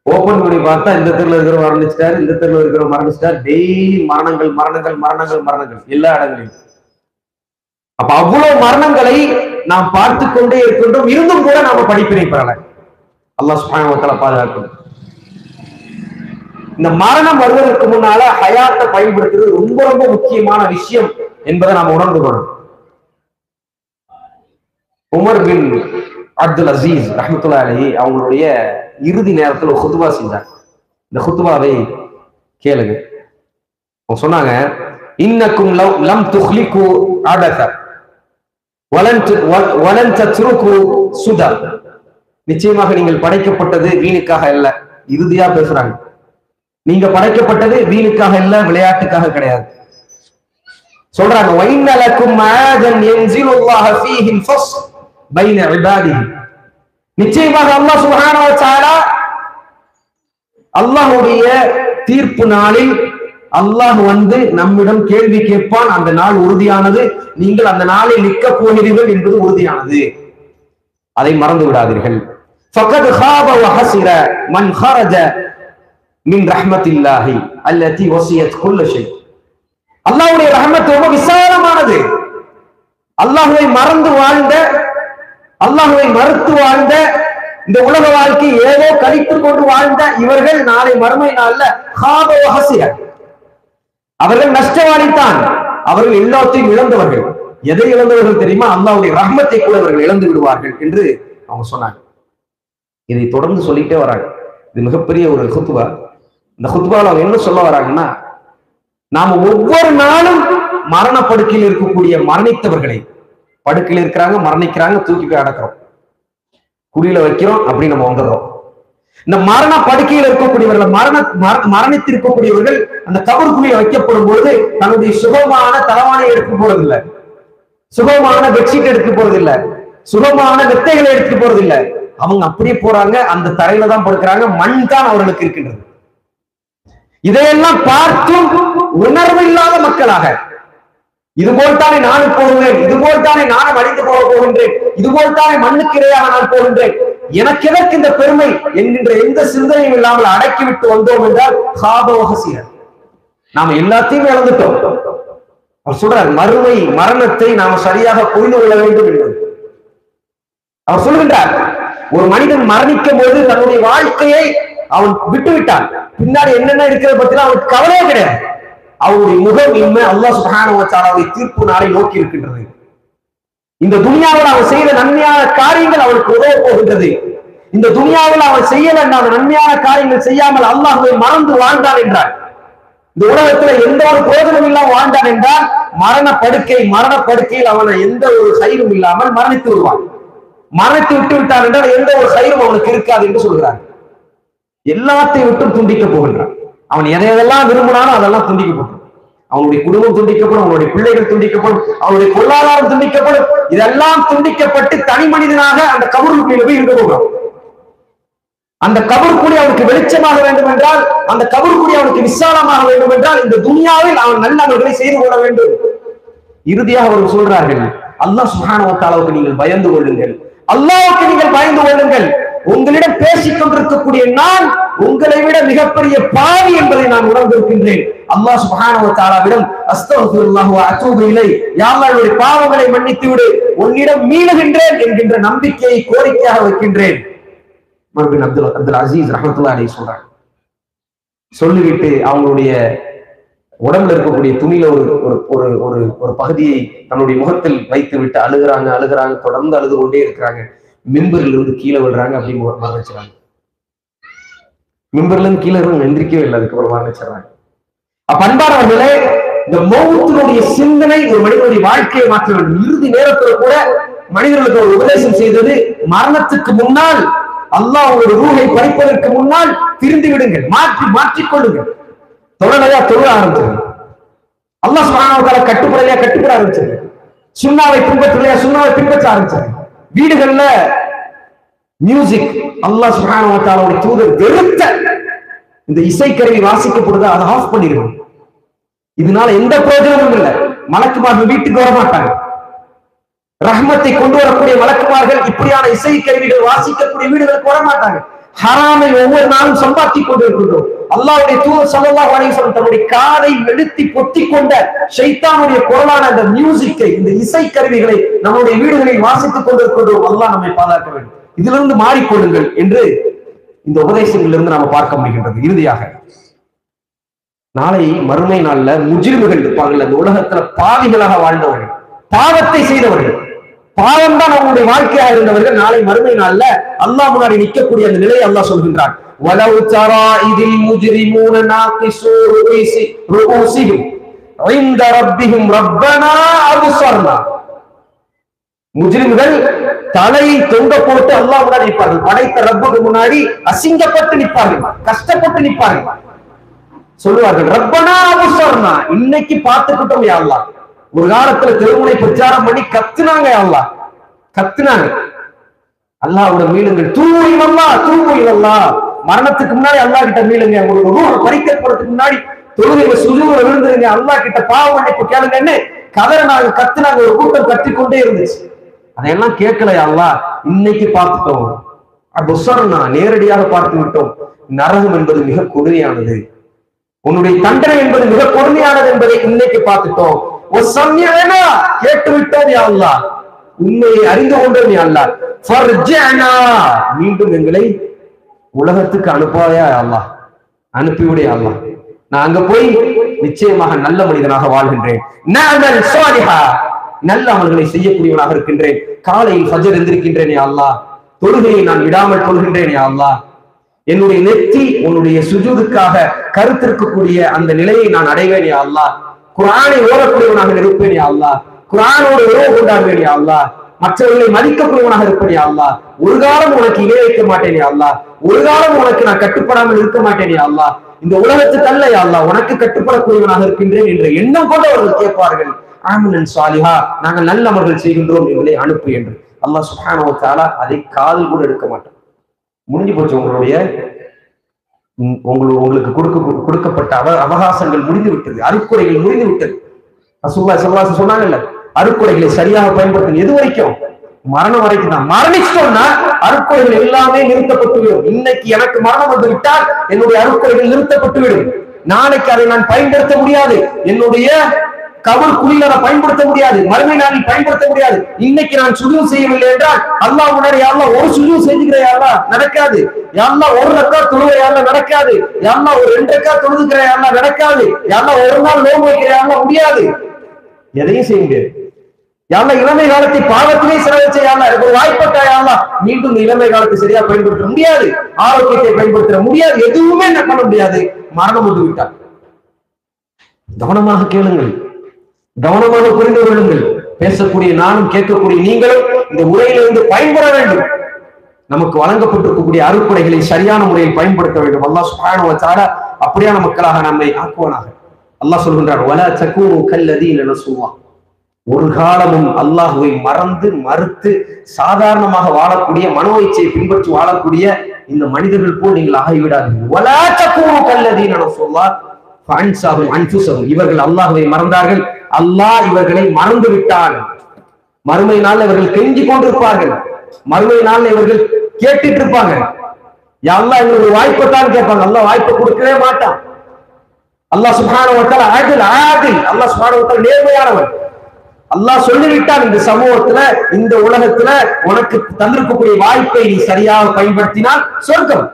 ஓபன் பண்ணி பார்த்தா இந்த தெருல இருக்கிற மரணிச்சிட்டாரு, இந்த தெருல இருக்கிற மரணிச்சிட்டாரு, டெய்லி மரணங்கள் மரணங்கள் மரணங்கள் மரணங்கள் எல்லா இடங்களிலும். அப்ப அவ்வளவு மரணங்களை நாம் பார்த்து கொண்டே இருக்கின்றோம். இருந்தும் கூட நாம படிப்பினை பெறல. அல்லாஹ் சுப்ஹானஹு வ தஆலா பாதுகாக்கணும். இந்த மரணம் வருவதற்கு முன்னால ஹயாத்தை பயன்படுத்துறது ரொம்ப ரொம்ப முக்கியமான விஷயம் என்பதை நாம உணர்ந்து கொள்ளணும். உமர் பின் அப்துல் அசீஸ் ரஹ்மத்துல்லாஹி அலைஹி அவங்களுடைய இறுதி நேரத்தில் ஒரு குத்பா செஞ்சாங்க. இந்த குத்பாவை கேளுங்க. அவங்க சொன்னாங்க, இன்னக்கும் லம் துஹ்லிகு அபத வலன் தத்ருக்கு சுதா. நிச்சயமாக நீங்கள் படைக்கப்பட்டது வீணுக்காக அல்ல. இறுதியா பேசுறாங்க, நீங்க படைக்கப்பட்டது வீணுக்காக இல்ல, விளையாட்டுக்காக கிடையாது. சொல்றாங்க, வைன்னலக்கும் ஆதன் யன்ஸிலுல்லாஹு ஃபீஹில் ஃபஸ்ல் பைன இபாதிஹி. நிச்சயமாக அல்லாஹ் சுப்ஹானஹு வ தஆலா அல்லாஹ்வுடைய தீர்ப்பு நாளில் அல்லாஹ் வந்து நம்மிடம் கேள்வி கேட்பான். அந்த நாள் உறுதியானது. நீங்கள் அந்த நாளில் நிற்க போகிறீர்கள் என்பது உறுதியானது. அதை மறந்து விடாதீர்கள். ஃபகத் ஹாப வ ஹஸிர மன் ஹரஜ மின் ரஹ்மத்தில்லாஹி அல்லதி வஸியத் குல்ல ஷை. அல்லாஹ்வுடைய ரஹ்மத் ரொம்ப விசாலமானது. அல்லாஹ்வை மறந்து வாழ்ந்த, அல்லாஹ்வை மறுத்து வாழ்ந்த, இந்த உலக வாழ்க்கை ஏதோ கழித்துக் கொண்டு வாழ்ந்த இவர்கள் நாளை மறுமை நாள்ல ஹாப வ ஹஸிர, அவர்கள் நஷ்டவாளித்தான். அவர்கள் எல்லாத்தையும் இழந்தவர்கள். எதை இழந்தவர்கள் தெரியுமா? அல்லாஹ்வுடைய ரஹ்மத்தை கூட அவர்கள் இழந்து விடுவார்கள் என்று அவங்க சொன்னாங்க. இதை தொடர்ந்து சொல்லிட்டே வராங்க. இது மிகப்பெரிய ஒரு குத்பா. இந்த குத்பால அவங்க என்ன சொல்ல வராங்கன்னா, நாம ஒவ்வொரு நாளும் மரண படுக்கையில் இருக்கக்கூடிய மரணித்தவர்களை, படுக்கையில் இருக்கிறாங்க, மரணிக்கிறாங்க, தூக்கி போய் அடக்கிறோம், குழியில வைக்கிறோம், அப்படி நம்ம வந்துடுறோம். இந்த மரண படுக்கையில் இருக்கக்கூடியவர்கள், மரணித்திருக்கக்கூடியவர்கள் அந்த கபருக்குழியில் வைக்கப்படும் பொழுது தன்னுடைய சுகமான தலவானை எடுத்து போறதில்லை, சுகமான பெட்ஷீட் எடுத்து போறதில்லை, சுகமான மெத்தைகளை எடுத்து போறதில்லை. அவங்க அப்படியே போறாங்க, அந்த தரையில தான் படுக்கிறாங்க, மண் தான் அவர்களுக்கு இருக்கின்றது. இதையெல்லாம் பார்த்தும் உணர்வு இல்லாத மக்களாக, இதுபோல் தானே நானும் போகிறேன், இதுபோல் தானே நானும் அழிந்து போக போகின்றேன், இதுபோல் தானே மண்ணுக்கு இரையாக நான் போகின்றேன், எனக்கு எதற்கு இந்த பெருமை என்கின்ற எந்த சிந்தனையும் இல்லாமல் அடக்கிவிட்டு வந்தோம் என்றால் நாம எல்லாத்தையும் இழந்துட்டோம். அவர் சொல்றார், மறுமை மரணத்தை நாம சரியாக புரிந்து கொள்ள வேண்டும் என்பது. அவர் சொல்கின்றார், ஒரு மனிதன் மரணிக்கும் போது தன்னுடைய வாழ்க்கையை அவன் விட்டுவிட்டான், பின்னாடி என்னென்ன இருக்கிறத பத்தி அவனுக்கு கவலையே கிடையாது. அவனுடைய முகம் இன்மை அல்லாஹ் சுப்ஹானஹு வ தஆலாவுடைய தீர்ப்பு நாளை நோக்கி இருக்கின்றது. இந்த துனியாவில் அவன் செய்த நன்மையான காரியங்கள் அவனுக்கு உதவ போகின்றது. இந்த துனியாவில் அவன் செய்யல அந்த நன்மையான காரியங்கள் செய்யாமல் அல்லாஹ்வை மறந்து வாழ்ந்தான் என்றார். இந்த உலகத்துல எந்த ஒரு பிரயோஜனம் இல்லாமல் வாழ்ந்தான் என்றால் மரண படுக்கையில் அவனை எந்த ஒரு சைரும் இல்லாமல் மரணித்து விடுவான். மரணித்து விட்டு விட்டான் என்றால் எந்த ஒரு சைரும் அவனுக்கு இருக்காது என்று சொல்கிறார். எல்லாத்தையும் விட்டு துண்டிக்க போகின்றான். அவன் எதையெல்லாம் விரும்பினாலும் அதெல்லாம் துண்டிக்கப்படும். அவனுடைய குடும்பம் துண்டிக்கப்படும், அவனுடைய பிள்ளைகள் துண்டிக்கப்படும், அவனுடைய பொருளாதாரம் துண்டிக்கப்படும். இதெல்லாம் துண்டிக்கப்பட்டு தனி மனிதனாக அந்த கபருக்குழியில் போய் இருக்க போகிறான். அந்த கபருக்குழி அவனுக்கு வெளிச்சமாக வேண்டும் என்றால், அந்த கபருக்குழி அவனுக்கு விசாலமாக வேண்டும் என்றால், இந்த துனியாவில் அவன் நல்லவர்களை செய்து கொள்ள வேண்டும். இறுதியாக அவர்கள் சொல்றார்கள், அல்லாஹ் சுப்ஹானஹு வ தஆலாவுக்கு நீங்கள் பயந்து கொள்ளுங்கள், அல்லாஹ்வுக்கு நீங்கள் பயந்து கொள்ளுங்கள். உங்களிடம் பேசிக் கொண்டிருக்கக்கூடிய நான் உங்களை விட மிகப்பெரிய பாவி என்பதை நான் உணர்ந்திருக்கின்றேன். அல்லாஹ் சுப்ஹானஹு வ தஆலாவிடம் அஸ்தக்ஃபிருல்லாஹ் வ அத்தூபு இலை, யா அல்லாஹ் என்னுடைய பாவங்களை மன்னித்து விடு, உன்னிடம் மீளுகின்றேன் என்கின்ற நம்பிக்கையை கோரிக்கையாக வைக்கின்றேன். பின் அப்துல் அசீஸ் ரஹ்மத்துல்லாஹி அலைஹி சொல்றாங்க. சொல்லிவிட்டு அவங்களுடைய உடம்புல இருக்கக்கூடிய துணியில ஒரு ஒரு ஒரு ஒரு பகுதியை தன்னுடைய முகத்தில் வைத்து விட்டு அழுகிறாங்க, தொடர்ந்து அழுது கொண்டே இருக்கிறாங்க. மிம்பரில் இருந்து கீழே விழுறாங்க, அப்படி மரணிச்சுறாங்க. மிம்பர்ல இருந்து கீழே இருந்து எந்திரிக்கவே இல்லை, அதுக்கப்புறம் மரணிச்சிடறாங்க. அப்ப அன்பானவர்களே, இந்த மௌத்தினுடைய சிந்தனை ஒரு மனிதனுடைய வாழ்க்கையை மாற்ற வேண்டும். இறுதி நேரத்தில் கூட மனிதர்களுக்கு ஒரு உபதேசம் செய்தது, மரணத்துக்கு முன்னால் அல்லாஹ் உங்களுடைய ரூஹை பறிப்பதற்கு முன்னால் திரிந்து விடுங்கள், மாற்றிக் கொள்ளுங்கள். தொழிலையா தொழில் ஆரம்பிச்சிருங்க, அல்லாஹ் சுப்ஹானஹு வ தஆலா கட்டுப்பட ஆரம்பிச்சிருங்க, சுன்னாவை பின்பற்றலையா சுன்னாவை பின்பற்ற ஆரம்பிச்சிருங்க. வீடுகள்ல மியூசிக், அல்லாஹ் சுப்ஹானஹு வ தஆலாவுடைய தூதர் வெறுத்த இந்த இசைக்கருவி வாசிக்கப்படுதா, அதை ஆஃப் பண்ணிடுவோம். இதனால எந்த பிரயோஜனமும் இல்லை. மலக்குமார்கள் வீட்டுக்கு வர மாட்டாங்க. ரஹ்மத்தை கொண்டு வரக்கூடிய மலக்குமார்கள் இப்படியான இசை கருவிகள் வாசிக்கக்கூடிய வீடுகளுக்கு வர மாட்டாங்க. ஹராமை ஒவ்வொரு நாளும் சம்பாதித்துக் கொண்டு இருக்கின்றோம். அல்லாஹ்வுடைய தூதர் ஸல்லல்லாஹு அலைஹி வஸல்லம் தன்னுடைய காதை வெளுத்தி பொத்திக் கொண்ட ஷைத்தானுடைய குரலான அந்த மியூசிக்கை, இந்த இசை கருவிகளை நம்முடைய வீடுகளில் வாசித்துக் கொண்டிருக்கின்றோம். அல்லாஹ் நம்மை பாதுகாக்க வேண்டும். இதிலிருந்து மாறிக்கொள்ளுங்கள் என்று இந்த உபதேசங்களிலிருந்து நாம பார்க்க முடிகின்றது. இறுதியாக நாளை மறுமை நாள்ல முஜ்ரிம்கள் இருப்பார்கள். அந்த உலகத்துல பாவிகளாக வாழ்ந்தவர்கள், பாவத்தை செய்தவர்கள், பாவம் தான் அவங்களுடைய வாழ்க்கையாக இருந்தவர்கள் நாளை மறுமை நாள்ல அல்லாஹ் முன்னாடி நிற்கக்கூடிய அந்த நிலையை அல்லாஹ் சொல்கின்றான். வலவ் தரா இதில் முஜ்ரிமூன நாகிஸூ ரூஸிஹிம் இன்த ரப்பிஹிம் ரப்பனா அப்ஸர்னா. முஜ்ரிம்கள் தலையை தொங்க போட்டு அல்லாஹ் முன்னாடி நிற்பார்கள். படைத்த ரப்புக்கு முன்னாடி அசிங்கப்பட்டு நிற்பார்கள், கஷ்டப்பட்டு நிற்பார்கள். சொல்லுவார்கள், ரப்பனா அப்ஸர்னா, இன்னைக்கு பார்த்துக்கிட்டோம் யா அல்லாஹ். ஒரு காலத்துல திருமுனை பிரச்சாரம் பண்ணி கத்துனாங்க, அல்லாஹ் கத்துனாங்க. அல்லாஹ்வோட மீளுங்கள், தூங்குவல்லா. மரணத்துக்கு முன்னாடி அல்லாஹ் கிட்ட மீளுங்க, உங்களோட ரூஹ் பறிக்கப்படுறதுக்கு முன்னாடி தொழுகையில சுஜூதுல விழுந்துருங்க, அல்லாஹ் கிட்ட பாவ மன்னிப்பு கேளுங்கன்னு கதறினாங்க, கத்துனாங்க. ஒரு கூட்டம் கத்திக்கொண்டே இருந்துச்சு. அதையெல்லாம் கேட்கல அல்லாஹ். இன்னைக்கு பார்த்துட்டோம், அப்ஸர்னா, நேரடியாக பார்த்து விட்டோம். நரகம் என்பது மிக கொடுமையானது, உன்னுடைய தண்டனை என்பது மிக கொடுமையானது என்பதை இன்னைக்கு பார்த்துட்டோம். கேட்டு விட்டோம் யா அல்லாஹ், உண்மையை அறிந்து கொண்டோம் யா அல்லாஹ். ஃபர்ஜஅனா, மீண்டும் எங்களை உலகத்துக்கு அனுப்பாதயா அல்லாஹ், அனுப்பிவிடே அல்லாஹ். நான் அங்க போய் நிச்சயமாக நல்ல மனிதனாக வாழ்கின்றேன், நஅமல் ஸாலிஹா, நல்ல அமல்களை செய்யக்கூடியவனாக இருக்கின்றேன். காலையில் ஃபஜர் எந்திருக்கின்றேன் யா அல்லாஹ், தொழுகையை நான் விடாமல் கொள்கின்றேன் யா அல்லாஹ். என்னுடைய நெத்தி உன்னுடைய சுஜூதுக்காக கருத்திருக்கக்கூடிய அந்த நிலையை நான் அடைவேன் யா அல்லாஹ். குர்ஆனை ஓதக்கூடியவனாக இருப்பேன் யா அல்லாஹ், குர்ஆனோடு உறவு கொண்டாடுவேன் யா அல்லாஹ், மற்றவர்களை மதிக்கக்கூடியவனாக இருப்பேன் யா அல்லாஹ். ஒரு காலம் உனக்கு இணை வைக்க மாட்டேன் யா அல்லாஹ், ஒரு காலம் உனக்கு நான் கட்டுப்படாமல் இருக்க மாட்டேன் யா அல்லாஹ். இந்த உலகத்துக்கு அல்ல யா அல்லாஹ், உனக்கு கட்டுப்படக்கூடியவனாக இருக்கின்றேன் என்ற எண்ணம் கொண்டு அவர்கள் கேட்பார்கள், ஆமனன் ஸாலிஹா, நாங்கள் நல்ல அமல்கள் செய்கின்றோம், எங்களை அனுப்பு என்று. அல்லாஹ் சுப்ஹானஹு வ தஆலா அதை காதில் கூட எடுக்க மாட்டான். முடிஞ்சு போச்சு, உங்களுக்கு கொடுக்கப்பட்ட அவகாசங்கள் முடிந்து விட்டது, அருக்குறைகள் முடிந்து விட்டது. ரசூலுல்லாஹி ஸல்லல்லாஹு அலைஹி வஸல்லம் சொன்னாங்கல்ல, அருக்குறைகளை சரியாக பயன்படுத்த. எது வரைக்கும்? மரணம் வரைக்கும் தான். மரணிச்சோம்னா அருக்குறைகள் எல்லாமே நிறுத்தப்பட்டு விடும். இன்னைக்கு எனக்கு மரணம் வந்து விட்டால் என்னுடைய அருக்குறைகள் நிறுத்தப்பட்டு விடும். நாளைக்கு அதை நான் பயன்படுத்த முடியாது, என்னுடைய கபர் குழியில பயன்படுத்த முடியாது, மறுமை நாளில் பயன்படுத்த முடியாது. இன்னைக்கு நான் சுஜூத் செய்யவில்லை என்றால் அல்லாஹ் முன்னாடி யா அல்லாஹ் ஒரு சுஜூத் செஞ்சுக்கிறேன் யா அல்லாஹ், நடக்காது. யா அல்லாஹ் ஒரு ரக்காத் தொழுகிறேன் யா அல்லாஹ், நடக்காது. யா அல்லாஹ் ஒரு 2 ரக்காத் தொழுகிறேன் யா அல்லாஹ், நடக்காது. யா அல்லாஹ் ஒரு நாள் நோன்பு வைக்கிறேன் யா அல்லாஹ், முடியாது. எதையும் செய்ய முடியாது. யா அல்லாஹ் இளமை காலத்தை பாவத்திலே செலவழிச்ச யா அல்லாஹ், எனக்கு ஒரு வாய்ப்பட்டா யா அல்லாஹ், மீண்டும் இந்த இளமை காலத்தை சரியா பயன்படுத்த முடியாது, ஆரோக்கியத்தை பயன்படுத்த முடியாது, எதுவுமே என்ன பண்ண முடியாது. மரணம் வந்து விட்டார். கவனமாக கேளுங்கள், கவனமாக புரிந்து கொள்ளுங்கள். பேசக்கூடிய நானும் கேட்கக்கூடிய நீங்களும் இந்த உரையிலிருந்து பயன்பெற வேண்டும். நமக்கு வழங்கப்பட்டிருக்கக்கூடிய அருட்கொடைகளை சரியான முறையில் பயன்படுத்த வேண்டும். அல்லாஹ் சுப்ஹானஹு வ தஆலா அப்படியான மக்களாக நம்மை ஆக்குவானாக. அல்லாஹ் சொல்கின்றார், வலா தகூனு கல்லதீன நஸுல்லாஹ், ஒரு காலமும் அல்லாஹ்வை மறுத்து சாதாரணமாக வாழக்கூடிய, மனோ இச்சையை பின்பற்றி வாழக்கூடிய இந்த மனிதர்கள் போல் நீங்கள் ஆகிவிடாதீர்கள். வலா தகூனு கல்லதீன நஸுல்லாஹ் ஃபஅன்ஸாஹும் அன்ஃபுஸஹும், இவர்கள் அல்லாஹ்வை மறந்தார்கள், அல்லாஹ் இவர்களை மறந்து விட்டான். மறுமை நாள் இவர்கள் கெஞ்சி கொண்டிருப்பார்கள், மறுமை நாள் இவர்கள் கேட்டுட்டு இருப்பாங்க, யா அல்லாஹ் எங்களுக்கு ஒரு வாய்ப்பை தான் கேட்பாங்க. அல்லாஹ் வாய்ப்பை கொடுக்கவே மாட்டான். அல்லாஹ் சுப்ஹானஹு வ தஆலா ஆதில், அல்லாஹ் சுப்ஹானஹு வ தஆலா நேர்மையானவன். அல்லாஹ் சொல்லிவிட்டான், இந்த சமூகத்துல இந்த உலகத்துல உனக்கு தந்திருக்கக்கூடிய வாய்ப்பை நீ சரியாக பயன்படுத்தினால் சொர்க்கம்,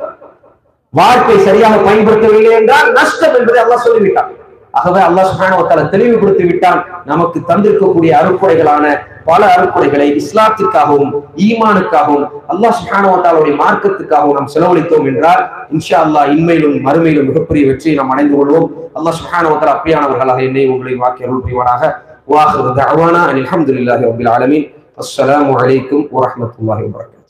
வாய்ப்பை சரியாக பயன்படுத்தவில்லை என்றால் நஷ்டம் என்பதை அல்லாஹ் சொல்லிவிட்டான். ஆகவே அல்லாஹ் சுப்ஹானஹு வ தஆலா தெளிவுபடுத்தி விட்டான். நமக்கு தந்திருக்கக்கூடிய அருட்கொடைகளான பல அருட்கொடைகளை இஸ்லாத்திற்காகவும் ஈமானுக்காகவும் அல்லாஹ் சுப்ஹானஹு வ தஆலாவுடைய மார்க்கத்துக்காகவும் நாம் செலவழித்தோம் என்றால் இன்ஷா அல்லாஹ் இன்மையிலும் மறுமையிலும் மிகப்பெரிய வெற்றியை நாம் அடைந்து கொள்வோம். அல்லாஹ் சுப்ஹானஹு வ தஆலா அப்படியானவர்களாக என்னை உங்களை வாக்கி அருள் புரிவானாக. வாஹிரு தஅவானா அல்ஹம்துலில்லாஹி ரப்பில் ஆலமீன். அஸ்ஸலாமு அலைக்கும் வரஹ்மத்துல்லாஹி வபரகாத்துஹு.